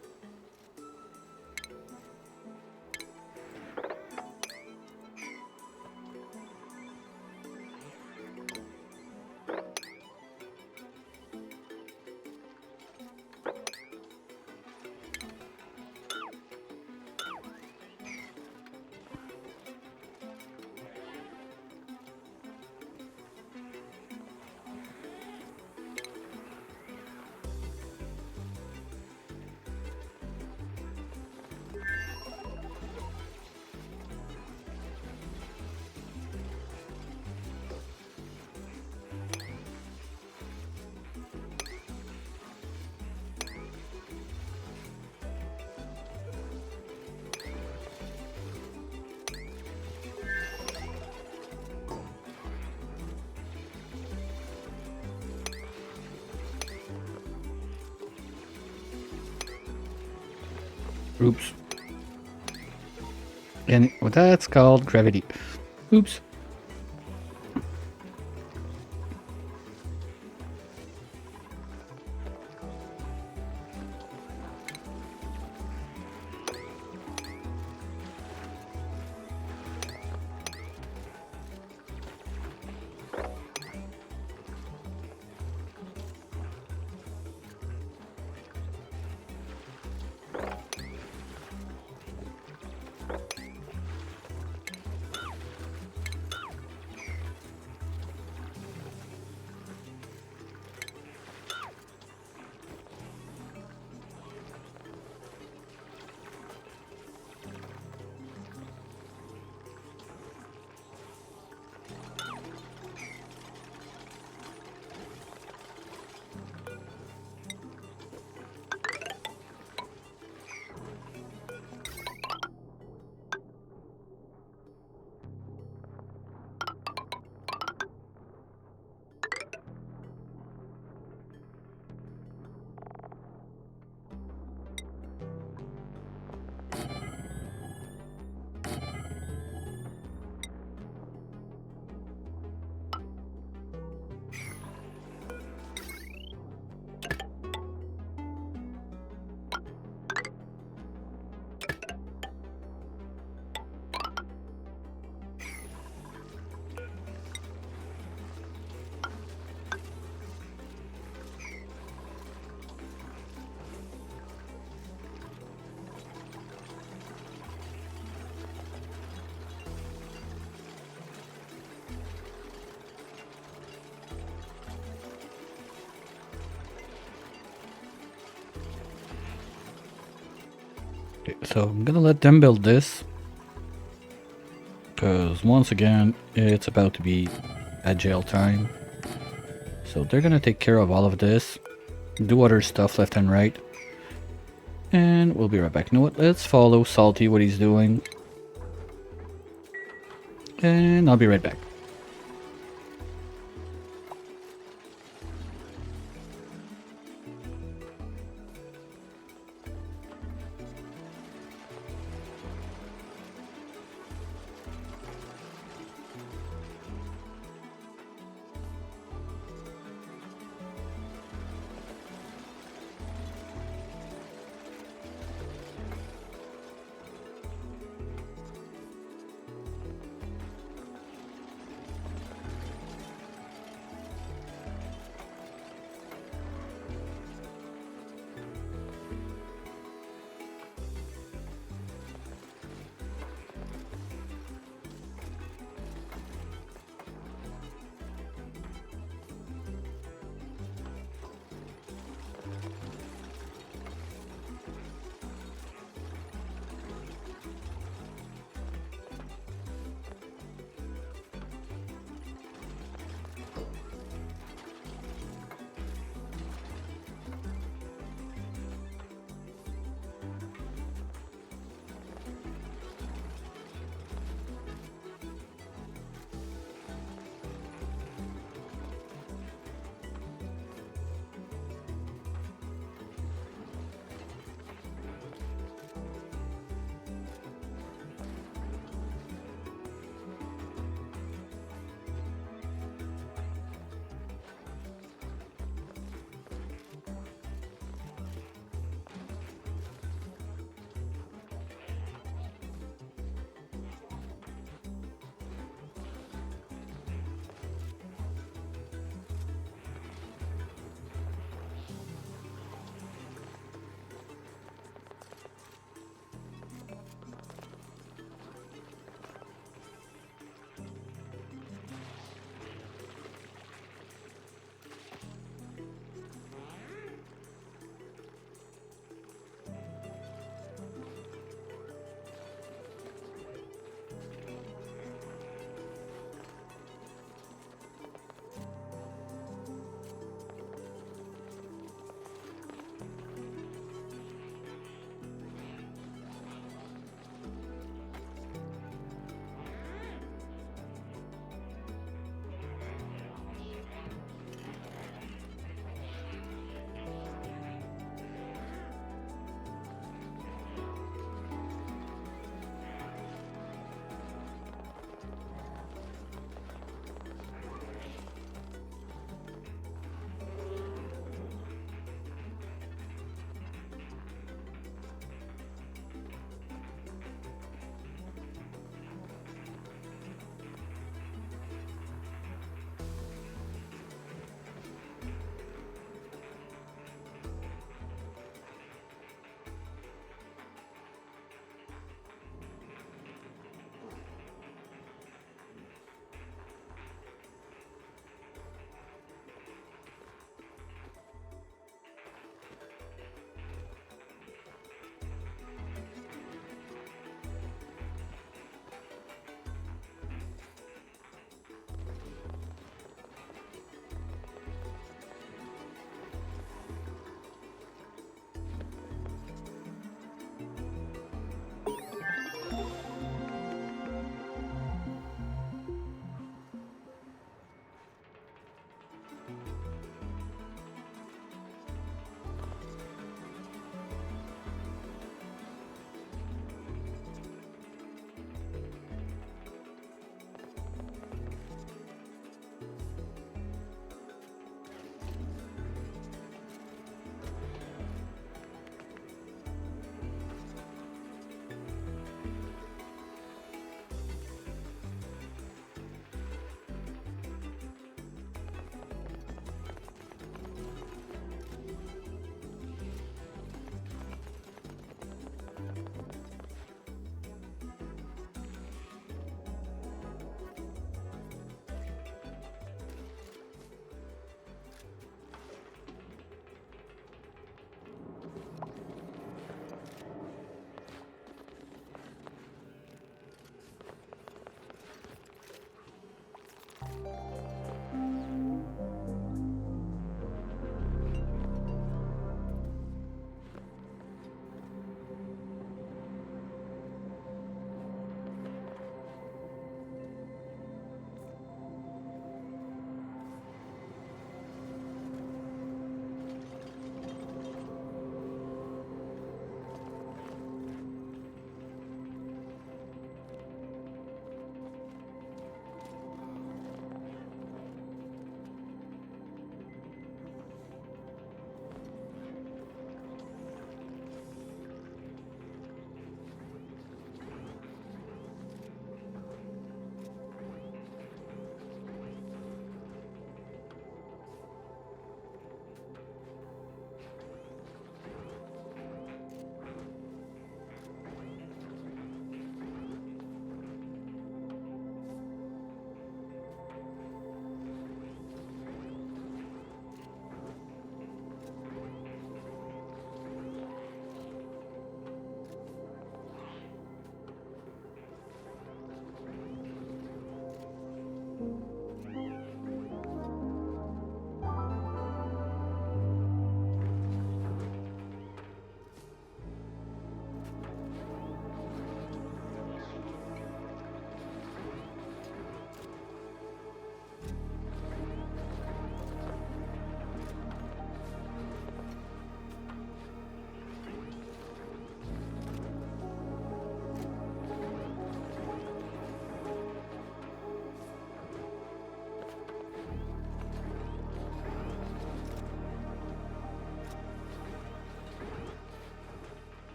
Oops. And that's called gravity. Oops. Okay, so I'm gonna let them build this. Because once again, it's about to be agile time. So they're gonna take care of all of this. Do other stuff left and right. And we'll be right back. You know what? Let's follow Salty, what he's doing. And I'll be right back.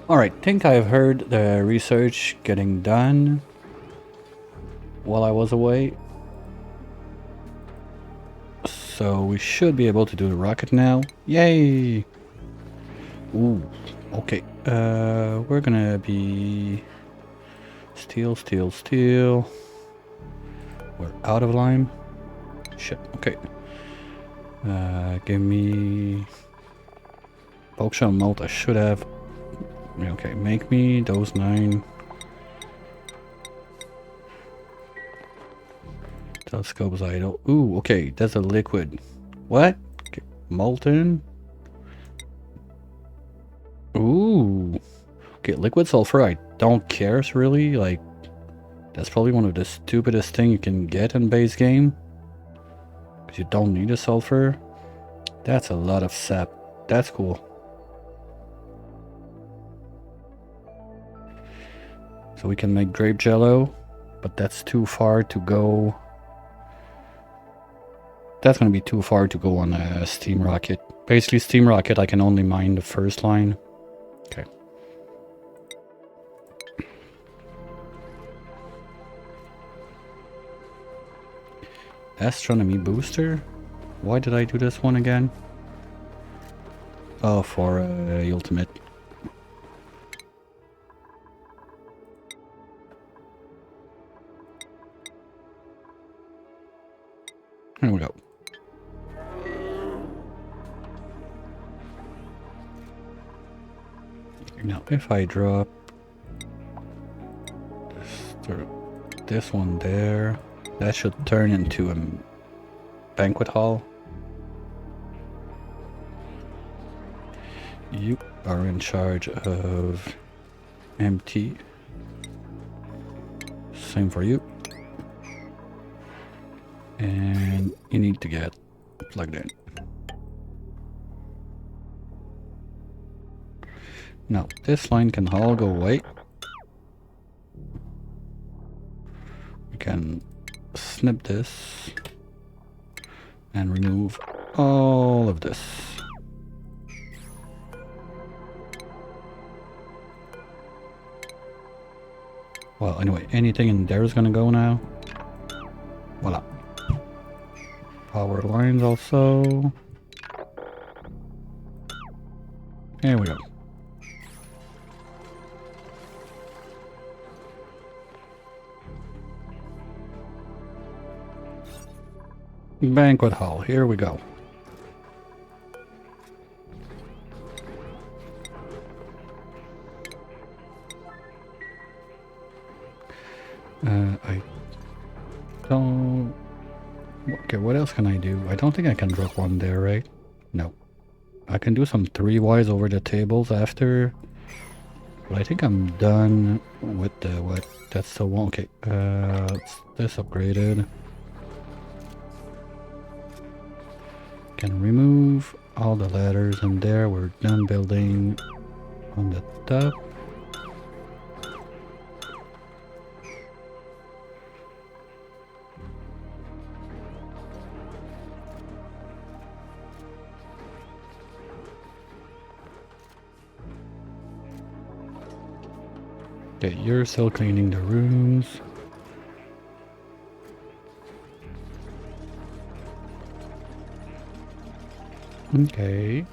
Alright, think I've heard the research getting done while I was away. So we should be able to do the rocket now. Yay! Ooh, okay. We're gonna be... Steel, steel, steel. We're out of lime. Shit, okay. Give me... Bulk shell melt, I should have... Okay, make me those 9. Telescope's idle. Ooh, okay, that's a liquid. What? Okay, molten. Ooh. Okay, liquid sulfur, I don't care, really. Like, that's probably one of the stupidest thing you can get in base game. Because you don't need a sulfur. That's a lot of sap. That's cool. So we can make grape jello, but that's too far to go. That's going to be too far to go on a steam rocket. Basically, steam rocket, I can only mine the first line. Okay. Astronomy booster? Why did I do this one again? Oh, for ultimate. Here we go. Now, if I drop this one there, that should turn into a banquet hall. You are in charge of empty. Same for you. And you need to get plugged in. Now, this line can all go away. We can snip this and remove all of this. Well, anyway, anything in there is gonna go now. Voila. Power lines also. There we go. Banquet hall, here we go. I don't... Okay, what else can I do? I don't think I can drop one there, right? No. I can do some 3-wise over the tables after. But I think I'm done with the... what? That's the one... Okay, this upgraded. Can remove all the ladders in there. We're done building on the top. Okay, you're still cleaning the rooms. Okay.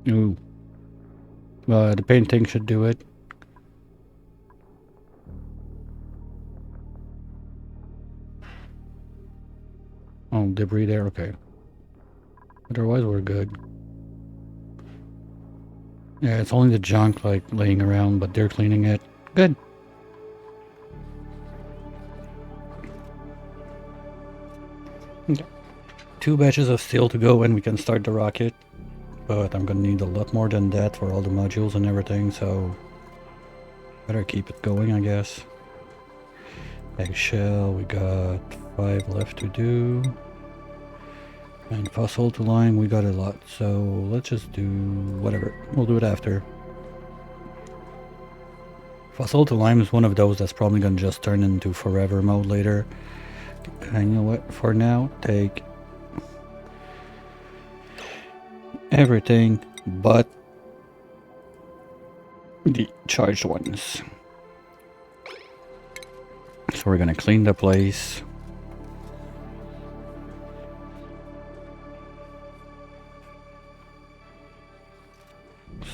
Ooh. The painting should do it. Oh, debris there, okay. Otherwise we're good. Yeah, it's only the junk like laying around, but they're cleaning it. Good. Okay. 2 batches of steel to go and we can start the rocket. But I'm gonna need a lot more than that for all the modules and everything, so better keep it going, I guess. Eggshell, we got 5 left to do. And fossil to lime, we got a lot. So let's just do whatever. We'll do it after. Fossil to lime is one of those that's probably going to just turn into forever mode later. And you know what? For now, take everything but the charged ones. So we're going to clean the place.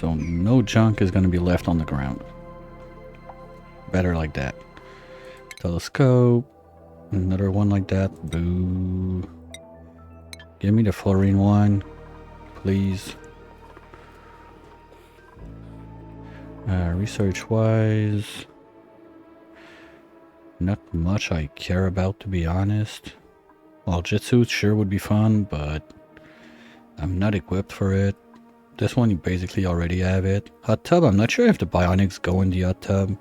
So no junk is going to be left on the ground. Better like that. Telescope. Another one like that. Boo. Give me the fluorine one, please. Research wise, not much I care about, to be honest. Well, Jitsu sure would be fun, but I'm not equipped for it. This one you basically already have it. Hot tub, I'm not sure if the bionics go in the hot tub.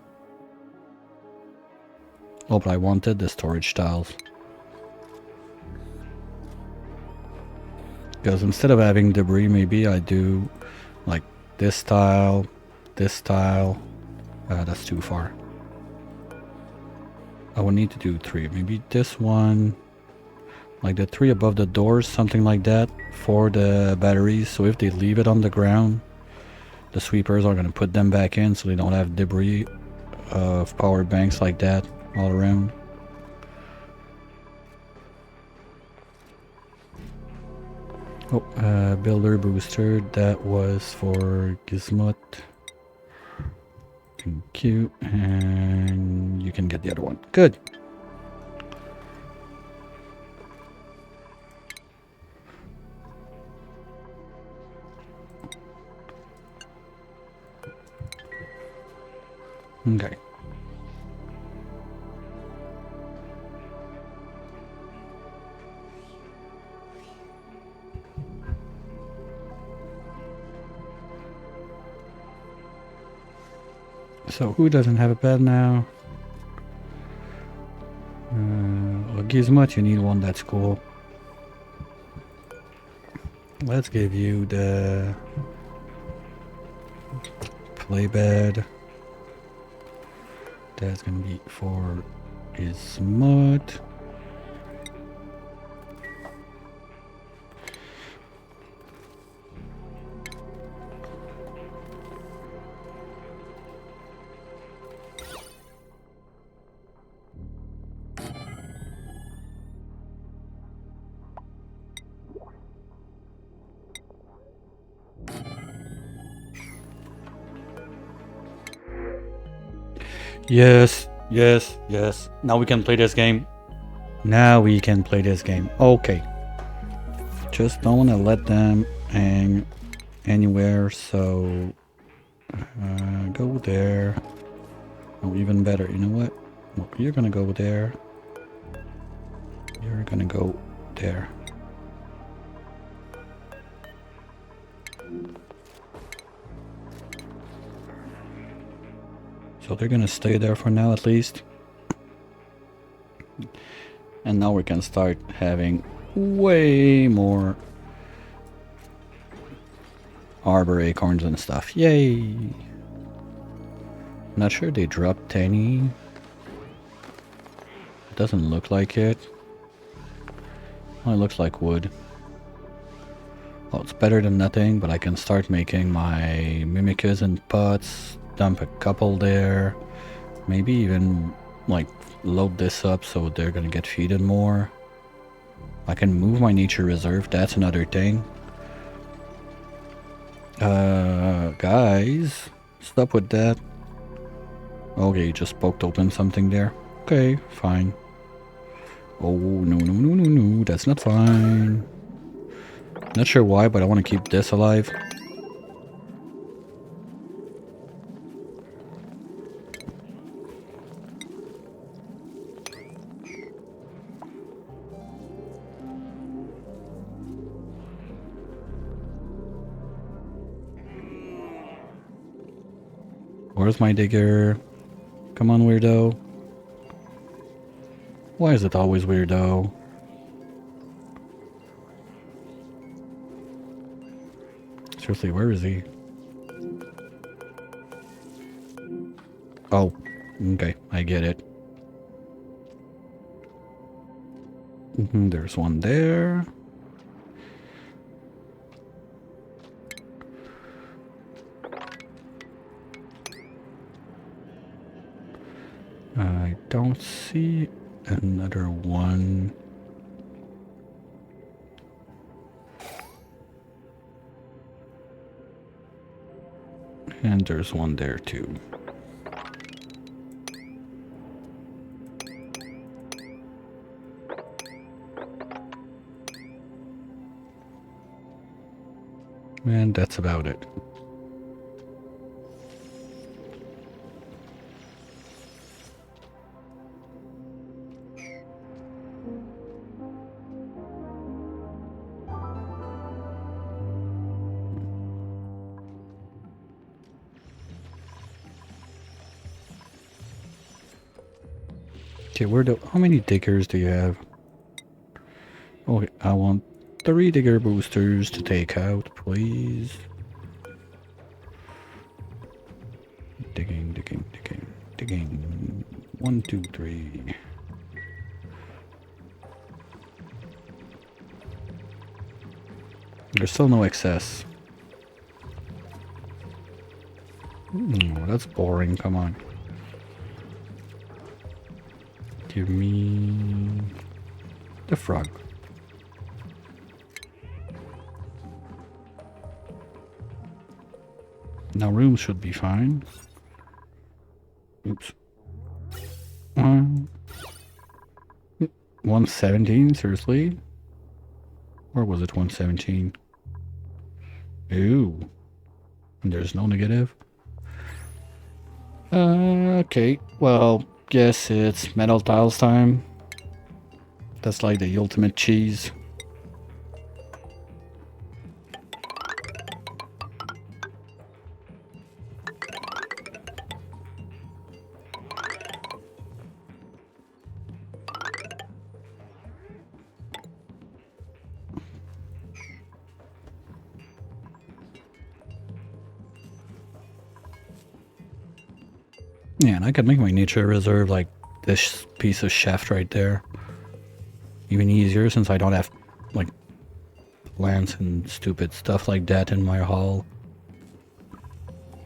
Oh, but I wanted the storage tiles. Because instead of having debris, maybe I do like this tile, this tile. That's too far. I would need to do 3. Maybe this one, like the 3 above the doors, something like that, for the batteries. So if they leave it on the ground, the sweepers are going to put them back in so they don't have debris of power banks like that all around. Oh, builder booster, that was for Gizmot. Thank you, and you can get the other one. Good. Okay. So who doesn't have a bed now? Well, Gizmot, you need one, that's cool. Let's give you the play bed. That's gonna be for Gizmot. Yes, yes, yes. Now we can play this game. Now we can play this game. Okay. Just don't want to let them hang anywhere, so go there. Oh, even better. You know what? Well, you're gonna go there. You're gonna go there. So they're gonna stay there for now at least. And now we can start having way more arbor acorns and stuff. Yay! Not sure they dropped any. It doesn't look like it. Well, it looks like wood. Well, it's better than nothing, but I can start making my mimicas and pots. Dump a couple there. Maybe even like load this up so they're gonna get feeded more. I can move my nature reserve, that's another thing. Guys, stop with that. Okay, you just poked open something there. Okay, fine. Oh, no, no, no, no, no, that's not fine. Not sure why, but I want to keep this alive. Where's my digger? Come on, weirdo. Why is it always weirdo? Seriously, where is he? Oh, okay, I get it. There's one there. I don't see another one. And there's one there too. And that's about it. Okay, how many diggers do you have? Okay, I want 3 digger boosters to take out, please. Digging, digging, digging, digging. 1, 2, 3. There's still no excess. Oh, that's boring, come on. Give me the frog. Now room should be fine. Oops. 117, seriously? Or was it 117? Ooh. And there's no negative. Okay. Well, guess it's metal tiles time. That's like the ultimate cheese. Yeah, and I could make my nature reserve like this piece of shaft right there. Even easier since I don't have like plants and stupid stuff like that in my hall.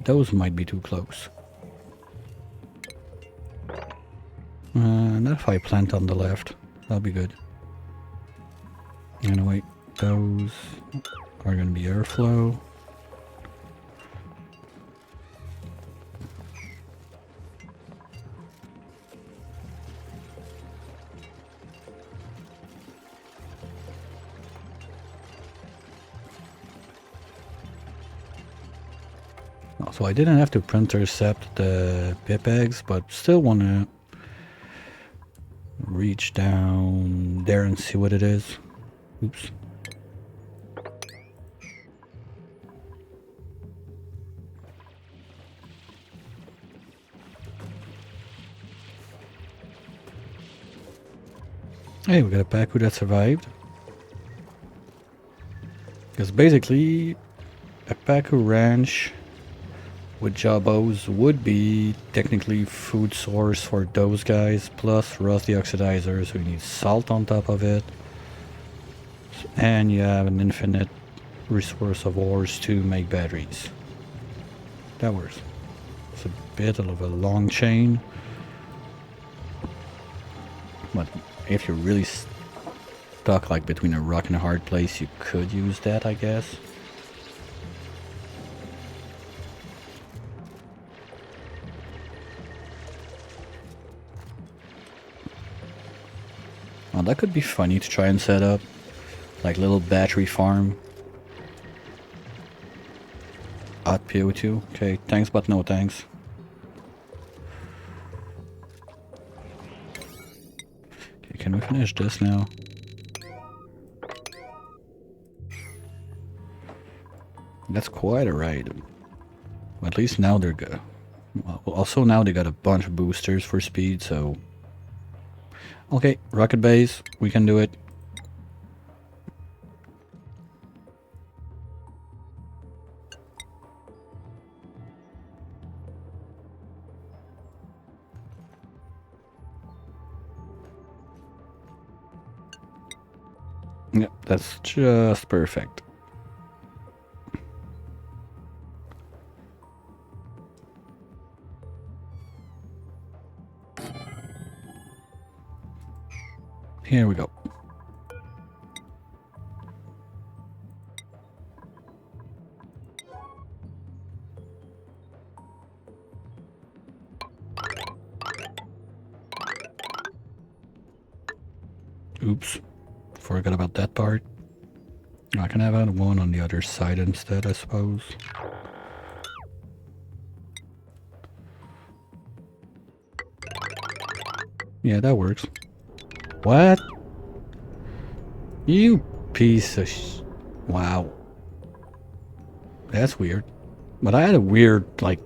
Those might be too close. Not if I plant on the left. That'll be good. Anyway, those are gonna be airflow. So I didn't have to intercept the pip eggs, but still want to reach down there and see what it is. Oops. Hey, we got a Pacu that survived. Because basically, a Pacu ranch with Jabos would be technically food source for those guys, plus rusty oxidizer, so you need salt on top of it. And you have an infinite resource of ores to make batteries. That works. It's a bit of a long chain. But if you're really stuck like between a rock and a hard place, you could use that, I guess. Well, that could be funny to try and set up. Like little battery farm. Odd PO2. Okay, thanks but no thanks. Okay, can we finish this now? That's quite a ride. At least now they're good. Well, also now they got a bunch of boosters for speed, so... Okay, rocket base, we can do it. That's just perfect. Here we go. Oops. Forgot about that part. I can have one on the other side instead, I suppose. Yeah, that works. What? You piece of wow. That's weird. But I had a weird, like,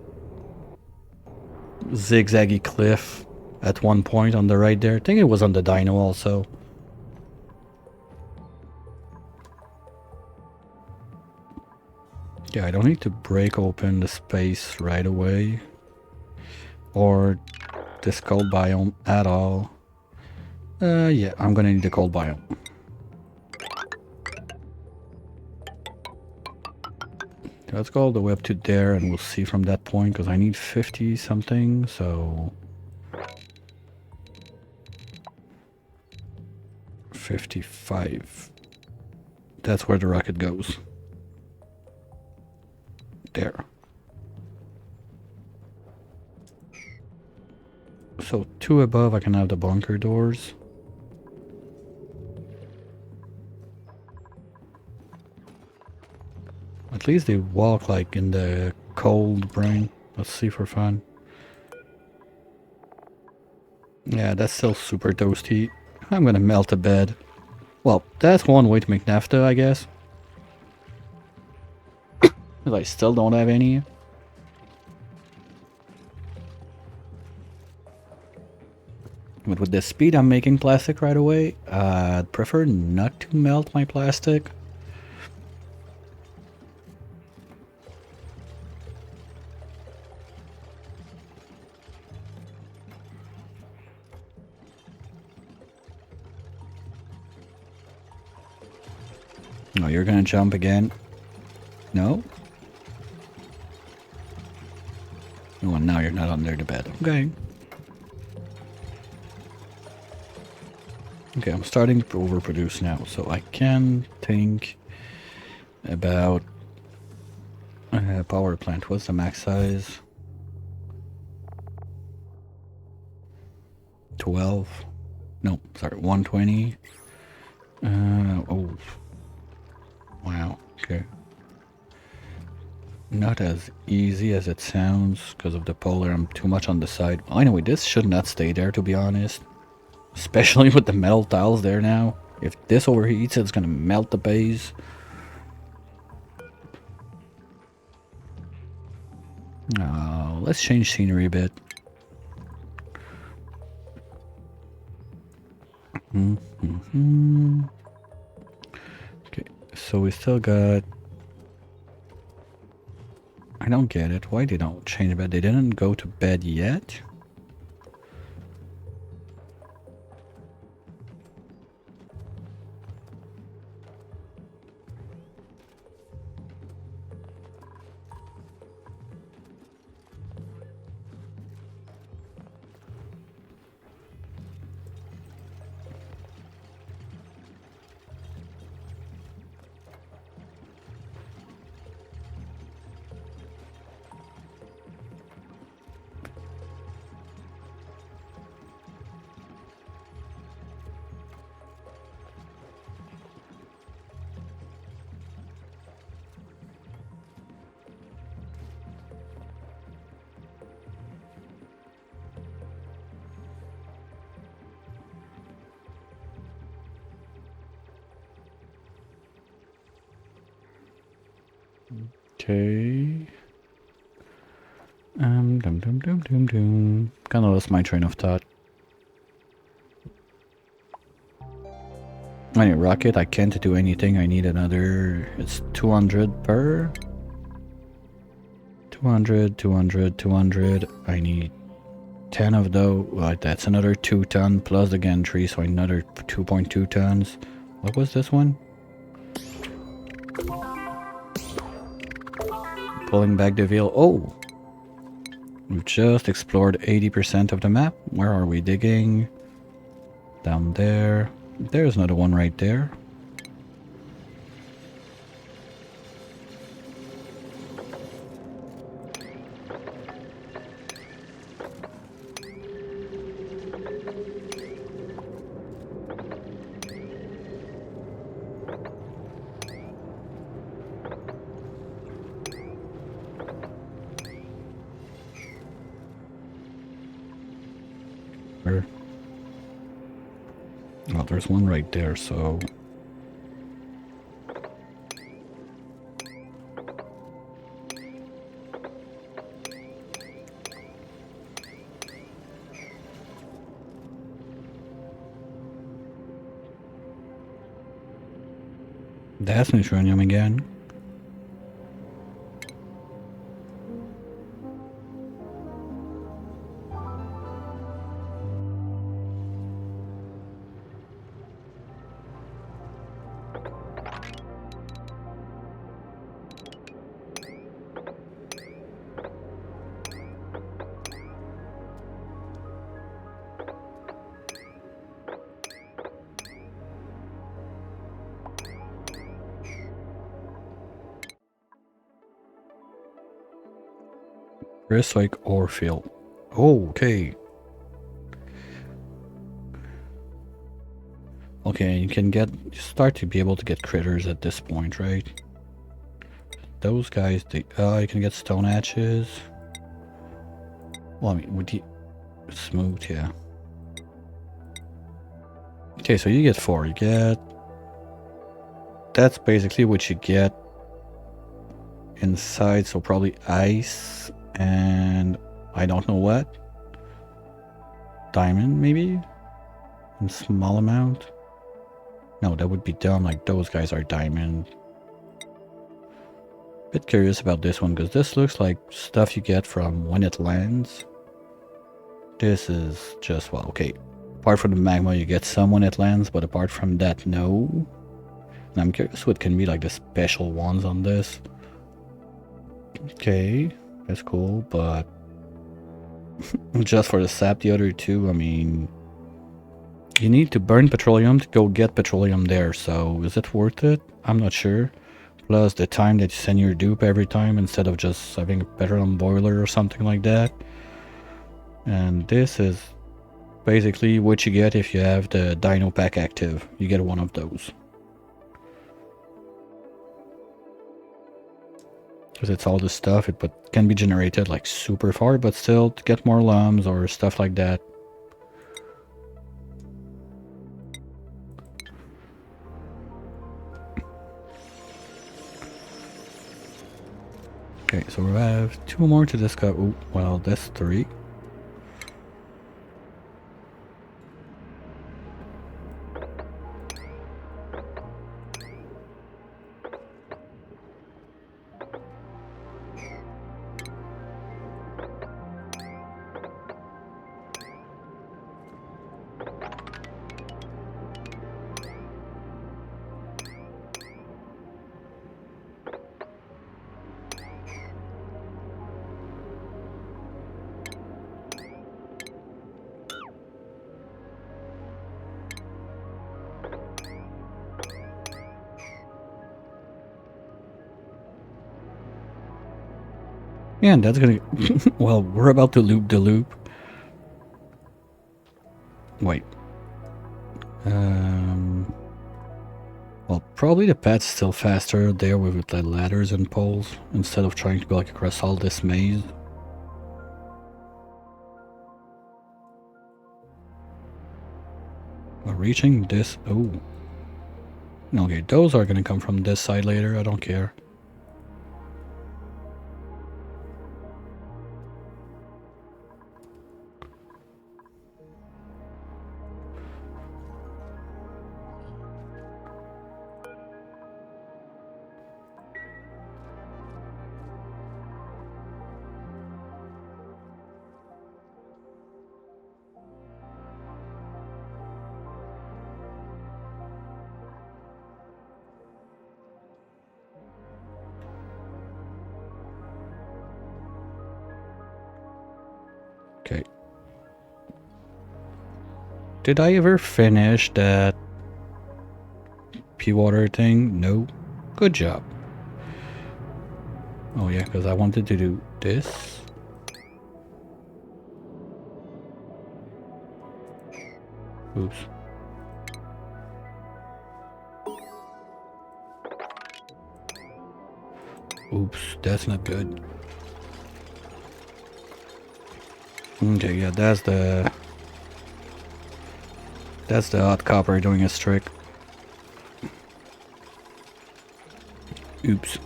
zigzaggy cliff at one point on the right there. I think it was on the dino also. Yeah, I don't need to break open the space right away. Or this cold biome at all. Yeah, I'm gonna need the cold biome. Let's go all the way up to there and we'll see from that point, because I need 50 something, so... 55. That's where the rocket goes. There. So 2 above, I can have the bunker doors. At least they walk like in the cold brain. Let's see for fun. Yeah, that's still super toasty. I'm gonna melt a bed. Well, that's one way to make naphtha, I guess. But I still don't have any. But with the speed I'm making plastic right away, I'd prefer not to melt my plastic. No, you're gonna jump again. No? Oh, and now you're not under the bed. Okay. Okay, I'm starting to overproduce now, so I can think about power plant. What's the max size? 12? No, sorry, 120. Oh. Wow, okay. Not as easy as it sounds because of the polar. I'm too much on the side. Well, anyway, this should not stay there, to be honest. Especially with the metal tiles there now. If this overheats, it's gonna melt the base. Oh, let's change scenery a bit. Okay, so we still got... I don't get it. Why they don't change bed? They didn't go to bed yet? Okay. Kinda lost my train of thought. I need rocket, I can't do anything, I need another... It's 200 per... 200, 200, 200. I need 10 of those. Right, that's another 2 ton plus the gantry, so another 2.2 tons. What was this one? Pulling back the veil. Oh! We've just explored 80% of the map. Where are we digging? Down there. There's another one right there. Where? Oh, there's one right there, so... That's neutronium again. Like ore field. Oh, okay. Okay, you can start to be able to get critters at this point, right? Those guys, you can get stone hatches. Well, I mean, with the smooth, yeah. Okay, so you get 4. You get... That's basically what you get inside, so probably ice and I don't know what. Diamond, maybe? In small amount? No, that would be dumb, like those guys are diamond. Bit curious about this one, because this looks like stuff you get from when it lands. This is just, well, okay. Apart from the magma, you get some when it lands, but apart from that, no. And I'm curious what can be like the special ones on this. Okay, that's cool, but just for the sap, the other two, I mean, you need to burn petroleum to go get petroleum there, so is it worth it? I'm not sure. Plus the time that you send your dupe every time instead of just having a petroleum boiler or something like that. And this is basically what you get if you have the dino pack active. You get one of those. Because it's all the stuff, but can be generated like super far, but still to get more lums or stuff like that. Okay, so we have 2 more to discover. Ooh, well, that's 3. Yeah, and that's gonna... well, we're about to loop the loop. Wait. Well, probably the path's still faster there with the ladders and poles, instead of trying to go like across all this maze. We're reaching this... Oh. Okay, those are gonna come from this side later, I don't care. Did I ever finish that pea water thing? No. Good job. Oh yeah, because I wanted to do this. Oops. Oops, that's not good. Okay, yeah, that's the hot copper doing his trick. Oops.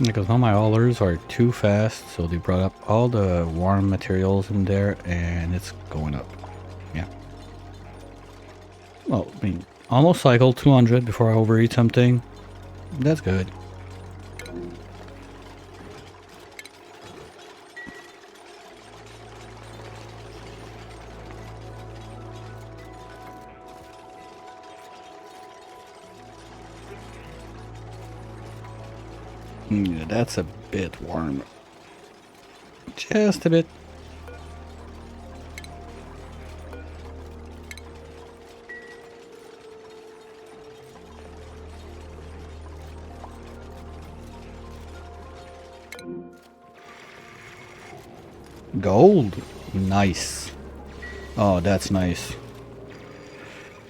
Because all my haulers are too fast, so they brought up all the warm materials in there, and it's going up. Yeah. Well, I mean, almost cycled 200 before I overeat something. That's good. Yeah, that's a bit warm. Just a bit. Gold. Nice. Oh, that's nice.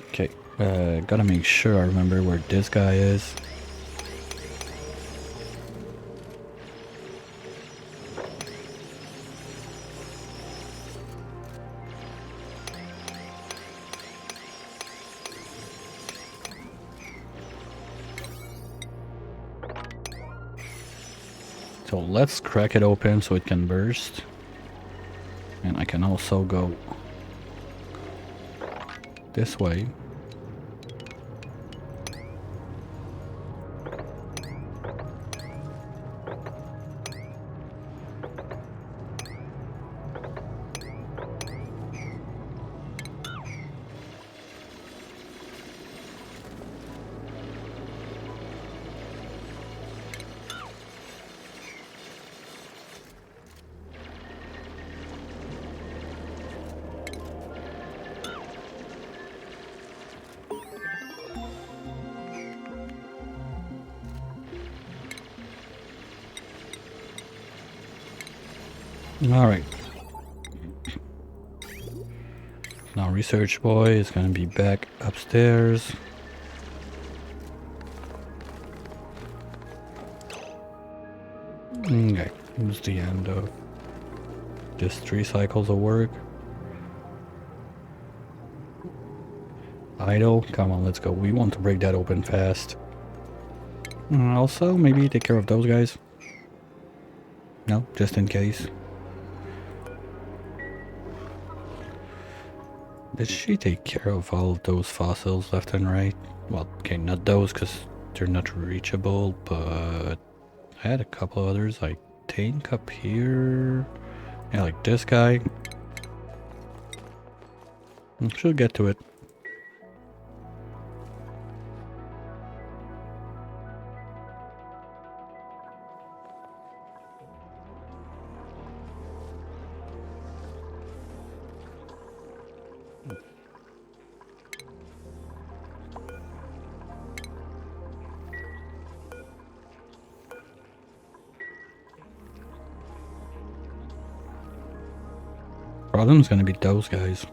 Okay, gotta make sure I remember where this guy is. So let's crack it open so it can burst. And I can also go this way. Alright. Now Research Boy is gonna be back upstairs. Okay, here's the end of just 3 cycles of work. Idle, come on, let's go. We want to break that open fast. Also, maybe take care of those guys. No, just in case. Did she take care of all of those fossils left and right? Well, okay, not those because they're not reachable, but I had a couple others, I think, up here. Yeah, like this guy. She'll get to it. Problem's gonna be those guys.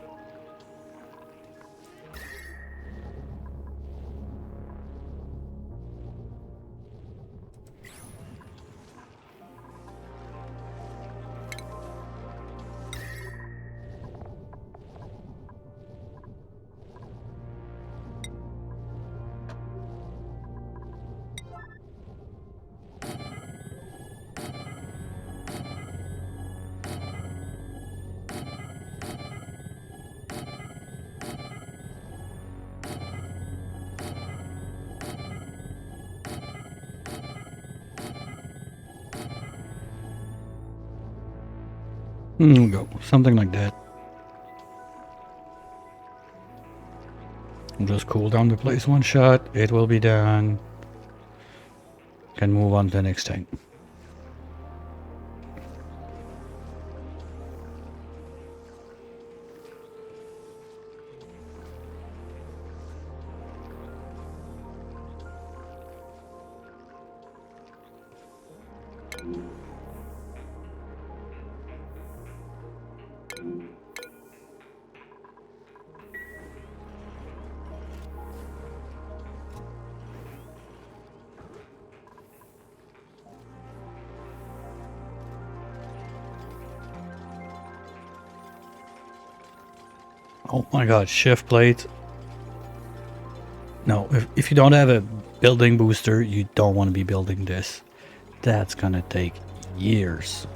Go. Something like that. Just cool down the place one shot. It will be done. Can move on to the next thing. Oh my god, shift plate. No, if you don't have a building booster, you don't want to be building this. That's gonna take years.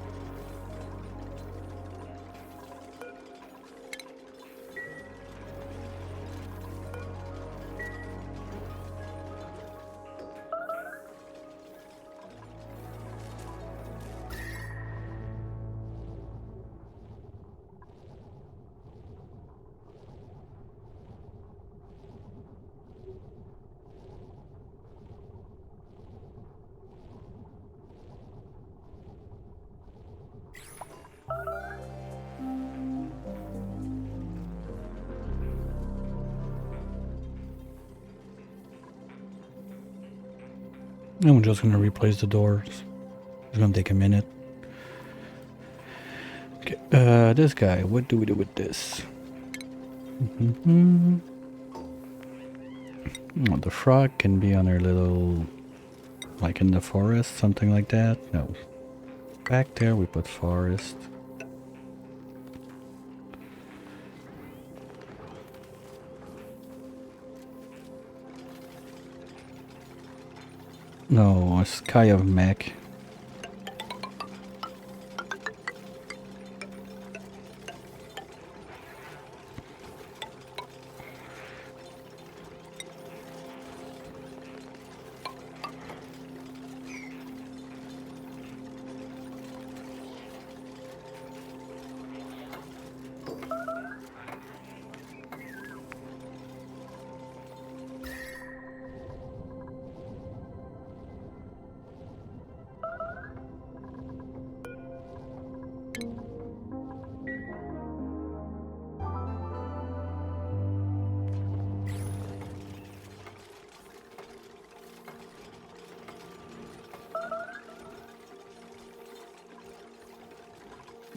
And we're just gonna replace the doors. It's gonna take a minute. Okay, this guy, what do we do with this? Oh, the frog can be on our little, like in the forest, something like that. No. Back there we put forest. No, a sky of mech.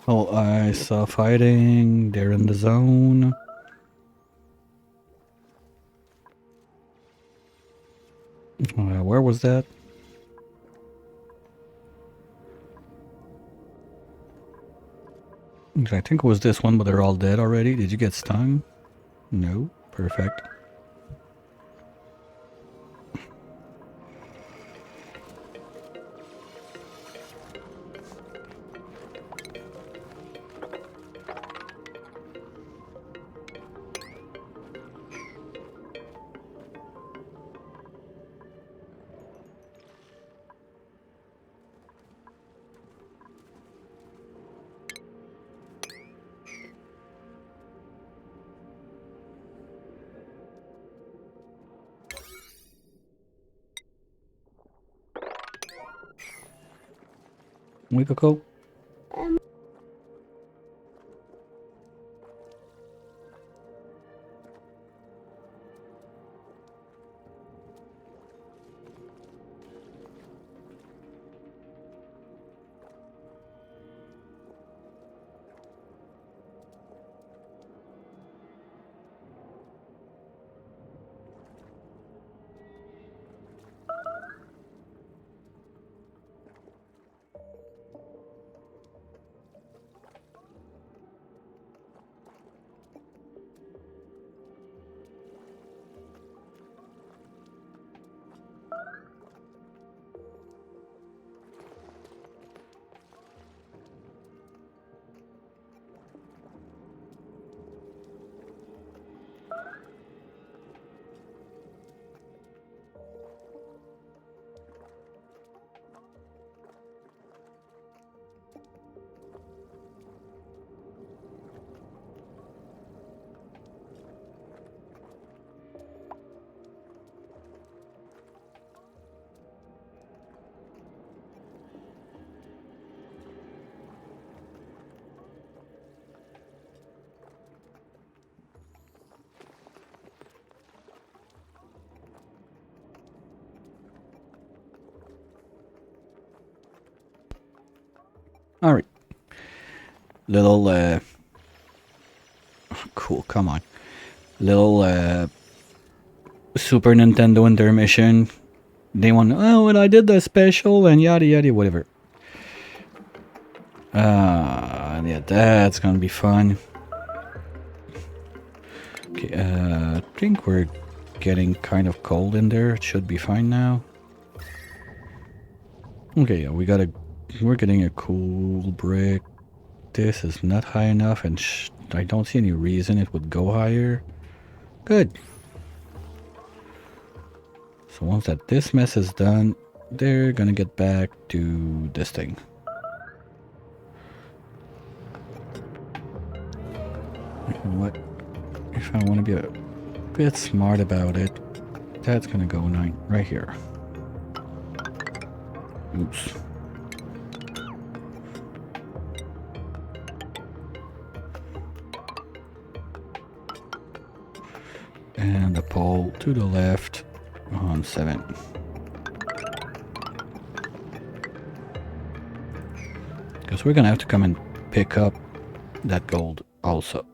Oh, I saw fighting. They're in the zone. Where was that? I think it was this one, but they're all dead already. Did you get stung? No. Perfect. We could go. little cool, come on. Little Super Nintendo intermission. They want, oh, and I did the special and yada yada, whatever. Yeah, that's gonna be fun. Okay, I think we're getting kind of cold in there. It should be fine now. Okay, yeah, we're getting a cool brick. This is not high enough, and I don't see any reason it would go higher. Good. So once this mess is done, they're gonna get back to this thing. You know what? If I want to be a bit smart about it, that's gonna go right here. Oops. And a pole to the left on 7. Because we're gonna have to come and pick up that gold also.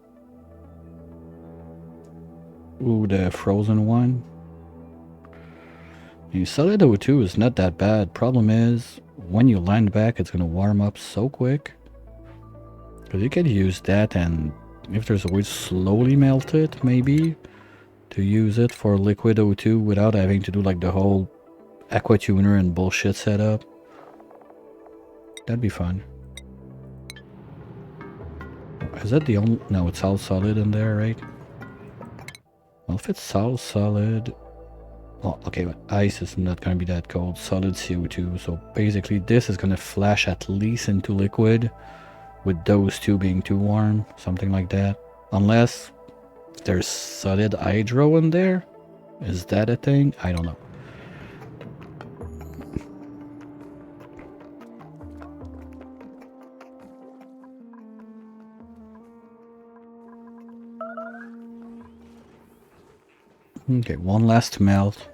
Ooh, the frozen one. The solid O2 is not that bad. Problem is, when you land back, it's gonna warm up so quick. Because you could use that, and if there's a way to slowly melt it, maybe, to use it for liquid O2 without having to do like the whole aqua tuner and bullshit setup. That'd be fun. Is that the only... No, it's all solid in there, right? Well, if it's all solid... Well, okay, but ice is not going to be that cold. Solid CO2. So basically this is going to flash at least into liquid, with those two being too warm. Something like that. Unless there's solid hydro in there. Is that a thing? I don't know. Okay, one last melt.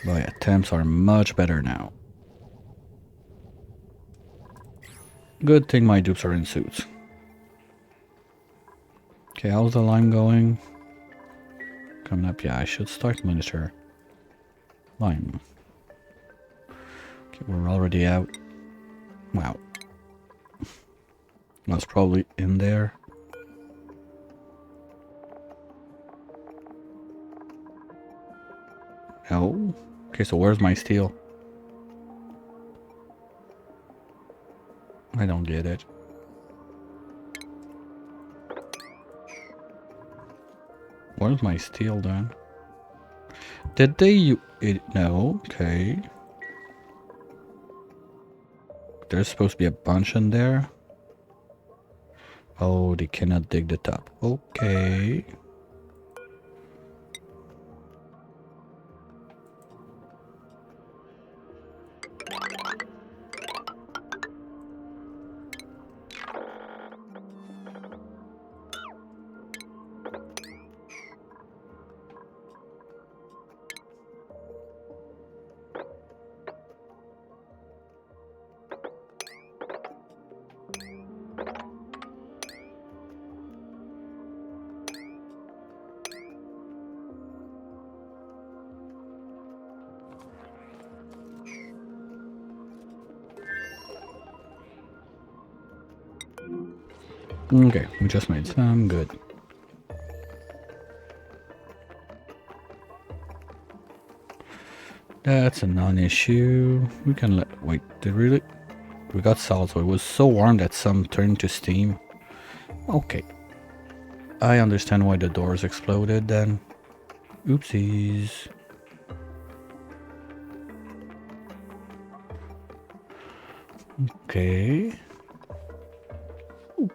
But yeah, temps are much better now. Good thing my dupes are in suits. Okay, how's the lime going? Coming up, yeah, I should start miniature. Lime. Okay, we're already out. Wow. That's probably in there. No. Okay, so where's my steel? I don't get it. Where's my steel then? Did they no, okay. There's supposed to be a bunch in there. Oh, they cannot dig the top. Okay. Okay, we just made some. Good. That's a non-issue. We can let... Wait, did really... We got salt, so it was so warm that some turned to steam. Okay. I understand why the doors exploded then. Oopsies. Okay. Oop.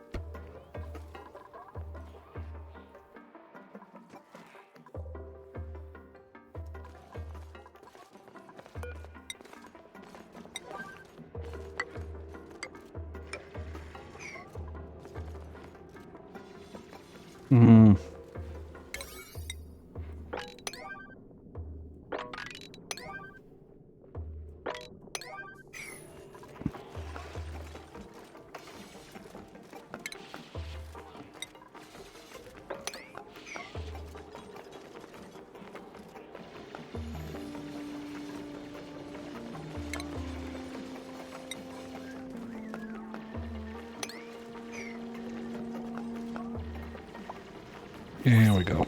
Here we go.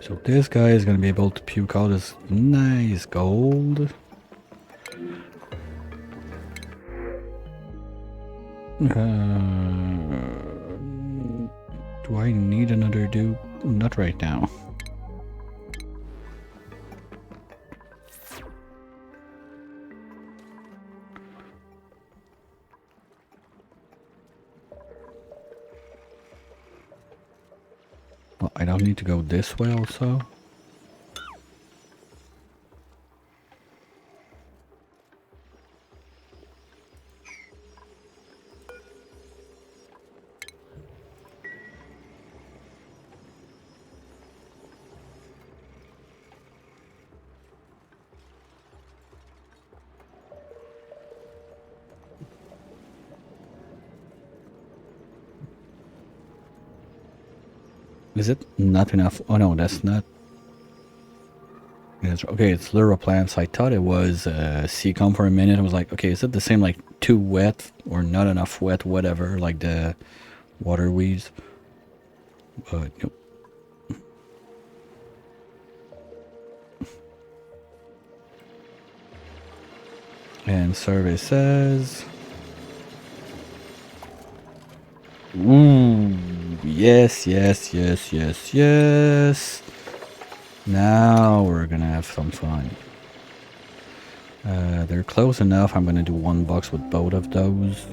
So this guy is gonna be able to puke out his nice gold. Do I need another dupe? Not right now. Well, I don't need to go this way also. Is it not enough? Oh no, that's not. Okay, it's lure plants. I thought it was Seacom for a minute. I was like, okay, is it the same like too wet or not enough wet, whatever, like the water weeds? But nope. And survey says, ooh, yes, yes, yes, yes, yes. Now we're gonna have some fun. They're close enough. I'm gonna do one box with both of those.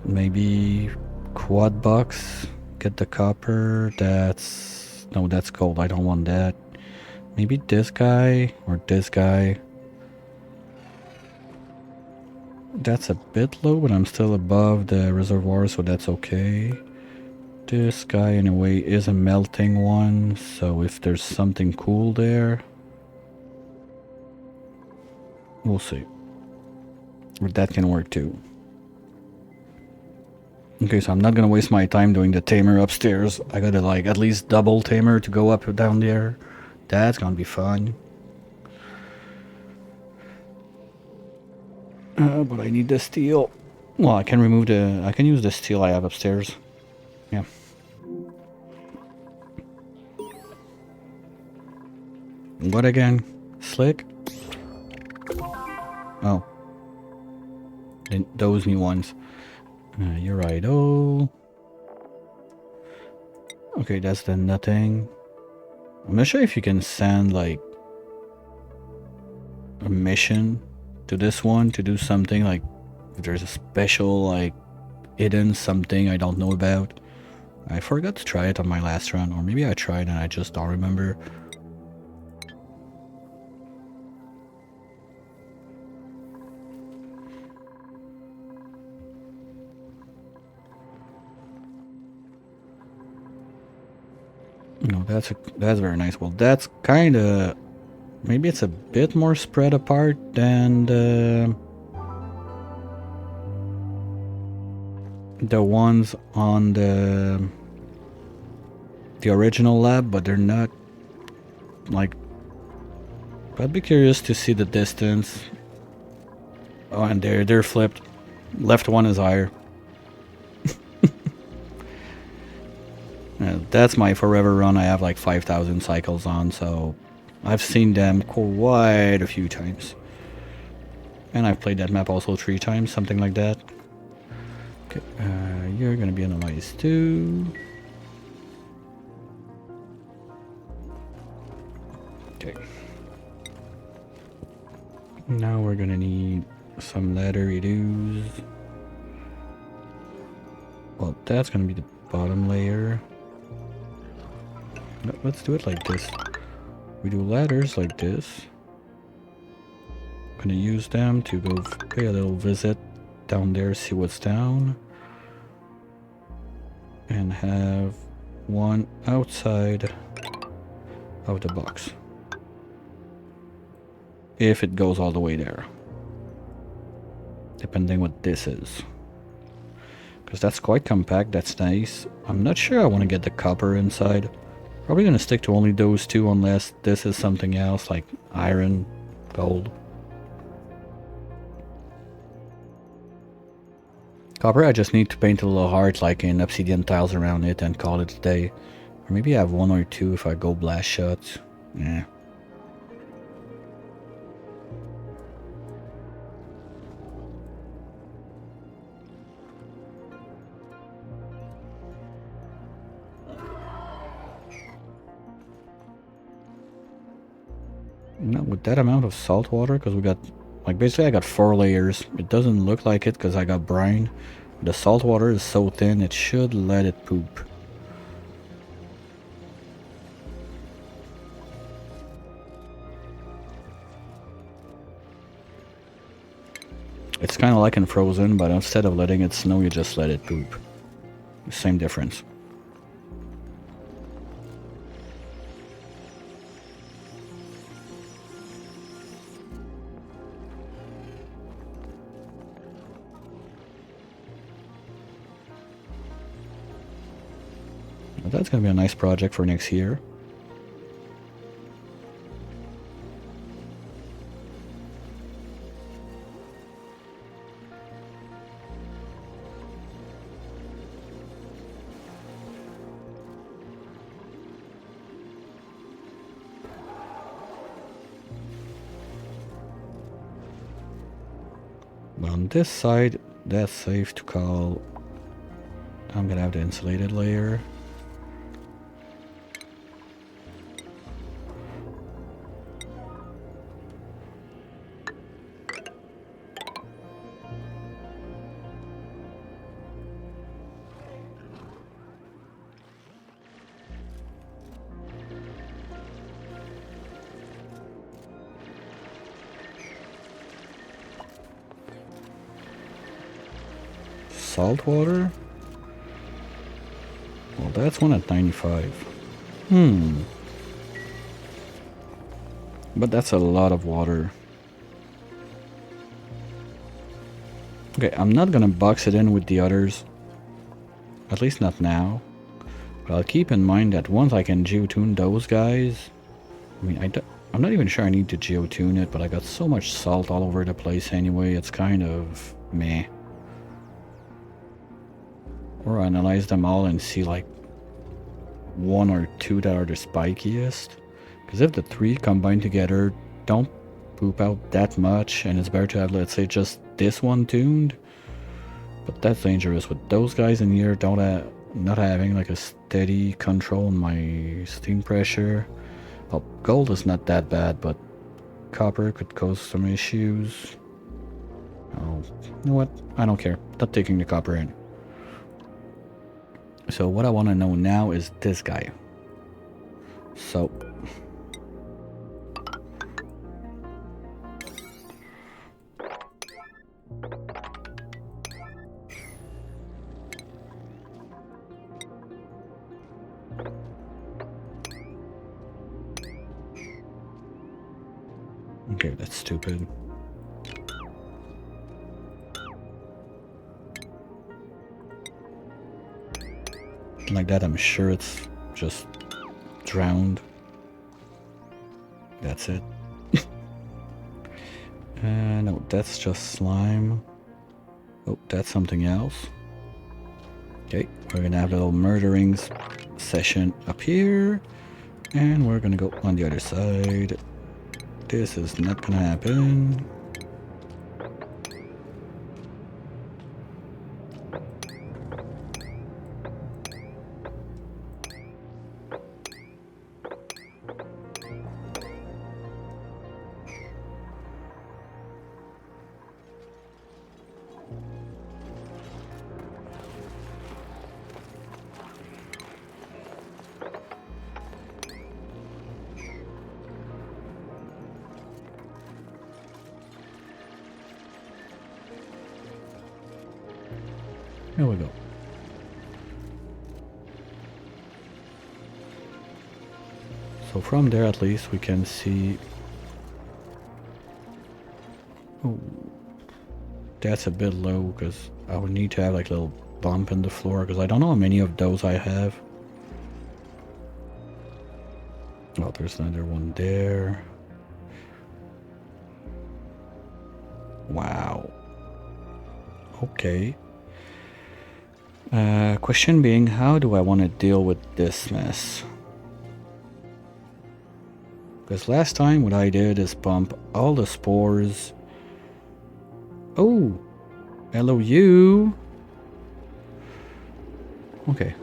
Maybe quad box. Get the copper. That's no, that's gold. I don't want that. Maybe this guy or this guy. That's a bit low, but I'm still above the reservoir, so that's okay. This guy, in a way, is a melting one, so if there's something cool there, we'll see. But that can work too. Okay, so I'm not gonna waste my time doing the tamer upstairs. I gotta like at least double tamer to go up or down there. That's gonna be fun. But I need the steel. Well, I can remove the... I can use the steel I have upstairs. Yeah. What again? Slick? Oh. Those new ones. You're right. Oh. Okay, that's the nothing. I'm not sure if you can send like a mission to this one to do something, like if there's a special like hidden something I don't know about. I forgot to try it on my last run, or maybe I tried and I just don't remember. No, that's very nice. Well, that's kind of, maybe it's a bit more spread apart than the ones on the original lab, but they're not like. I'd be curious to see the distance. Oh, and they're flipped. Left one is higher. That's my forever run. I have like 5,000 cycles on, so I've seen them quite a few times. And I've played that map also 3 times, something like that. Okay, you're gonna be analyzed too. Okay. Now we're gonna need some ladder dues. Well, that's gonna be the bottom layer. Let's do it like this. We do ladders like this. I'm gonna use them to go pay a little visit down there, see what's down. And have one outside of the box. If it goes all the way there. Depending what this is. Because that's quite compact, that's nice. I'm not sure I want to get the copper inside. Probably gonna stick to only those two unless this is something else like iron, gold. Copper, I just need to paint a little heart like in obsidian tiles around it and call it a day. Or maybe I have one or two if I go blast shots. Yeah. Not with that amount of salt water, because we got, like, basically I got 4 layers. It doesn't look like it because I got brine. The salt water is so thin, it should let it poop. It's kind of like in Frozen, but instead of letting it snow, you just let it poop. Same difference. Well, that's gonna be a nice project for next year. But on this side, that's safe to call. I'm gonna have the insulated layer. Salt water? Well, that's one at 95. But that's a lot of water. Okay, I'm not gonna box it in with the others. At least not now. But I'll keep in mind that once I can geotune those guys... I mean, I'm not even sure I need to geotune it, but I got so much salt all over the place anyway, it's kind of meh. Or analyze them all and see like 1 or 2 that are the spikiest. Because if the 3 combined together don't poop out that much, and it's better to have, let's say, just this one tuned. But that's dangerous with those guys in here not having like a steady control on my steam pressure. Well, gold is not that bad, but copper could cause some issues. Oh, you know what? I don't care. Not taking the copper in. So what I want to know now is this guy. So... okay, that's stupid. Like that, I'm sure it's just drowned. That's it. No, that's just slime. Oh, that's something else. Okay, we're gonna have a little murdering session up here. And we're gonna go on the other side. This is not gonna happen. Here we go. So from there at least we can see... Oh, that's a bit low because I would need to have like a little bump in the floor because I don't know how many of those I have. Oh, there's another one there. Wow. Okay. Question being, how do I want to deal with this mess? Because last time what I did is pump all the spores. Oh, hello you. Okay,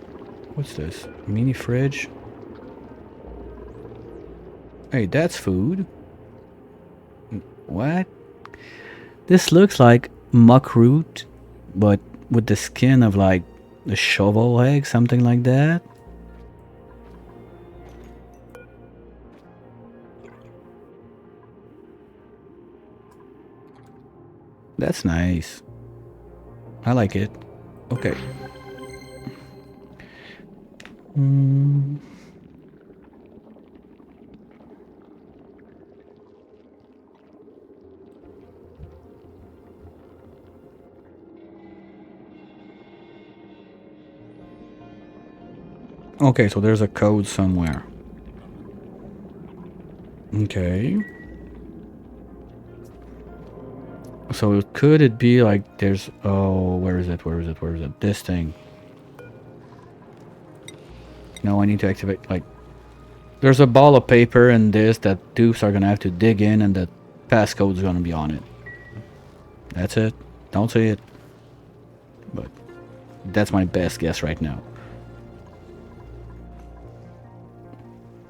what's this? Mini fridge. Hey, that's food. What? This looks like muckroot, but with the skin of like a shovel egg, something like that. That's nice. I like it. Okay. Okay, so there's a code somewhere. Okay. So could it be like there's... Oh, where is it? Where is it? Where is it? This thing. No, I need to activate, like... There's a ball of paper in this that dupes are gonna have to dig in, and the passcode's gonna be on it. That's it. Don't say it. But that's my best guess right now.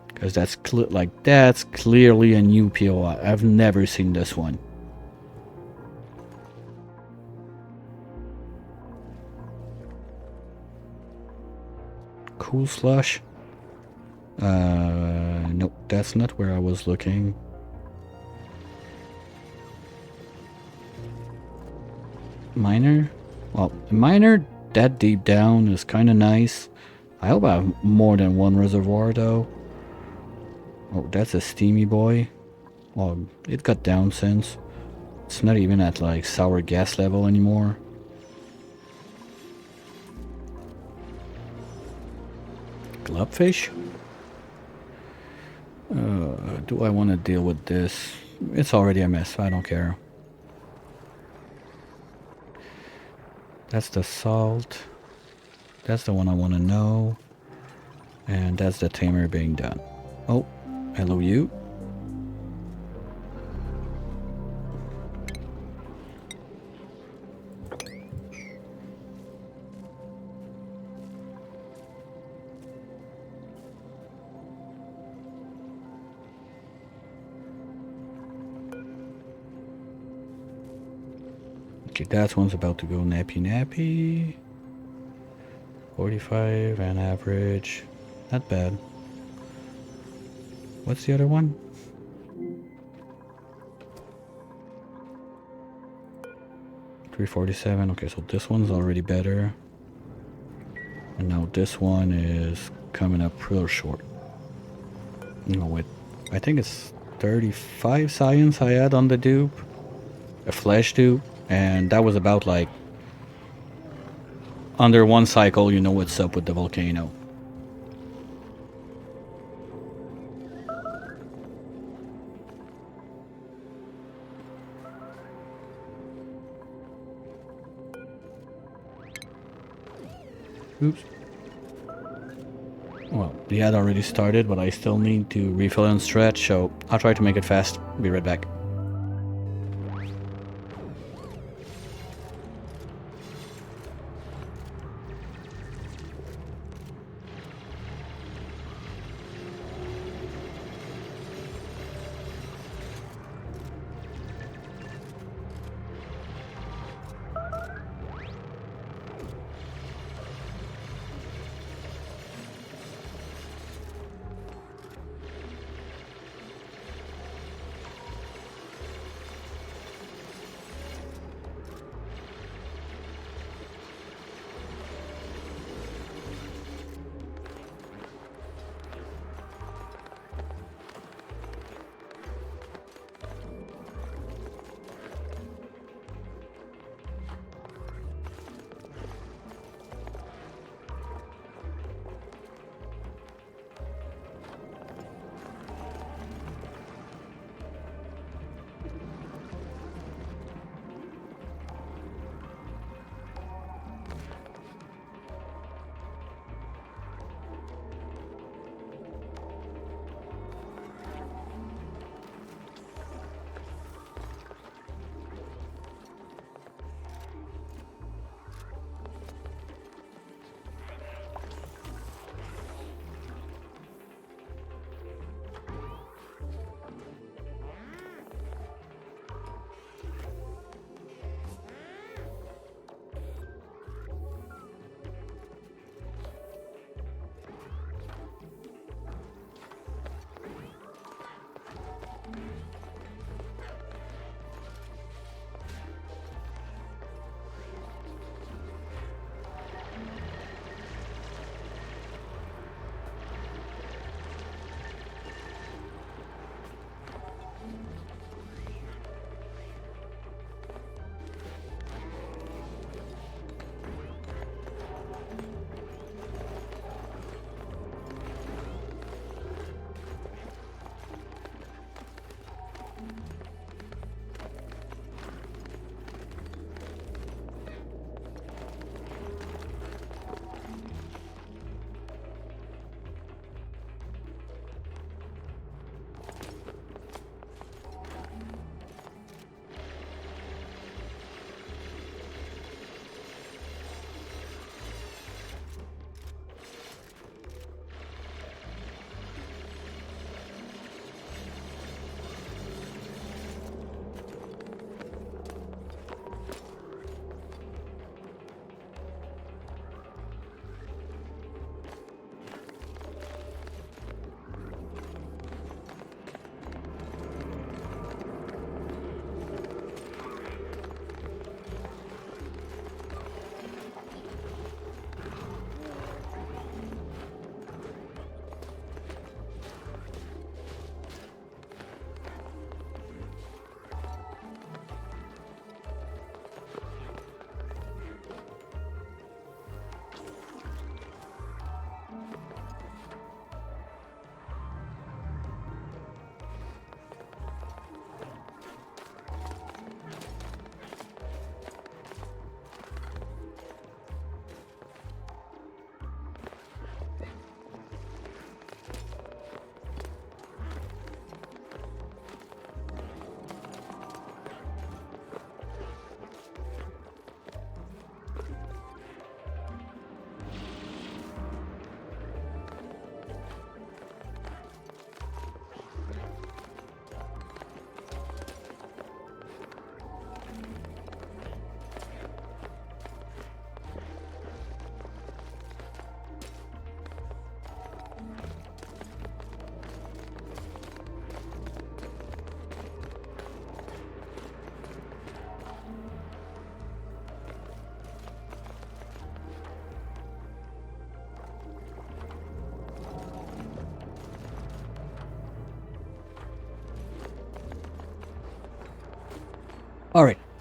Because that's that's clearly a new POI. I've never seen this one. Cool slush. Nope, that's not where I was looking. Miner? Well, miner that deep down is kind of nice. I hope I have more than one reservoir though. Oh, that's a steamy boy. Well, it got down since. It's not even at like sour gas level anymore. Glubfish? Do I want to deal with this? It's already a mess, I don't care. That's the salt. That's the one I want to know. And that's the tamer being done. Oh, hello you. Okay, that one's about to go nappy. 45 and average. Not bad. What's the other one? $347. Okay, so this one's already better. And now this one is coming up real short. No, wait. I think it's 35 science I had on the dupe. A flash dupe. And that was about like under one cycle, you know what's up with the volcano. Oops. Well, the ad already started, but I still need to refill and stretch, so I'll try to make it fast. Be right back.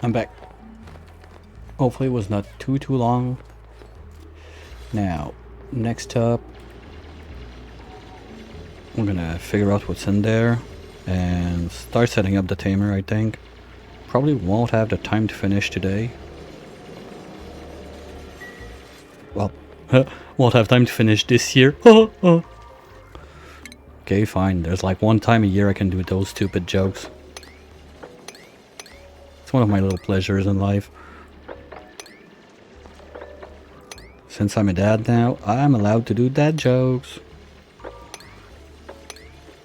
I'm back. Hopefully it was not too long. Now, next up, we're gonna figure out what's in there and start setting up the tamer, I think. Probably won't have the time to finish today. Well, won't have time to finish this year. Okay, fine. There's like one time a year I can do those stupid jokes. It's one of my little pleasures in life. Since I'm a dad now, I'm allowed to do dad jokes.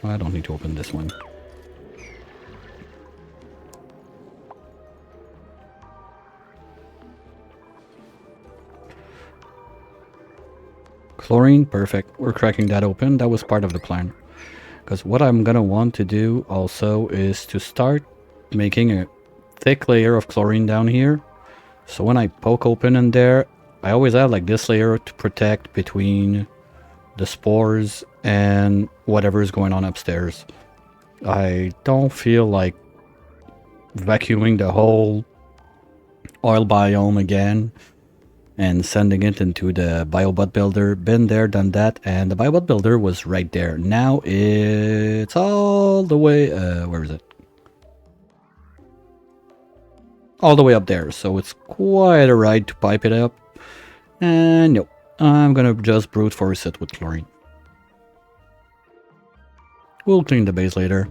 Well, I don't need to open this one. Chlorine, perfect. We're cracking that open. That was part of the plan. Because what I'm gonna want to do also is to start making a thick layer of chlorine down here. So when I poke open in there, I always have like this layer to protect between the spores and whatever is going on upstairs. I don't feel like vacuuming the whole oil biome again and sending it into the biobot builder. Been there, done that, and the biobot builder was right there. Now it's all the way, where is it? All the way up there, so it's quite a ride to pipe it up. And no, I'm gonna just brute force it with chlorine. We'll clean the base later.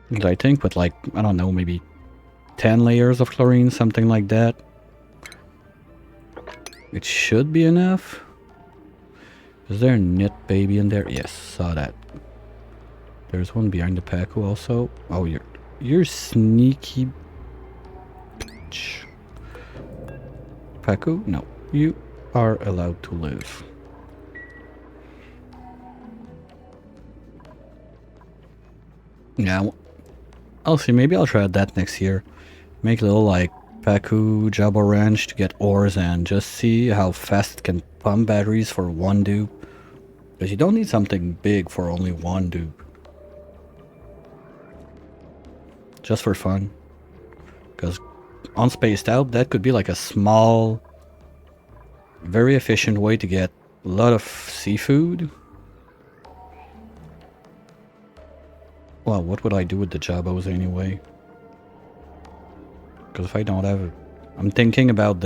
And I think with like, I don't know, maybe 10 layers of chlorine, something like that, it should be enough. Is there a knit baby in there? Yes, saw that. There's one behind the Pacu also. Oh, you're sneaky bitch. Pacu? No. You are allowed to live. Yeah, I'll see. Maybe I'll try that next year. Make a little like Pacu Jabba Ranch to get ores and just see how fast it can pump batteries for one dupe. Because you don't need something big for only one dupe. Just for fun. Because on Spaced Out, that could be like a small, very efficient way to get a lot of seafood. Well, what would I do with the Jabos anyway? Because if I don't have... I'm thinking about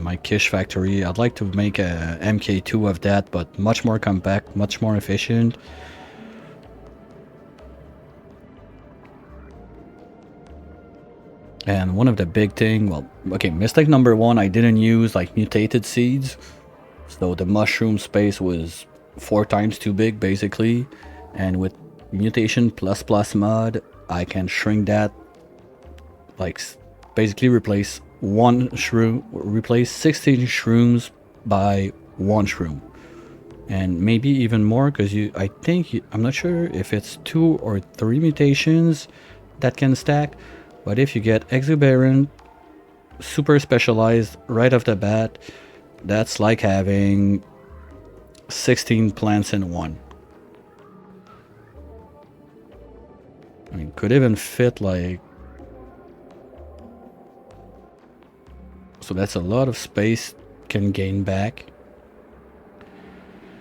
my Kish factory. I'd like to make a MK2 of that, but much more compact, much more efficient. And one of the big thing, well, okay, mistake number one, I didn't use like mutated seeds. So the mushroom space was 4 times too big basically. And with mutation plus mod, I can shrink that, like basically replace 16 shrooms by 1 shroom. And maybe even more, because I'm not sure if it's 2 or 3 mutations that can stack. But if you get exuberant, super specialized right off the bat, that's like having 16 plants in one. I mean, could even fit like... So that's a lot of space can gain back.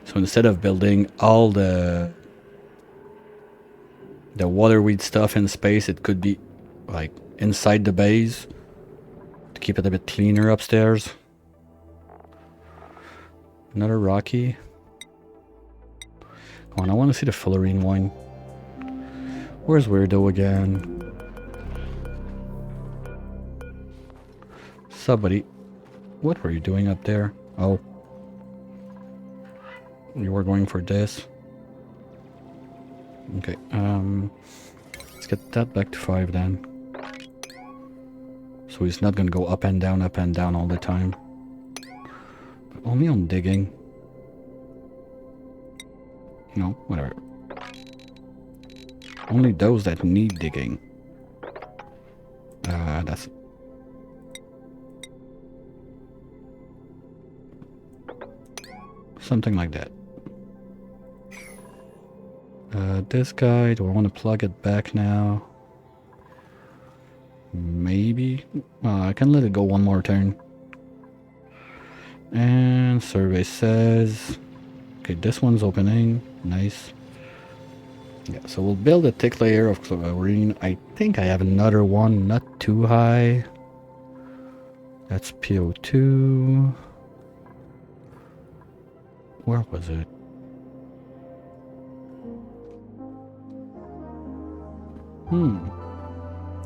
So instead of building all the waterweed stuff in space, it could be like inside the base to keep it a bit cleaner upstairs. Another Rocky. Come on, I want to see the fullerene one. Where's Weirdo again? Somebody, what were you doing up there? Oh, you were going for this. Okay, let's get that back to 5 then. So he's not gonna go up and down all the time. But only on digging. No, whatever. Only those that need digging. That's... Something like that. This guy, do I want to plug it back now? Maybe. I can let it go one more turn. And survey says... Okay, this one's opening. Nice. Yeah, so we'll build a thick layer of chlorine. I think I have another one, not too high. That's PO2. Where was it?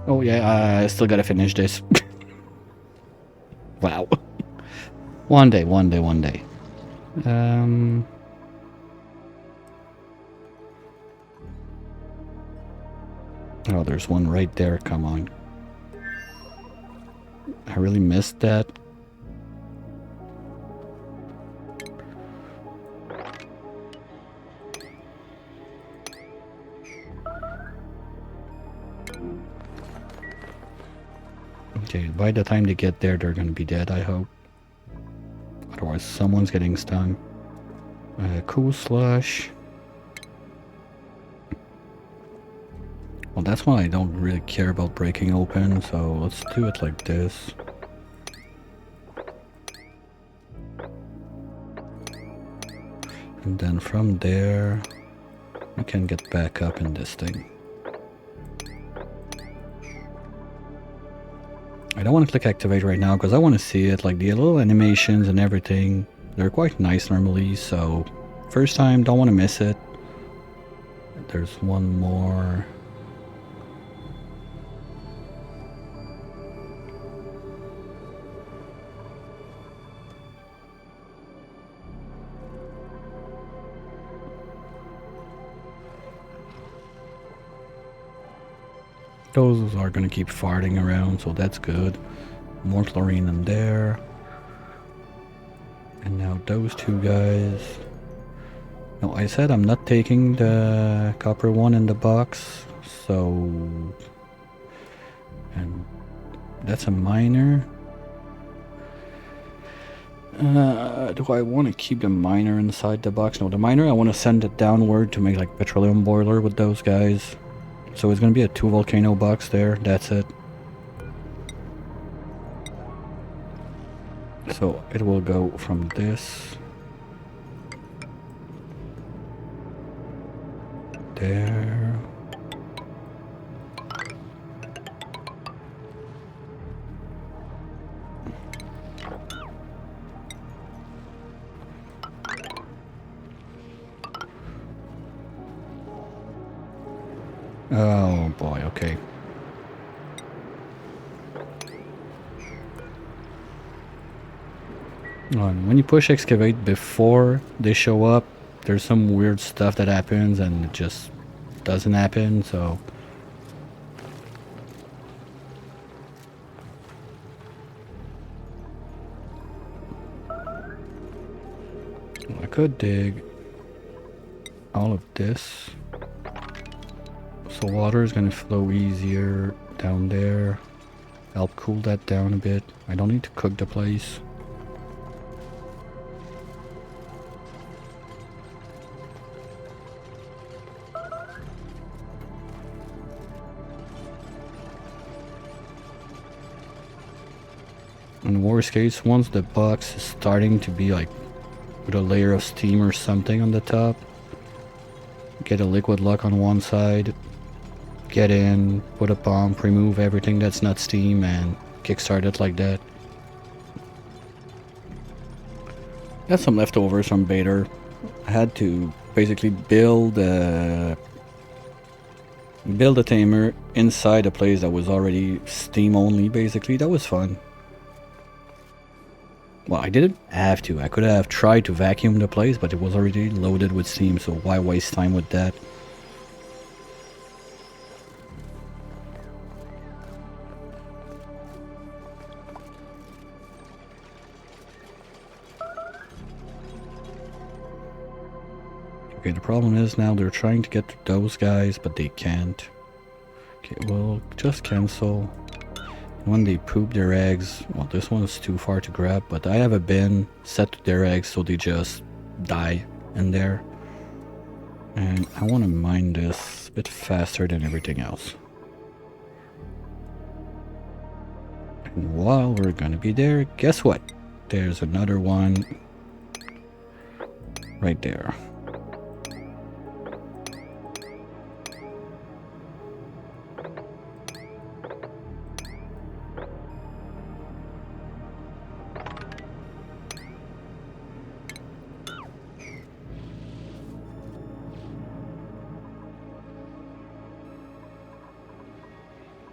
Oh yeah, I still gotta finish this. Wow. One day. Oh, there's one right there, come on. I really missed that. Okay, by the time they get there, they're gonna be dead, I hope. Otherwise, someone's getting stung. Cool slush. Well, that's why I don't really care about breaking open, so let's do it like this. And then from there, we can get back up in this thing. I don't want to click activate right now because I want to see it, like the little animations and everything. They're quite nice normally, so first time, don't want to miss it. There's one more. Those are gonna keep farting around, so that's good. More chlorine in there. And now those two guys. No, I said I'm not taking the copper one in the box, so... And that's a miner. Do I want to keep the miner inside the box? No, the miner I want to send it downward to make like petroleum boiler with those guys. So it's gonna be a 2 volcano box there, that's it. So it will go from this. There. Oh boy, okay. When you push excavate before they show up, there's some weird stuff that happens and it just doesn't happen, so... I could dig all of this. So water is going to flow easier down there. Help cool that down a bit. I don't need to cook the place. In worst case, once the box is starting to be like with a layer of steam or something on the top, get a liquid lock on one side, get in, put a pump, remove everything that's not steam, and kickstart it like that. Got some leftovers from Bader. I had to basically build a tamer inside a place that was already steam only, basically. That was fun. Well, I didn't have to. I could have tried to vacuum the place, but it was already loaded with steam, so why waste time with that? Okay, the problem is now they're trying to get to those guys, but they can't. Okay, well, just cancel. When they poop their eggs, well, this one is too far to grab, but I have a bin set to their eggs, so they just die in there. And I want to mine this a bit faster than everything else. And while we're gonna be there, guess what? There's another one right there.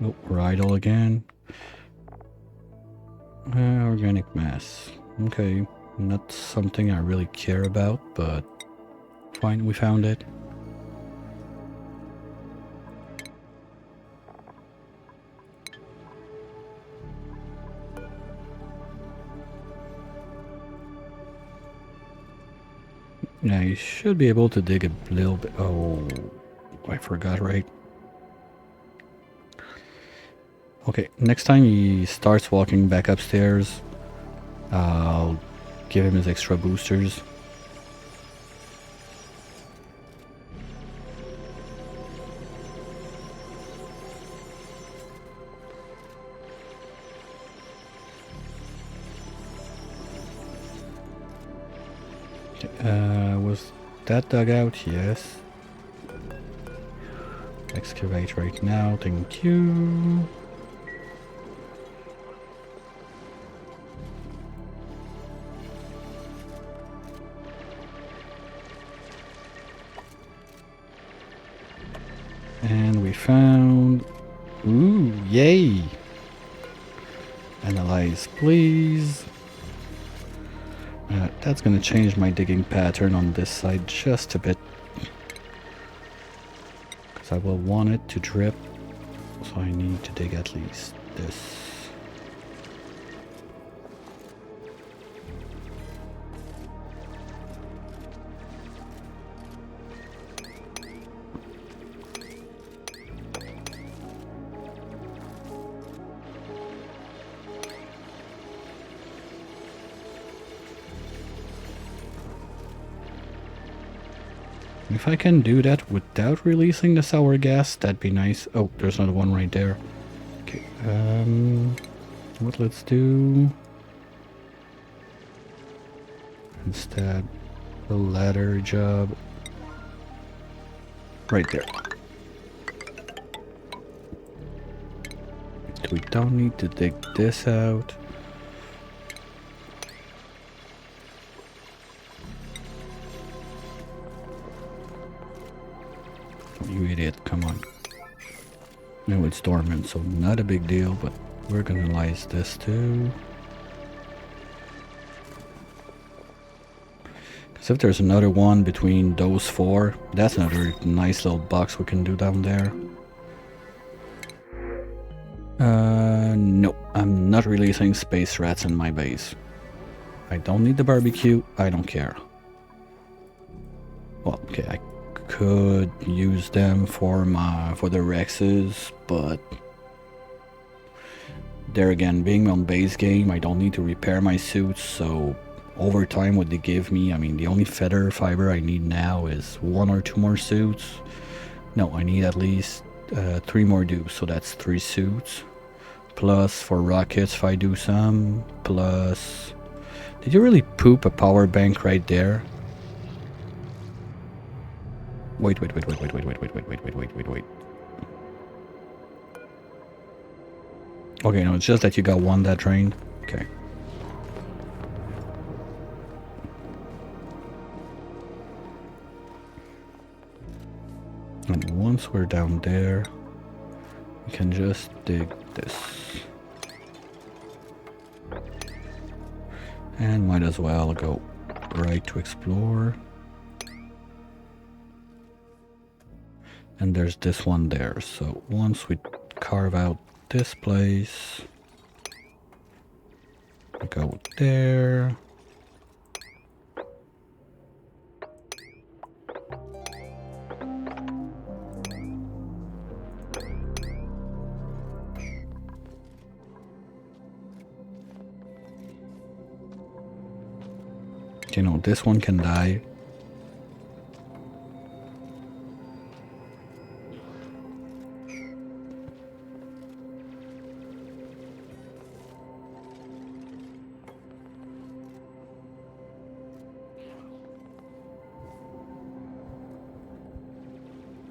Oh, we're idle again. Organic mass. Okay, not something I really care about, but fine, we found it. Yeah, you should be able to dig a little bit. Oh, I forgot, right? Okay, next time he starts walking back upstairs, I'll give him his extra boosters. Was that dug out? Yes. Excavate right now, thank you. And we found... Ooh, yay! Analyze, please. That's gonna change my digging pattern on this side just a bit. Because I will want it to drip. So I need to dig at least this. If I can do that without releasing the sour gas, that'd be nice. Oh, there's another one right there. Okay, what let's do instead, the ladder job right there. We don't need to dig this out. You idiot, come on. No, it's dormant, so not a big deal, but we're gonna analyze this too. Because if there's another one between those four, that's another nice little box we can do down there. No, I'm not releasing space rats in my base. I don't need the barbecue, I don't care. Well, okay, I could use them for the Rexes, but there again, being on base game, I don't need to repair my suits, so over time what they give me, I mean, the only feather fiber I need now is 1 or 2 more suits. No, I need at least 3 more dupes, so that's 3 suits. Plus for rockets if I do some, plus... Did you really poop a power bank right there? Wait. Okay, no, it's just that you got one that drained. Okay. And once we're down there, we can just dig this. And might as well go right to explore. And there's this one there, so once we carve out this place, we go there. You know, this one can die.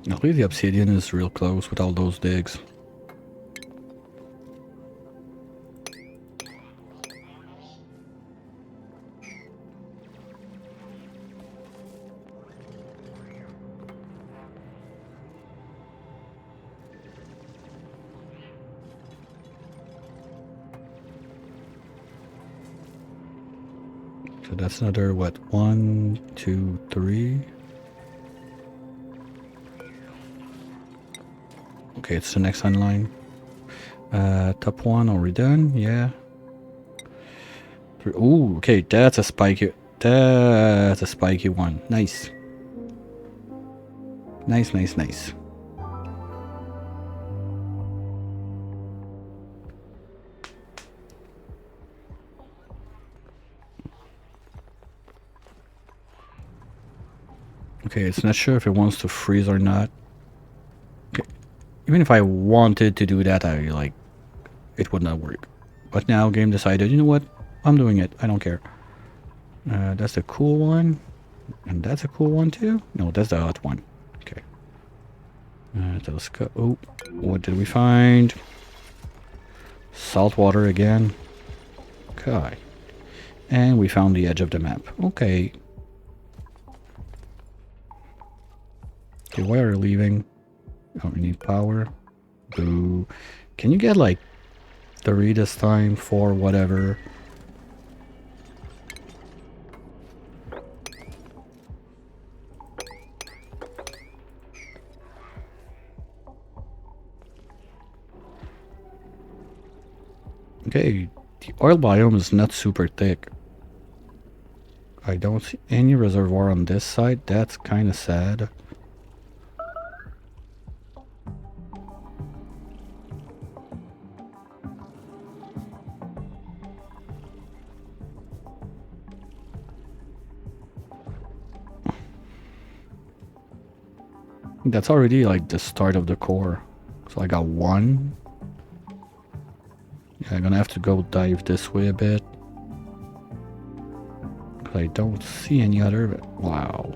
I believe the obsidian is real close with all those digs. So that's another, what, 1, 2, 3. Okay, it's the next line. Top one, are we done? Yeah. Ooh, okay, that's a spiky. That's a spiky one. Nice. Nice, nice, nice. Okay, it's not sure if it wants to freeze or not. Okay. Even if I wanted to do that, it would not work. But now game decided, you know what? I'm doing it. I don't care. That's a cool one. And that's a cool one too? No, that's the hot one. Okay. Telescope. Oh, what did we find? Salt water again. Okay. And we found the edge of the map. Okay. Okay, why are you leaving? Oh, we need power. Boo. Can you get like 3 this time? 4, whatever. Okay, the oil biome is not super thick. I don't see any reservoir on this side. That's kind of sad. That's already like the start of the core. So I got 1. Yeah, I'm gonna have to go dive this way a bit. I don't see any other, but wow.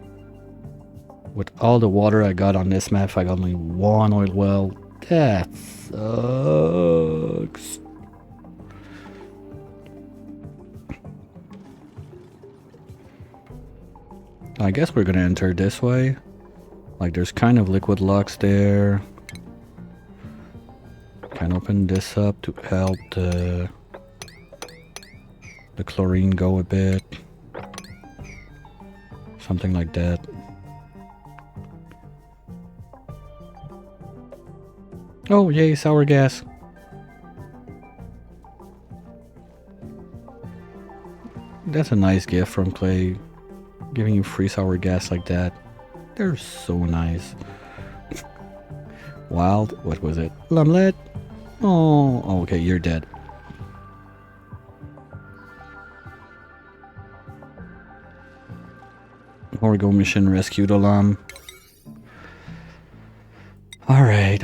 With all the water I got on this map, I got only 1 oil well. That sucks. I guess we're gonna enter this way. Like there's kind of liquid locks there. Can open this up to help the chlorine go a bit. Something like that. Oh yay, sour gas. That's a nice gift from Clay. Giving you free sour gas like that. They're so nice. Wild, what was it? Lumlet? Oh, okay, you're dead. Orgo mission rescue the llama. Alright.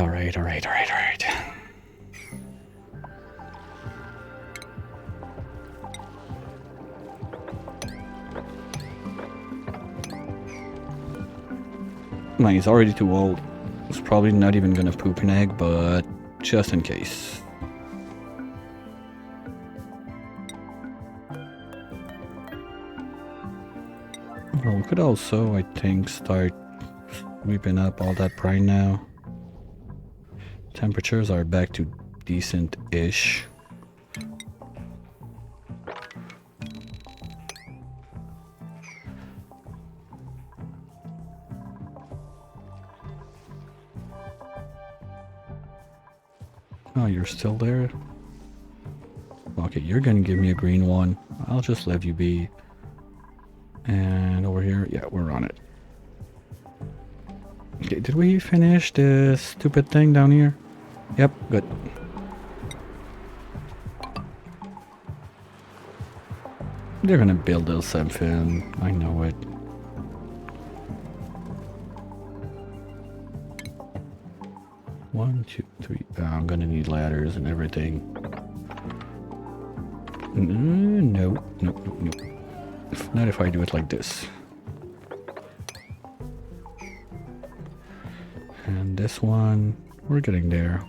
Like, he's already too old. It's probably not even gonna poop an egg, but just in case. Well, we could also, I think, start sweeping up all that brine now. Temperatures are back to decent-ish. Oh, you're still there? Okay, you're gonna give me a green one. I'll just let you be. And over here, yeah, we're on it. Okay, did we finish this stupid thing down here? Yep, good. They're gonna build us something. I know it. One, two, three. Oh, I'm gonna need ladders and everything. No. Not if I do it like this. And this one, we're getting there.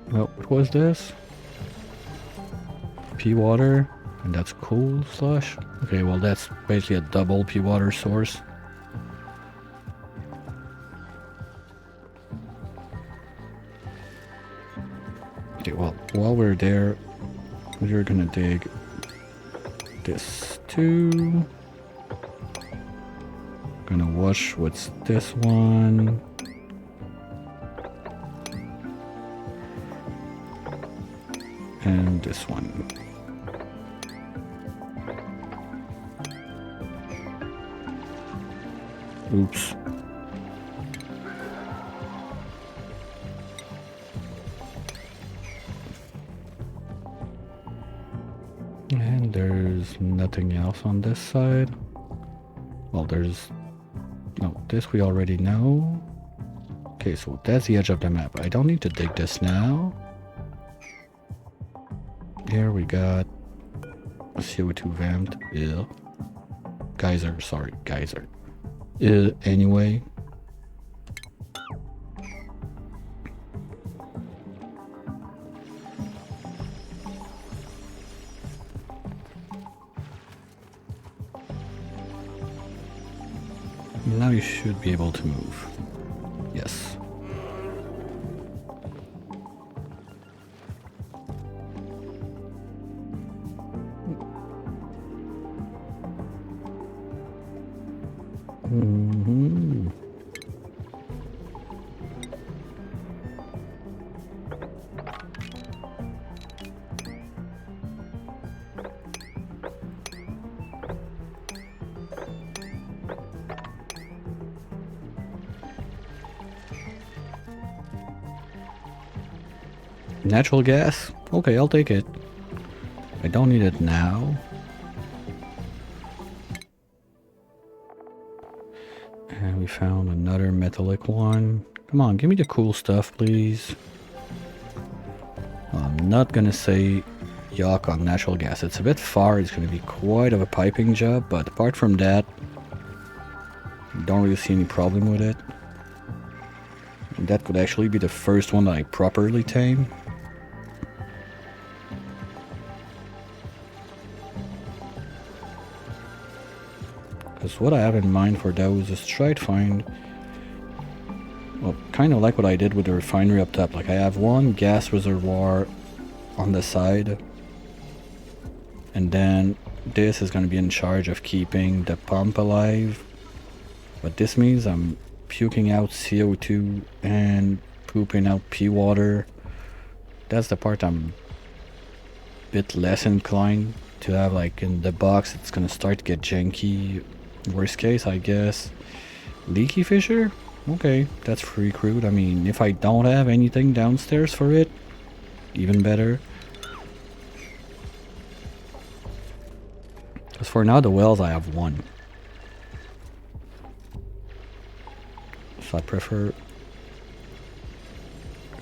Well, what was this? Pea water, and that's cool slush. Okay, well that's basically a double pea water source. Okay, well, while we're there, we're gonna dig this too. Gonna wash what's this one. And this one. Oops. And there's nothing else on this side. Well, there's... No, this we already know. Okay, so that's the edge of the map. I don't need to dig this now. Here we got a CO2 vent. Yeah. Geyser, sorry, geyser. Anyway. Now you should be able to move. Yes. Natural gas? Okay, I'll take it. I don't need it now. And we found another metallic one. Come on, give me the cool stuff, please. I'm not gonna say yuck on natural gas. It's a bit far. It's gonna be quite of a piping job, but apart from that, don't really see any problem with it. And that could actually be the first one that I properly tame. Because what I have in mind for those is try to find, well, kind of like what I did with the refinery up top. Like I have one gas reservoir on the side, and then this is going to be in charge of keeping the pump alive. But this means I'm puking out CO2 and pooping out pea water. That's the part I'm a bit less inclined to have. Like in the box, it's going to start to get janky. Worst case, I guess. Leaky fissure? Okay, that's free crude. I mean, if I don't have anything downstairs for it, even better. Because for now, the wells, I have one. So I prefer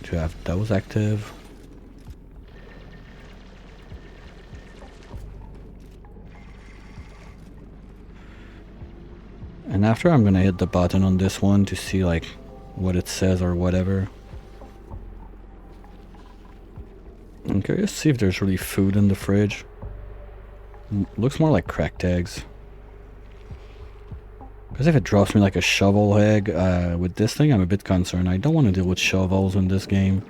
to have those active. And after, I'm gonna hit the button on this one to see like what it says or whatever. I'm curious to see if there's really food in the fridge. Looks more like cracked eggs. Because if it drops me like a shovel egg with this thing, I'm a bit concerned. I don't want to deal with shovels in this game.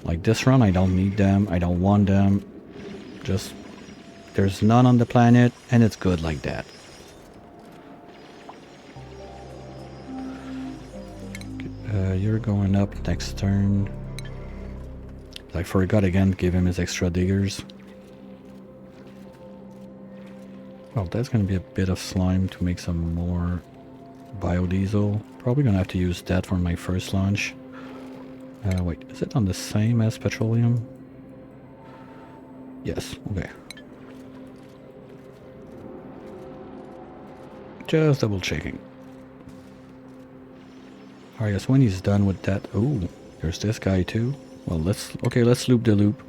Like this run, I don't need them. I don't want them. Just there's none on the planet, and it's good like that. You're going up next turn. I forgot again to give him his extra diggers. Well, that's going to be a bit of slime to make some more biodiesel. Probably going to have to use that for my first launch. Wait, is it on the same as petroleum? Yes, okay. Just double checking. Alright, guess when he's done with that... Ooh, there's this guy too. Well, let's loop the loop.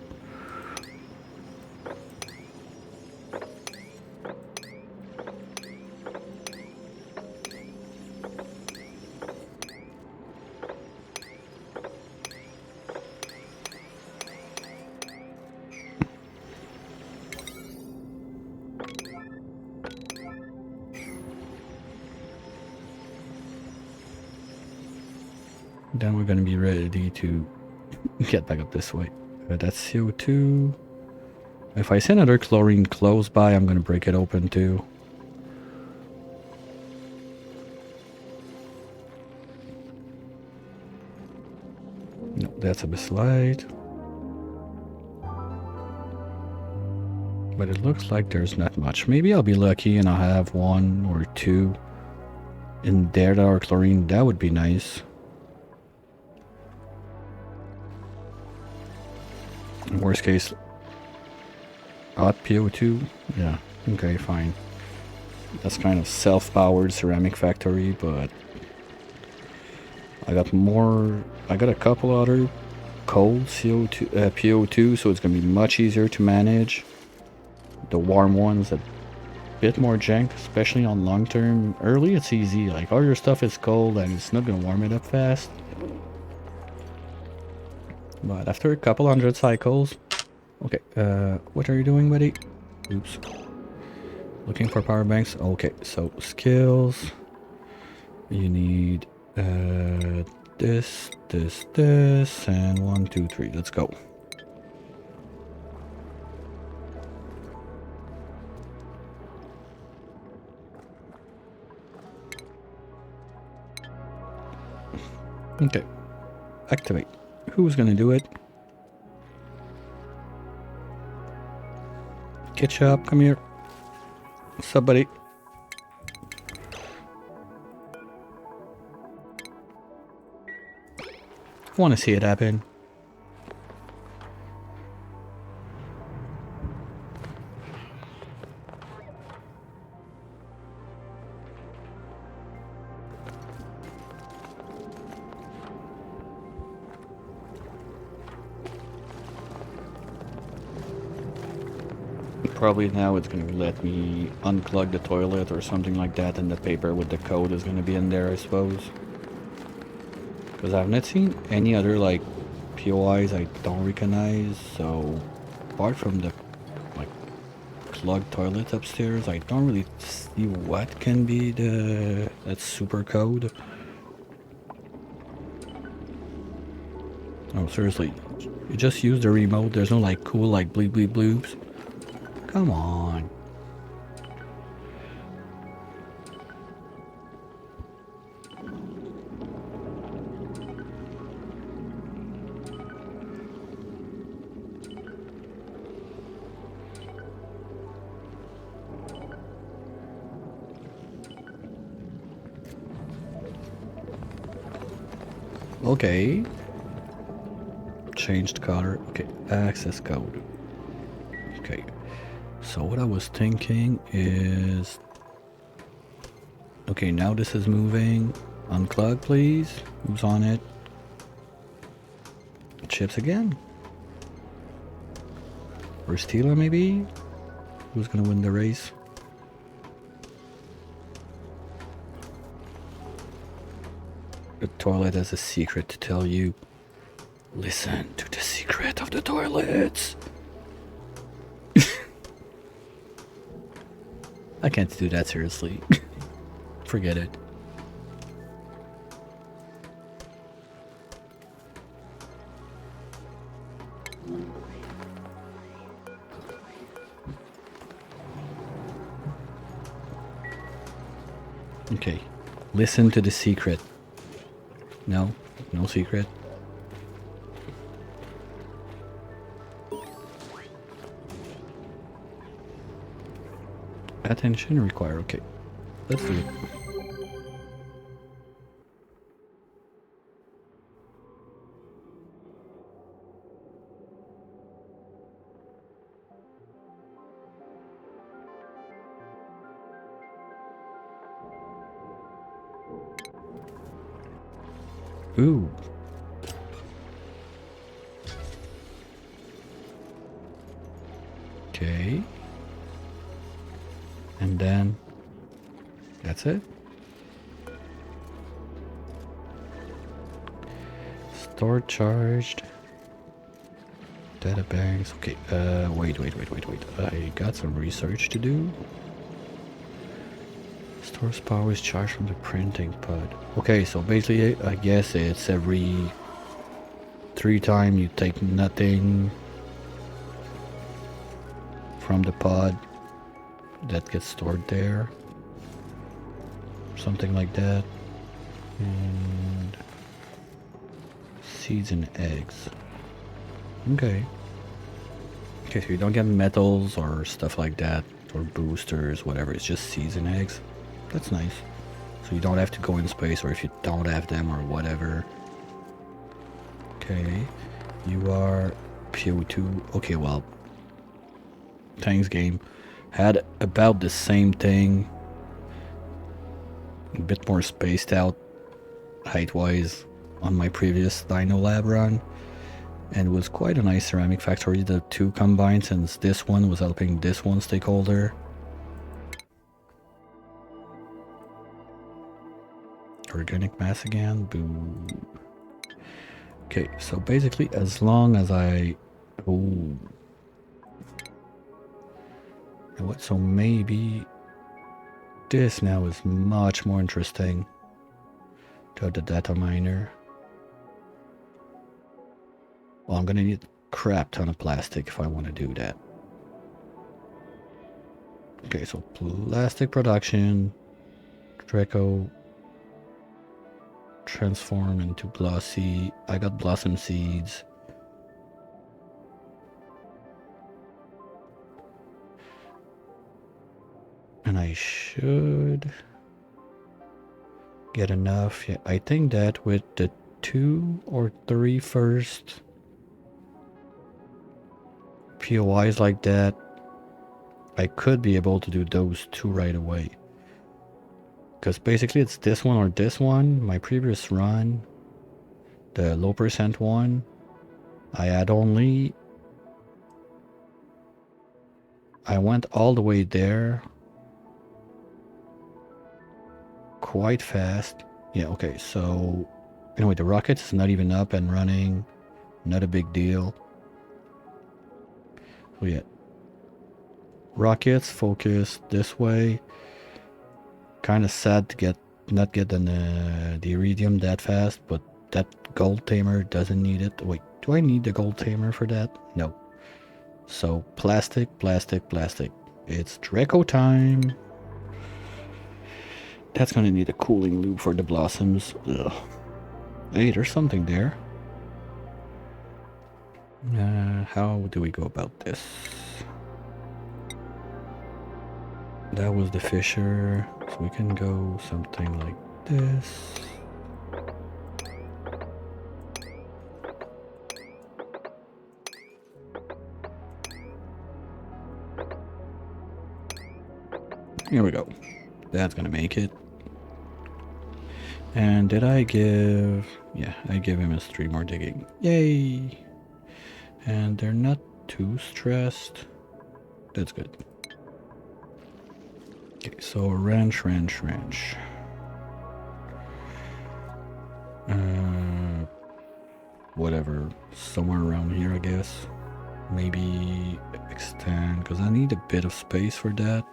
Then we're gonna be ready to get back up this way. That's CO2. If I see another chlorine close by, I'm gonna break it open too. No, that's a bit light. But it looks like there's not much. Maybe I'll be lucky and I'll have one or two in there that are chlorine. That would be nice. In worst case, hot PO2. Yeah, okay, fine. That's kind of self-powered ceramic factory, but I got a couple other cold CO2, PO2, so it's gonna be much easier to manage. The warm ones a bit more jank, especially on long term. Early it's easy, like all your stuff is cold and it's not gonna warm it up fast. But after a couple hundred cycles... Okay, what are you doing, buddy? Oops. Looking for power banks. Okay, so skills. You need this, and 1, 2, 3. Let's go. Okay, activate. Who's gonna do it? Ketchup, come here. What's up, buddy? I want to see it happen. Probably now it's going to let me unclog the toilet or something like that, and the paper with the code is going to be in there, I suppose. Because I've not seen any other like POIs I don't recognize, so apart from the like clogged toilet upstairs, I don't really see what can be that super code. Oh, seriously, you just use the remote, there's no like cool like bleep bleep bloops. Come on. Okay. Changed color. Okay, access code. Okay. So what I was thinking is... Okay, now this is moving. Unclog, please. Who's on it? Chips again? Or Steeler, maybe? Who's gonna win the race? The toilet has a secret to tell you. Listen to the secret of the toilets. I can't do that seriously. Forget it. Okay. Listen to the secret. No? No secret? Attention required. Okay. Let's do it. Ooh. Okay. And then that's it. Store charged. Data banks. Okay. Wait. I got some research to do. Store's power is charged from the printing pod. Okay, so basically, I guess it's every 3 times you take nothing from the pod that gets stored there. Something like that. And seeds and eggs. Okay. Okay, so you don't get metals or stuff like that, or boosters, whatever. It's just seeds and eggs. That's nice. So you don't have to go in space, or if you don't have them, or whatever. Okay. You are PO2. Okay, well. Thanks, game. Had about the same thing. A bit more spaced out, height-wise, on my previous Dino Lab run. And it was quite a nice ceramic factory, the 2 combined, since this one was helping this one stakeholder. Organic mass again, boo. Okay, so basically as long as I... Ooh. And what, so maybe... This now is much more interesting. To the data miner. Well, I'm gonna need a crap ton of plastic if I want to do that. Okay, so plastic production, Draco, transform into glossy. I got blossom seeds. And I should get enough. Yeah, I think that with the 2 or 3 first POIs like that, I could be able to do those 2 right away. Because basically it's this one or this one. My previous run, the low percent one, I had only... I went all the way there quite fast. Yeah, okay, so... Anyway, the rocket is not even up and running. Not a big deal. So yeah. Rockets focus this way. Kind of sad to not get the iridium that fast, but that gold tamer doesn't need it. Wait, do I need the gold tamer for that? No. So plastic. It's Draco time. That's gonna need a cooling loop for the blossoms. Ugh. Hey, there's something there. How do we go about this? That was the fisher, so we can go something like this. Here we go. That's gonna make it. And did I give... Yeah, I give him his 3 more digging. Yay! And they're not too stressed. That's good. Okay, so ranch. Whatever, somewhere around here, I guess. Maybe extend, because I need a bit of space for that.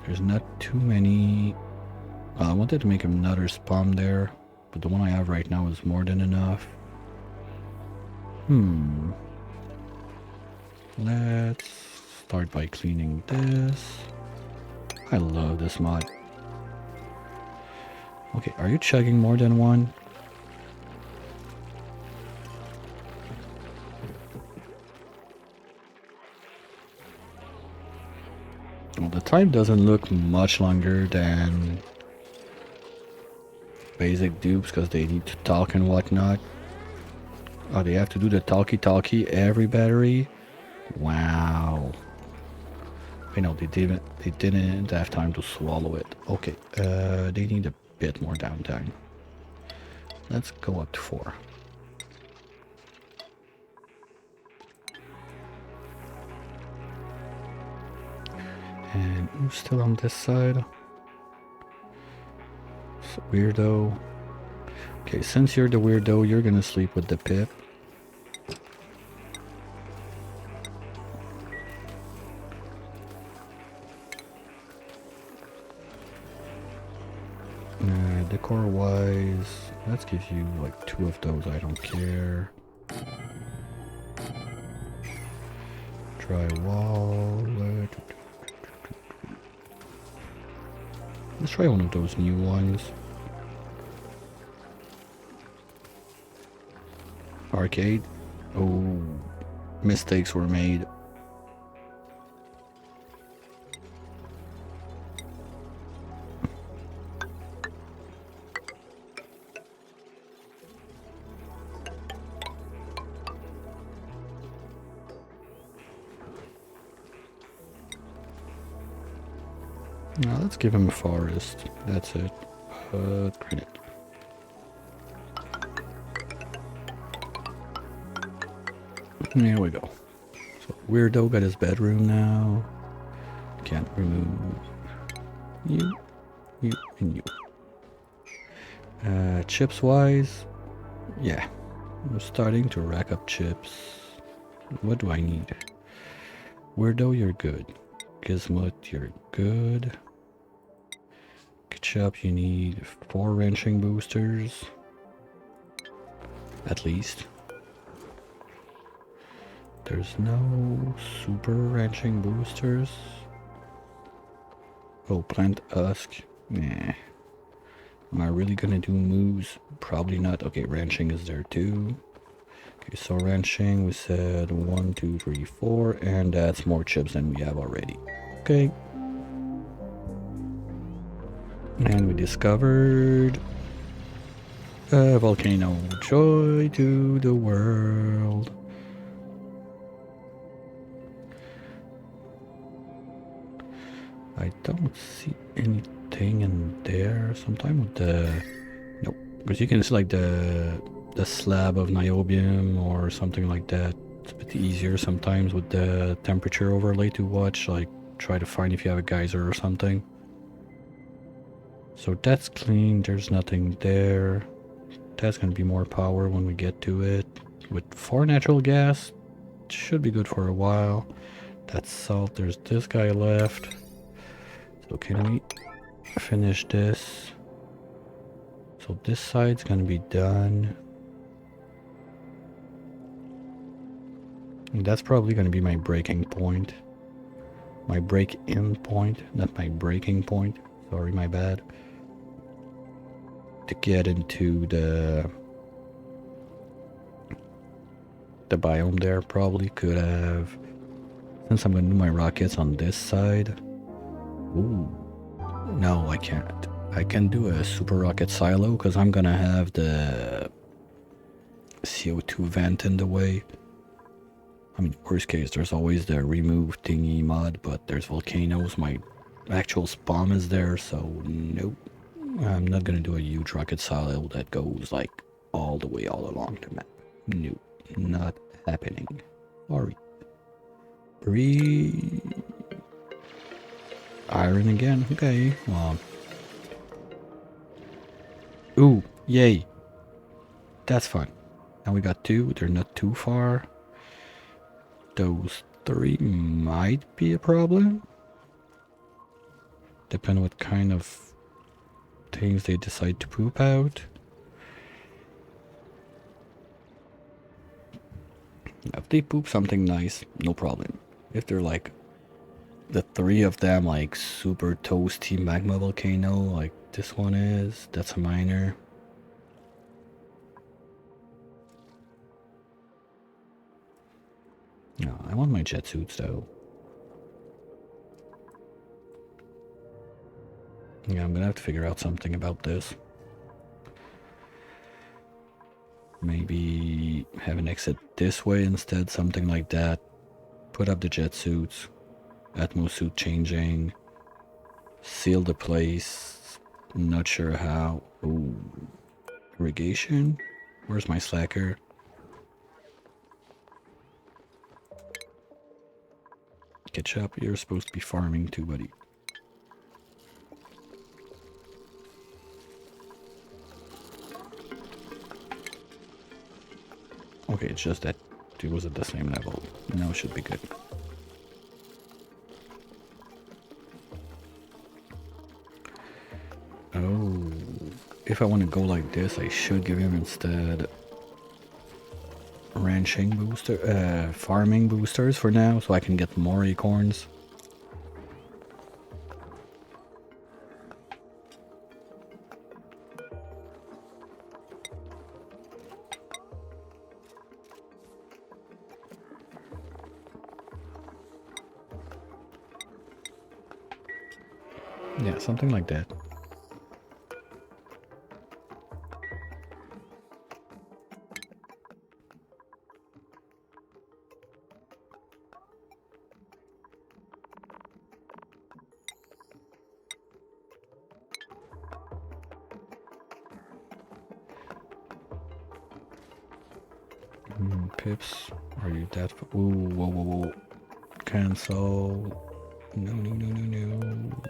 There's not too many... I wanted to make another spawn there, but the one I have right now is more than enough. Let's start by cleaning this. I love this mod. Okay, are you chugging more than one? Well, the time doesn't look much longer than basic dupes because they need to talk and whatnot. Oh, they have to do the talkie every battery? Wow. I know they didn't have time to swallow it. Okay, they need a bit more downtime. Let's go up to 4. And who's still on this side? Weirdo. Okay, since you're the weirdo, you're gonna sleep with the pip. Decor wise, let's give you like 2 of those, I don't care. Drywall. Let's try one of those new ones. Arcade. Oh, mistakes were made. Now let's give him a forest. That's it. Granite. There we go. So weirdo got his bedroom now. Can't remove you, and you. Chips wise, yeah, I'm starting to rack up chips. What do I need? Weirdo, you're good. Gizmut, you're good. Ketchup, you need 4 wrenching boosters. At least. There's no super wrenching boosters. Oh, plant husk. Nah. Am I really gonna do moves? Probably not. Okay, wrenching is there too. Okay, so wrenching, we said 1, 2, 3, 4, and that's more chips than we have already. Okay. And we discovered a volcano. Joy to the world. I don't see anything in there. Sometime with the... Nope. Because you can see like the slab of niobium or something like that. It's a bit easier sometimes with the temperature overlay to watch. Like try to find if you have a geyser or something. So that's clean. There's nothing there. That's going to be more power when we get to it. With 4 natural gas, should be good for a while. That's salt. There's this guy left. So can we finish this? So this side's gonna be done. And that's probably gonna be my breaking point. My break-in point, not my breaking point. Sorry, my bad. To get into the biome there, probably could have... Since I'm gonna do my rockets on this side... Ooh, no, I can't. I can do a super rocket silo because I'm gonna have the CO2 vent in the way. I mean, worst case, there's always the remove thingy mod, but there's volcanoes. My actual spawn is there, so nope. I'm not gonna do a huge rocket silo that goes like all the way all along the map. Nope, not happening. Sorry. Breathe. Iron again. Okay. Well. Ooh, yay. That's fun. Now we got 2. They're not too far. Those 3 might be a problem. Depending what kind of things they decide to poop out. If they poop something nice, no problem. If they're like the 3 of them, like super toasty magma volcano, like this one is. That's a miner. No, I want my jet suits though. Yeah, I'm gonna have to figure out something about this. Maybe have an exit this way instead, something like that. Put up the jet suits, Atmo suit changing, seal the place. Not sure how. Ooh, irrigation? Where's my slacker? Ketchup, you're supposed to be farming too, buddy. Okay, it's just that it was at the same level. Now it should be good. Oh, if I want to go like this, I should give him instead farming boosters for now, so I can get more acorns. Yeah, something like that. Pips, are you that? Ooh, whoa, whoa, whoa! Cancel. No, no, no, no, no.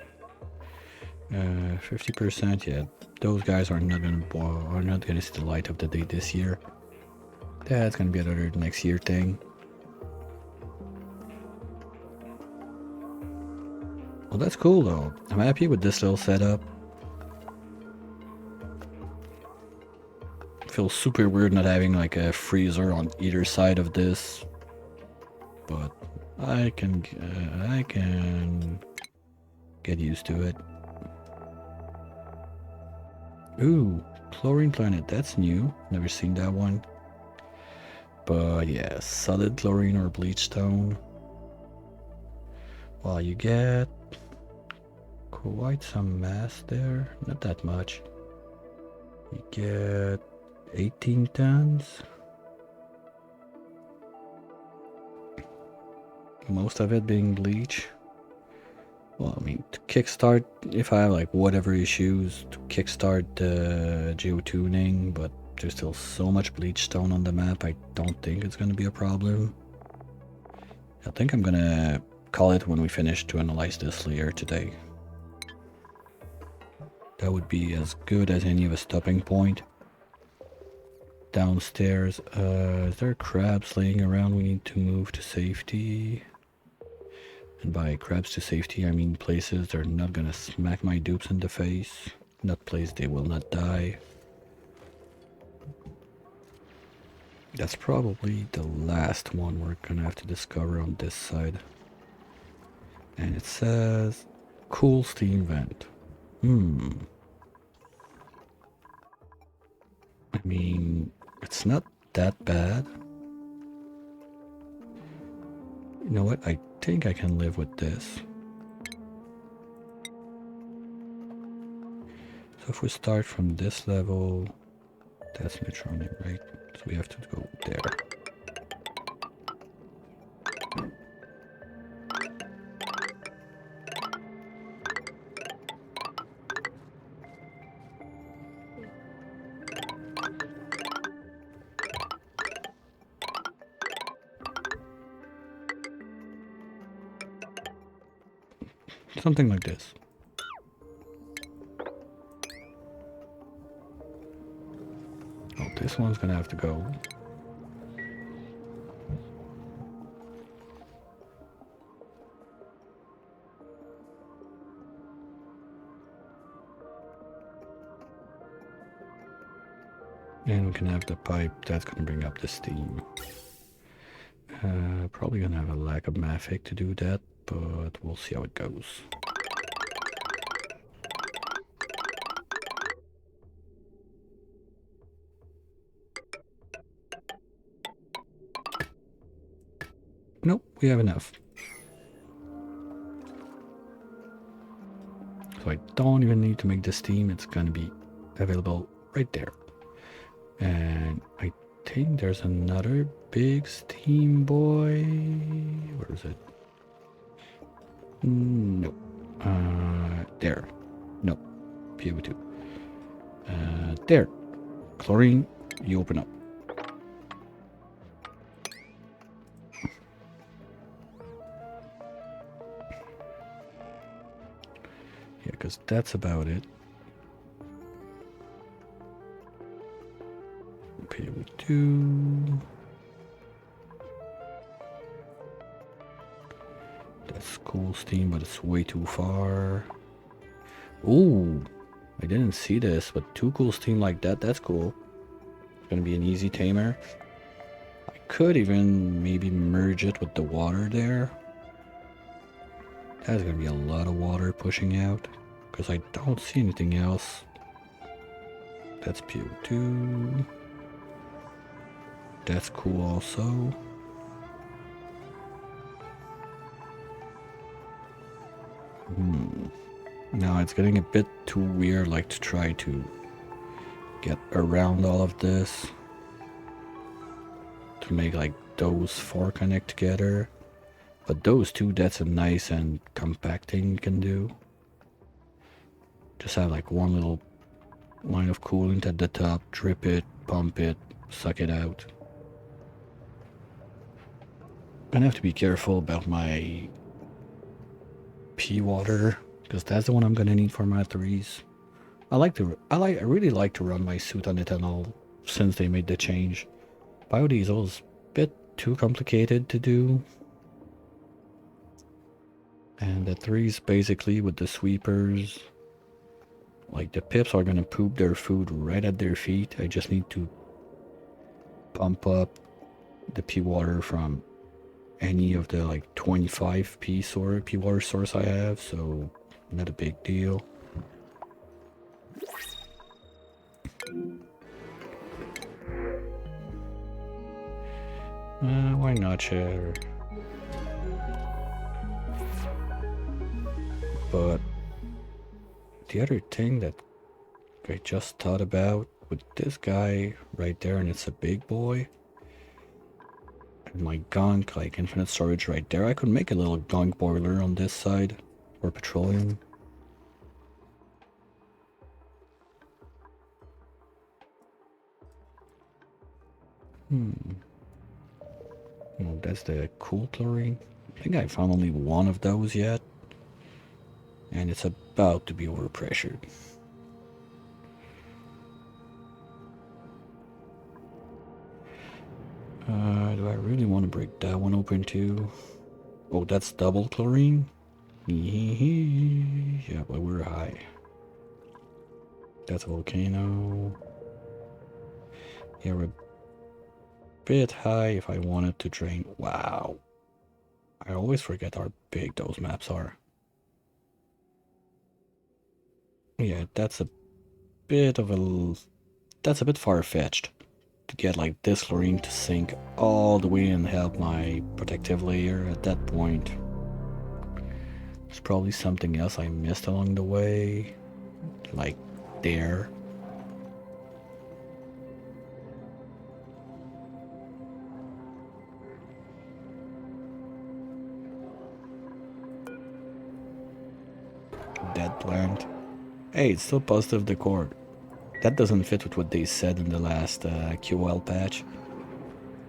50%. Yeah, those guys are not gonna see the light of the day this year. That's gonna be another next year thing. Well, that's cool though. I'm happy with this little setup. Feels super weird not having like a freezer on either side of this, but I can get used to it. Ooh, chlorine planet, that's new. Never seen that one. But yeah, solid chlorine or bleach stone. Well, you get quite some mass there. Not that much. You get 18 tons. Most of it being bleach. Well, I mean, to kickstart, if I have like whatever issues, to kickstart the geotuning, but there's still so much bleach stone on the map, I don't think it's gonna be a problem. I think I'm gonna call it when we finish to analyze this layer today. That would be as good as any of a stopping point. Downstairs, is there crabs laying around we need to move to safety? And by crabs to safety, I mean places they're not gonna smack my dupes in the face. Not place they will not die. That's probably the last one we're gonna have to discover on this side. And it says, cool steam vent. I mean, it's not that bad. You know what? I think I can live with this. So if we start from this level, that's Metronic, right? So we have to go there. Something like this. Oh, this one's gonna have to go. And we can have the pipe that's gonna bring up the steam. Probably gonna have a lack of mafic to do that, but we'll see how it goes. Nope, we have enough. So I don't even need to make the steam. It's gonna be available right there. And I think there's another big steam boy. Where is it? No. There. No. PO2. There. Chlorine, you open up. Yeah, because that's about it. PO2. That's cool steam, but it's way too far. Ooh, I didn't see this, but 2 cool steam like that, that's cool. It's gonna be an easy tamer. I could even maybe merge it with the water there. That's gonna be a lot of water pushing out, because I don't see anything else. That's PO2. That's cool also. Now it's getting a bit too weird, like to try to get around all of this to make like those 4 connect together. But those 2, that's a nice and compact thing you can do. Just have like one little line of coolant at the top, drip it, pump it, suck it out. Gonna have to be careful about my pea water, because that's the one I'm gonna need for my 3s. I really like to run my suit on ethanol since they made the change. Biodiesel is a bit too complicated to do. And the 3s basically with the sweepers, like the pips are gonna poop their food right at their feet. I just need to pump up the pea water from any of the like 25 pea water source I have, so not a big deal. Why not share? But the other thing that I just thought about with this guy right there, and it's a big boy, and my gunk, like infinite storage right there, I could make a little gunk boiler on this side for petroleum. Oh, that's the cool chlorine. I think I found only one of those yet, and it's about to be overpressured. Do I really want to break that one open too? Oh, that's double chlorine? Yeah, but we're high. That's a volcano. Yeah, we're a bit high if I wanted to drain. Wow. I always forget how big those maps are. Yeah, that's a bit far-fetched to get like this chlorine to sink all the way and help my protective layer at that point. There's probably something else I missed along the way, like there. Dead plant. Hey, it's still positive decor. That doesn't fit with what they said in the last QL patch.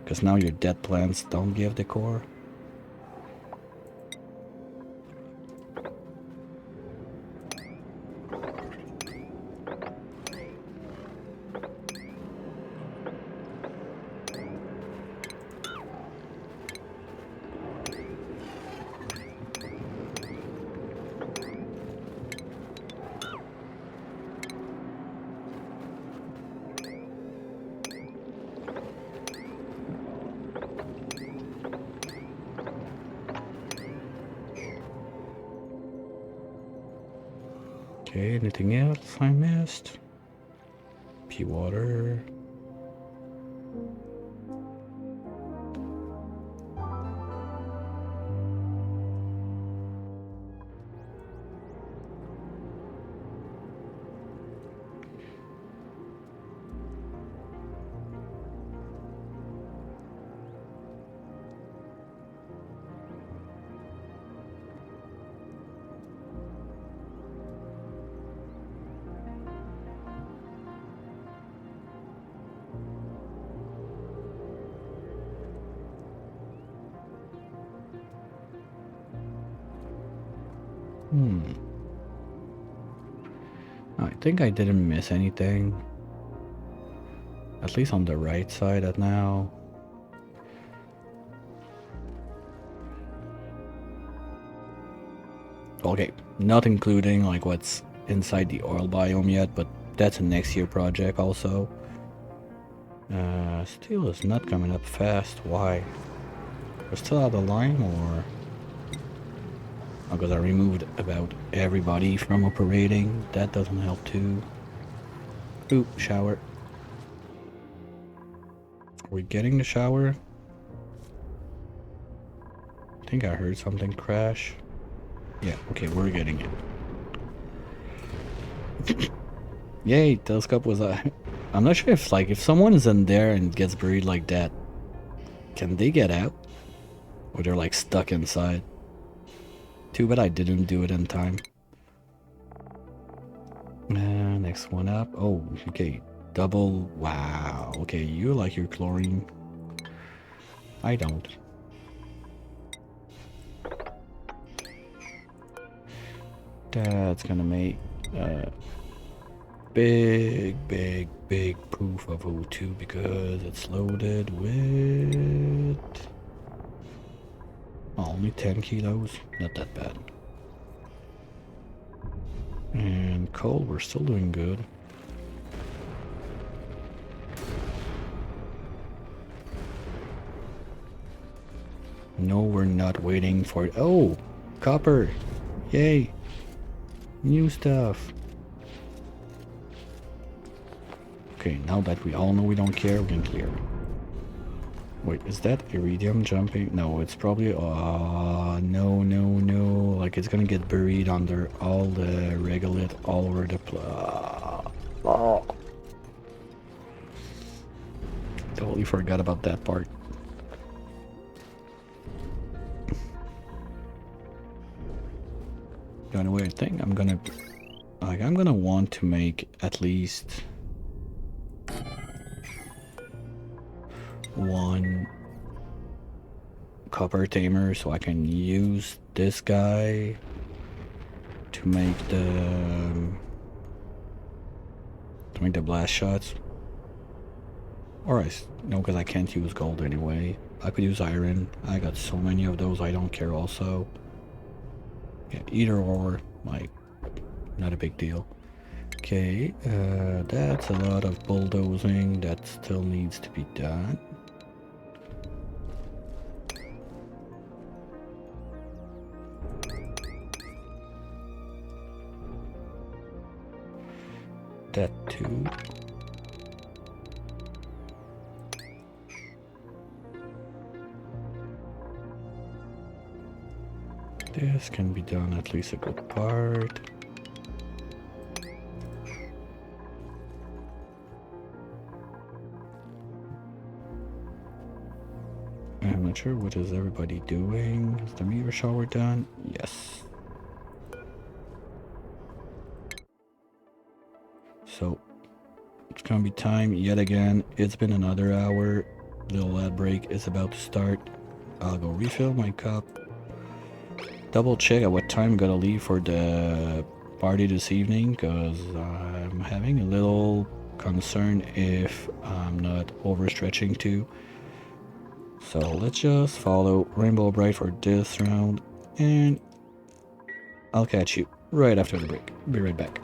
Because now your dead plants don't give decor. Okay, anything else I missed? Pea water. I think I didn't miss anything. At least on the right side at now. Okay, not including like what's inside the oil biome yet, but that's a next year project also. Steel is not coming up fast. Why? We're still out of line, or? Because I removed about everybody from operating. That doesn't help too. Ooh, shower. Are we getting the shower? I think I heard something crash. Yeah, okay, we're getting it. Yay, telescope was I'm not sure if if someone is in there and gets buried like that, can they get out? Or they're like stuck inside. Too bad I didn't do it in time. Next one up. Oh, okay. Double. Wow. Okay, you like your chlorine. I don't. That's gonna make big proof of O2 because it's loaded with only 10 kilos. Not that bad. And coal, we're still doing good. No, we're not waiting for it. Oh, copper. Yay. New stuff. Okay, now that we all know we don't care, we can clear. Wait, is that iridium jumping? No, it's probably... no. Like, it's gonna get buried under all the regolith all over the place. Totally forgot about that part. Anyway, I think I'm gonna... I'm gonna want to make at least... one copper tamer so I can use this guy to make the blast shots. Alright, no, because I can't use gold anyway. I could use iron. I got so many of those, I don't care also. Yeah, either or, like, not a big deal. Okay, that's a lot of bulldozing that still needs to be done. That too. This can be done at least a good part. I'm not sure what is everybody doing. Is the meteor shower done? Yes. So it's gonna be time yet again. It's been another hour. Little ad break is about to start. I'll go refill my cup. Double check at what time I'm gonna leave for the party this evening, because I'm having a little concern if I'm not overstretching too. So let's just follow Rainbow Bright for this round, and I'll catch you right after the break. Be right back.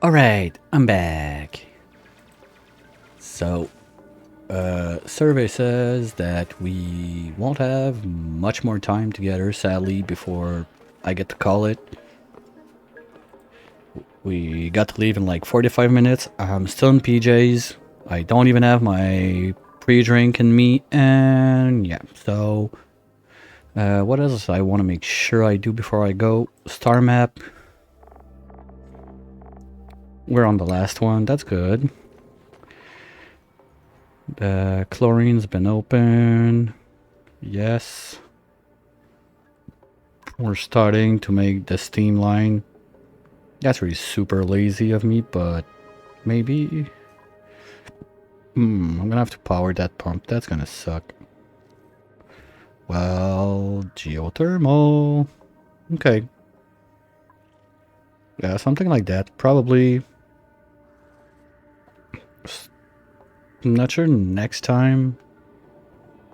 Alright, I'm back. So, survey says that we won't have much more time together, sadly, before I get to call it. We got to leave in like 45 minutes. I'm still in PJs. I don't even have my pre-drink in me, and yeah, so what else I want to make sure I do before I go? Star map. We're on the last one, that's good. The chlorine's been open. Yes. We're starting to make the steam line. That's really super lazy of me, but maybe... I'm gonna have to power that pump. That's gonna suck. Well, geothermal. Okay. Yeah, something like that. Probably... I'm not sure next time.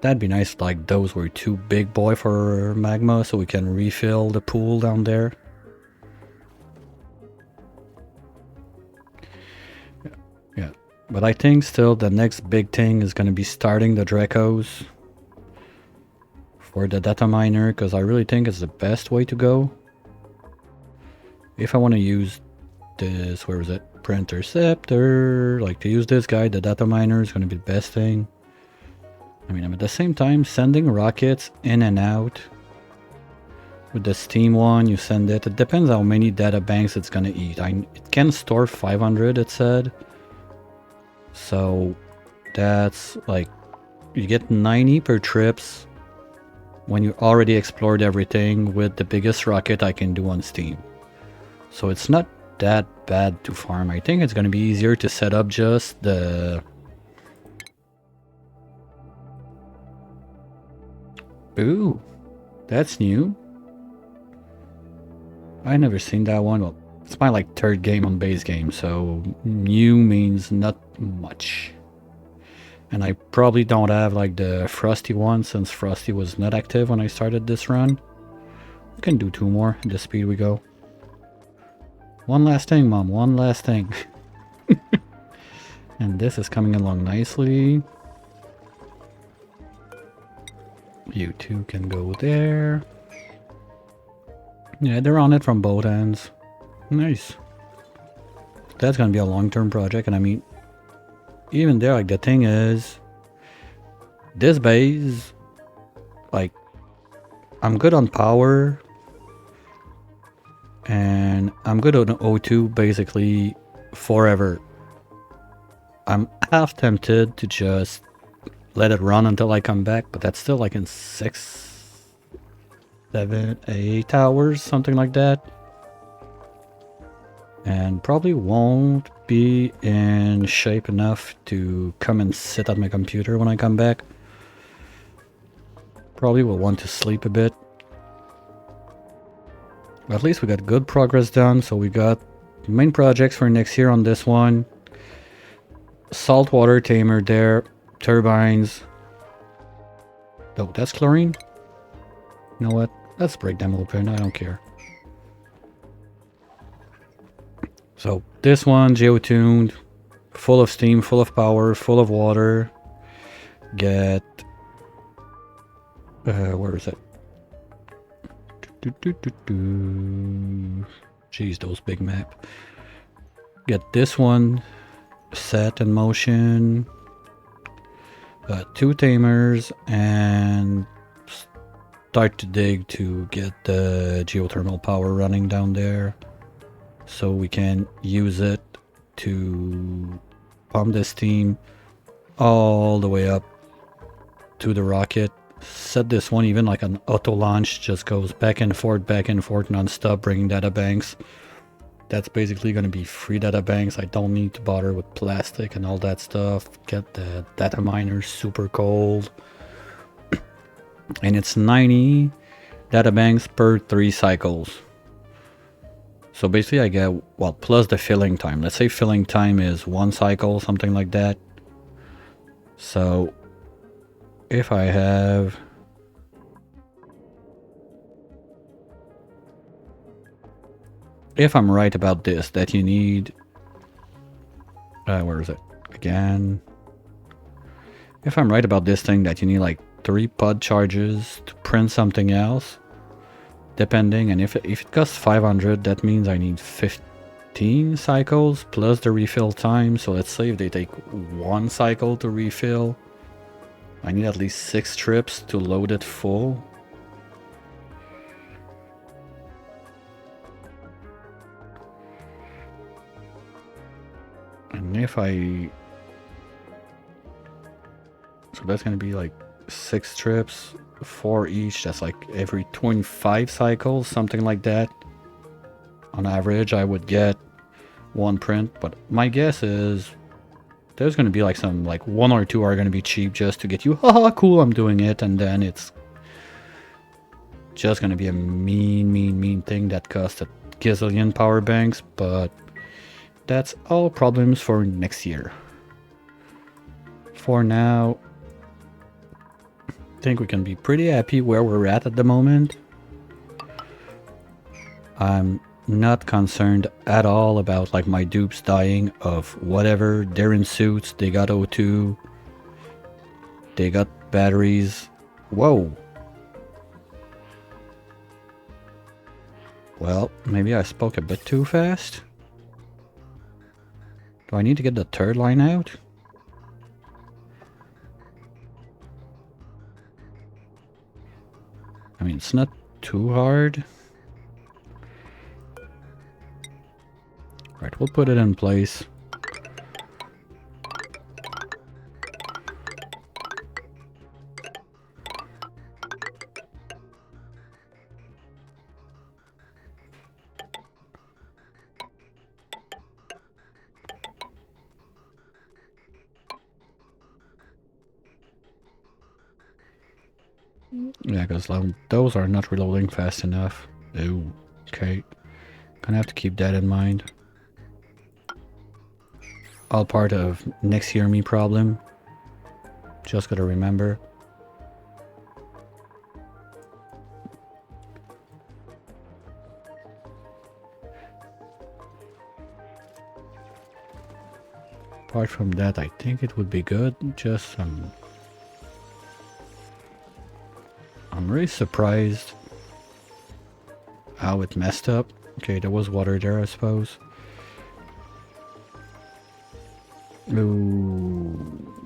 That'd be nice, like those were too big boy for magma, so we can refill the pool down there. Yeah, but I think still the next big thing is going to be starting the Dracos for the data miner, because I really think it's the best way to go. If I want to use this, where is it? Interceptor, like to use this guy, the data miner is going to be the best thing. I mean, at the same time, sending rockets in and out. With the steam one, you send it. It depends how many data banks it's gonna eat. It can store 500, it said. So that's like, you get 90 per trips when you already explored everything with the biggest rocket I can do on Steam. So it's not that bad to farm. I think it's gonna be easier to set up just the... Ooh, that's new. I never seen that one. Well, it's my like third game on base game, so new means not much. And I probably don't have like the Frosty one, since Frosty was not active when I started this run. We can do 2 more at the speed we go. One last thing, Mom, one last thing. And this is coming along nicely. You two can go there. Yeah, they're on it from both ends. Nice. That's gonna be a long-term project, and I mean, even there, like the thing is, this base, like, I'm good on power, and I'm good on O2 basically forever. I'm half tempted to just let it run until I come back, but that's still like in 6, 7, 8 hours, something like that. And probably won't be in shape enough to come and sit at my computer when I come back. Probably will want to sleep a bit. But at least we got good progress done, so we got main projects for next year on this one. Saltwater tamer there. Turbines. Oh, that's chlorine? You know what? Let's break them open. I don't care. So this one, geotuned, full of steam, full of power, full of water. Get... where is it? Jeez, those big map. Get this one set in motion. 2 tamers, and start to dig to get the geothermal power running down there, so we can use it to pump the steam all the way up to the rocket. Set this one even like an auto launch, just goes back and forth non-stop, bringing data banks. That's basically going to be free data banks. I don't need to bother with plastic and all that stuff. Get the data miner super cold. And it's 90 data banks per 3 cycles. So basically I get, well, plus the filling time. Let's say filling time is 1 cycle, something like that. So if I have... If I'm right about this, that you need Where is it? Again. If I'm right about this thing, that you need like 3 pod charges to print something else, depending. And if it costs 500, that means I need 15 cycles plus the refill time. So let's say if they take 1 cycle to refill, I need at least 6 trips to load it full. And if I... So that's gonna be like 6 trips, 4 each. That's like every 25 cycles, something like that. On average, I would get 1 print. But my guess is there's gonna be like some, like 1 or 2 are gonna be cheap just to get you, haha, cool, I'm doing it. And then it's just gonna be a mean thing that costs a gazillion power banks. But that's all problems for next year. For now, I think we can be pretty happy where we're at the moment. I'm not concerned at all about like my dupes dying of whatever. They're in suits, they got O2, they got batteries. Whoa. Well, maybe I spoke a bit too fast. Do I need to get the third line out? I mean, it's not too hard. Right, we'll put it in place. Yeah, because those are not reloading fast enough. Ooh, okay. Gonna have to keep that in mind. All part of next year me problem. Just gotta remember. Apart from that, I think it would be good. Just some... I'm really surprised how it messed up. Okay, there was water there, I suppose. Ooh.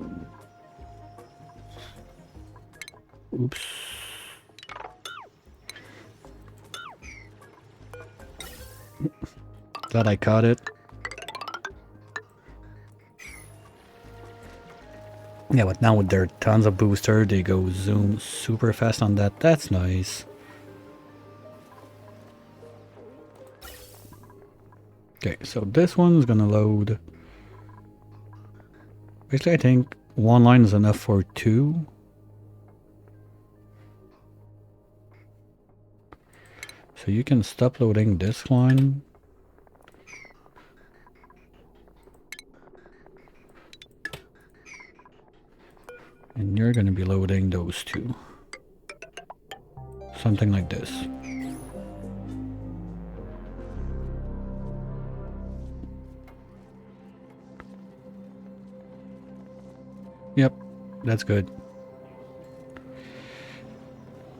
Oops. Glad I caught it. Yeah, but now with their tons of booster, they go zoom super fast on that. That's nice. Okay, so this one's gonna load. Basically, I think 1 line is enough for 2. So you can stop loading this line. And you're gonna be loading those 2. Something like this. Yep, that's good.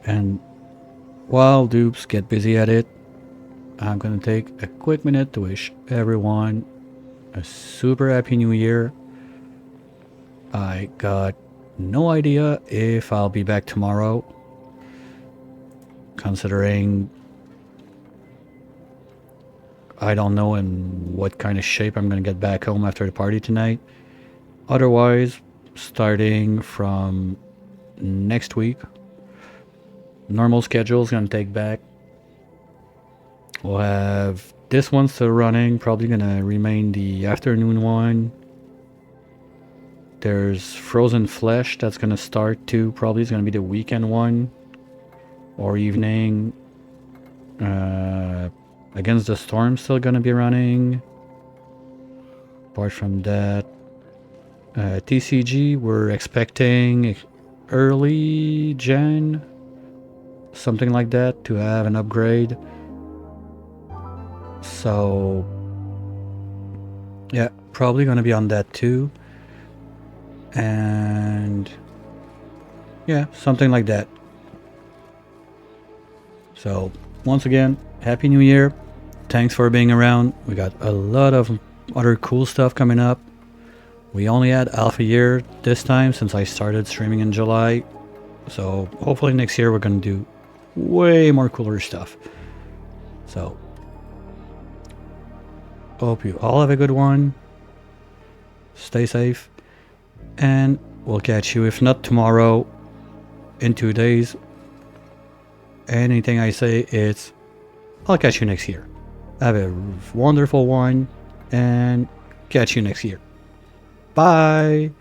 And while dupes get busy at it, I'm gonna take a quick minute to wish everyone a super happy new year. I got no idea if I'll be back tomorrow, considering I don't know in what kind of shape I'm gonna get back home after the party tonight. Otherwise, starting from next week, normal schedule is gonna take back. We'll have this one still running, probably gonna remain the afternoon one. There's Frozen Flesh that's gonna start too, probably is gonna be the weekend one or evening. Against the Storm still gonna be running. Apart from that, TCG we're expecting early Jan, something like that, to have an upgrade. So yeah, probably gonna be on that too. And yeah, something like that. So once again, Happy New Year. Thanks for being around. We got a lot of other cool stuff coming up. We only had half a year this time since I started streaming in July. So hopefully next year we're gonna do way more cooler stuff. So hope you all have a good one. Stay safe. And we'll catch you, if not tomorrow, in 2 days. Anything I say, it's I'll catch you next year. Have a wonderful one, and catch you next year. Bye!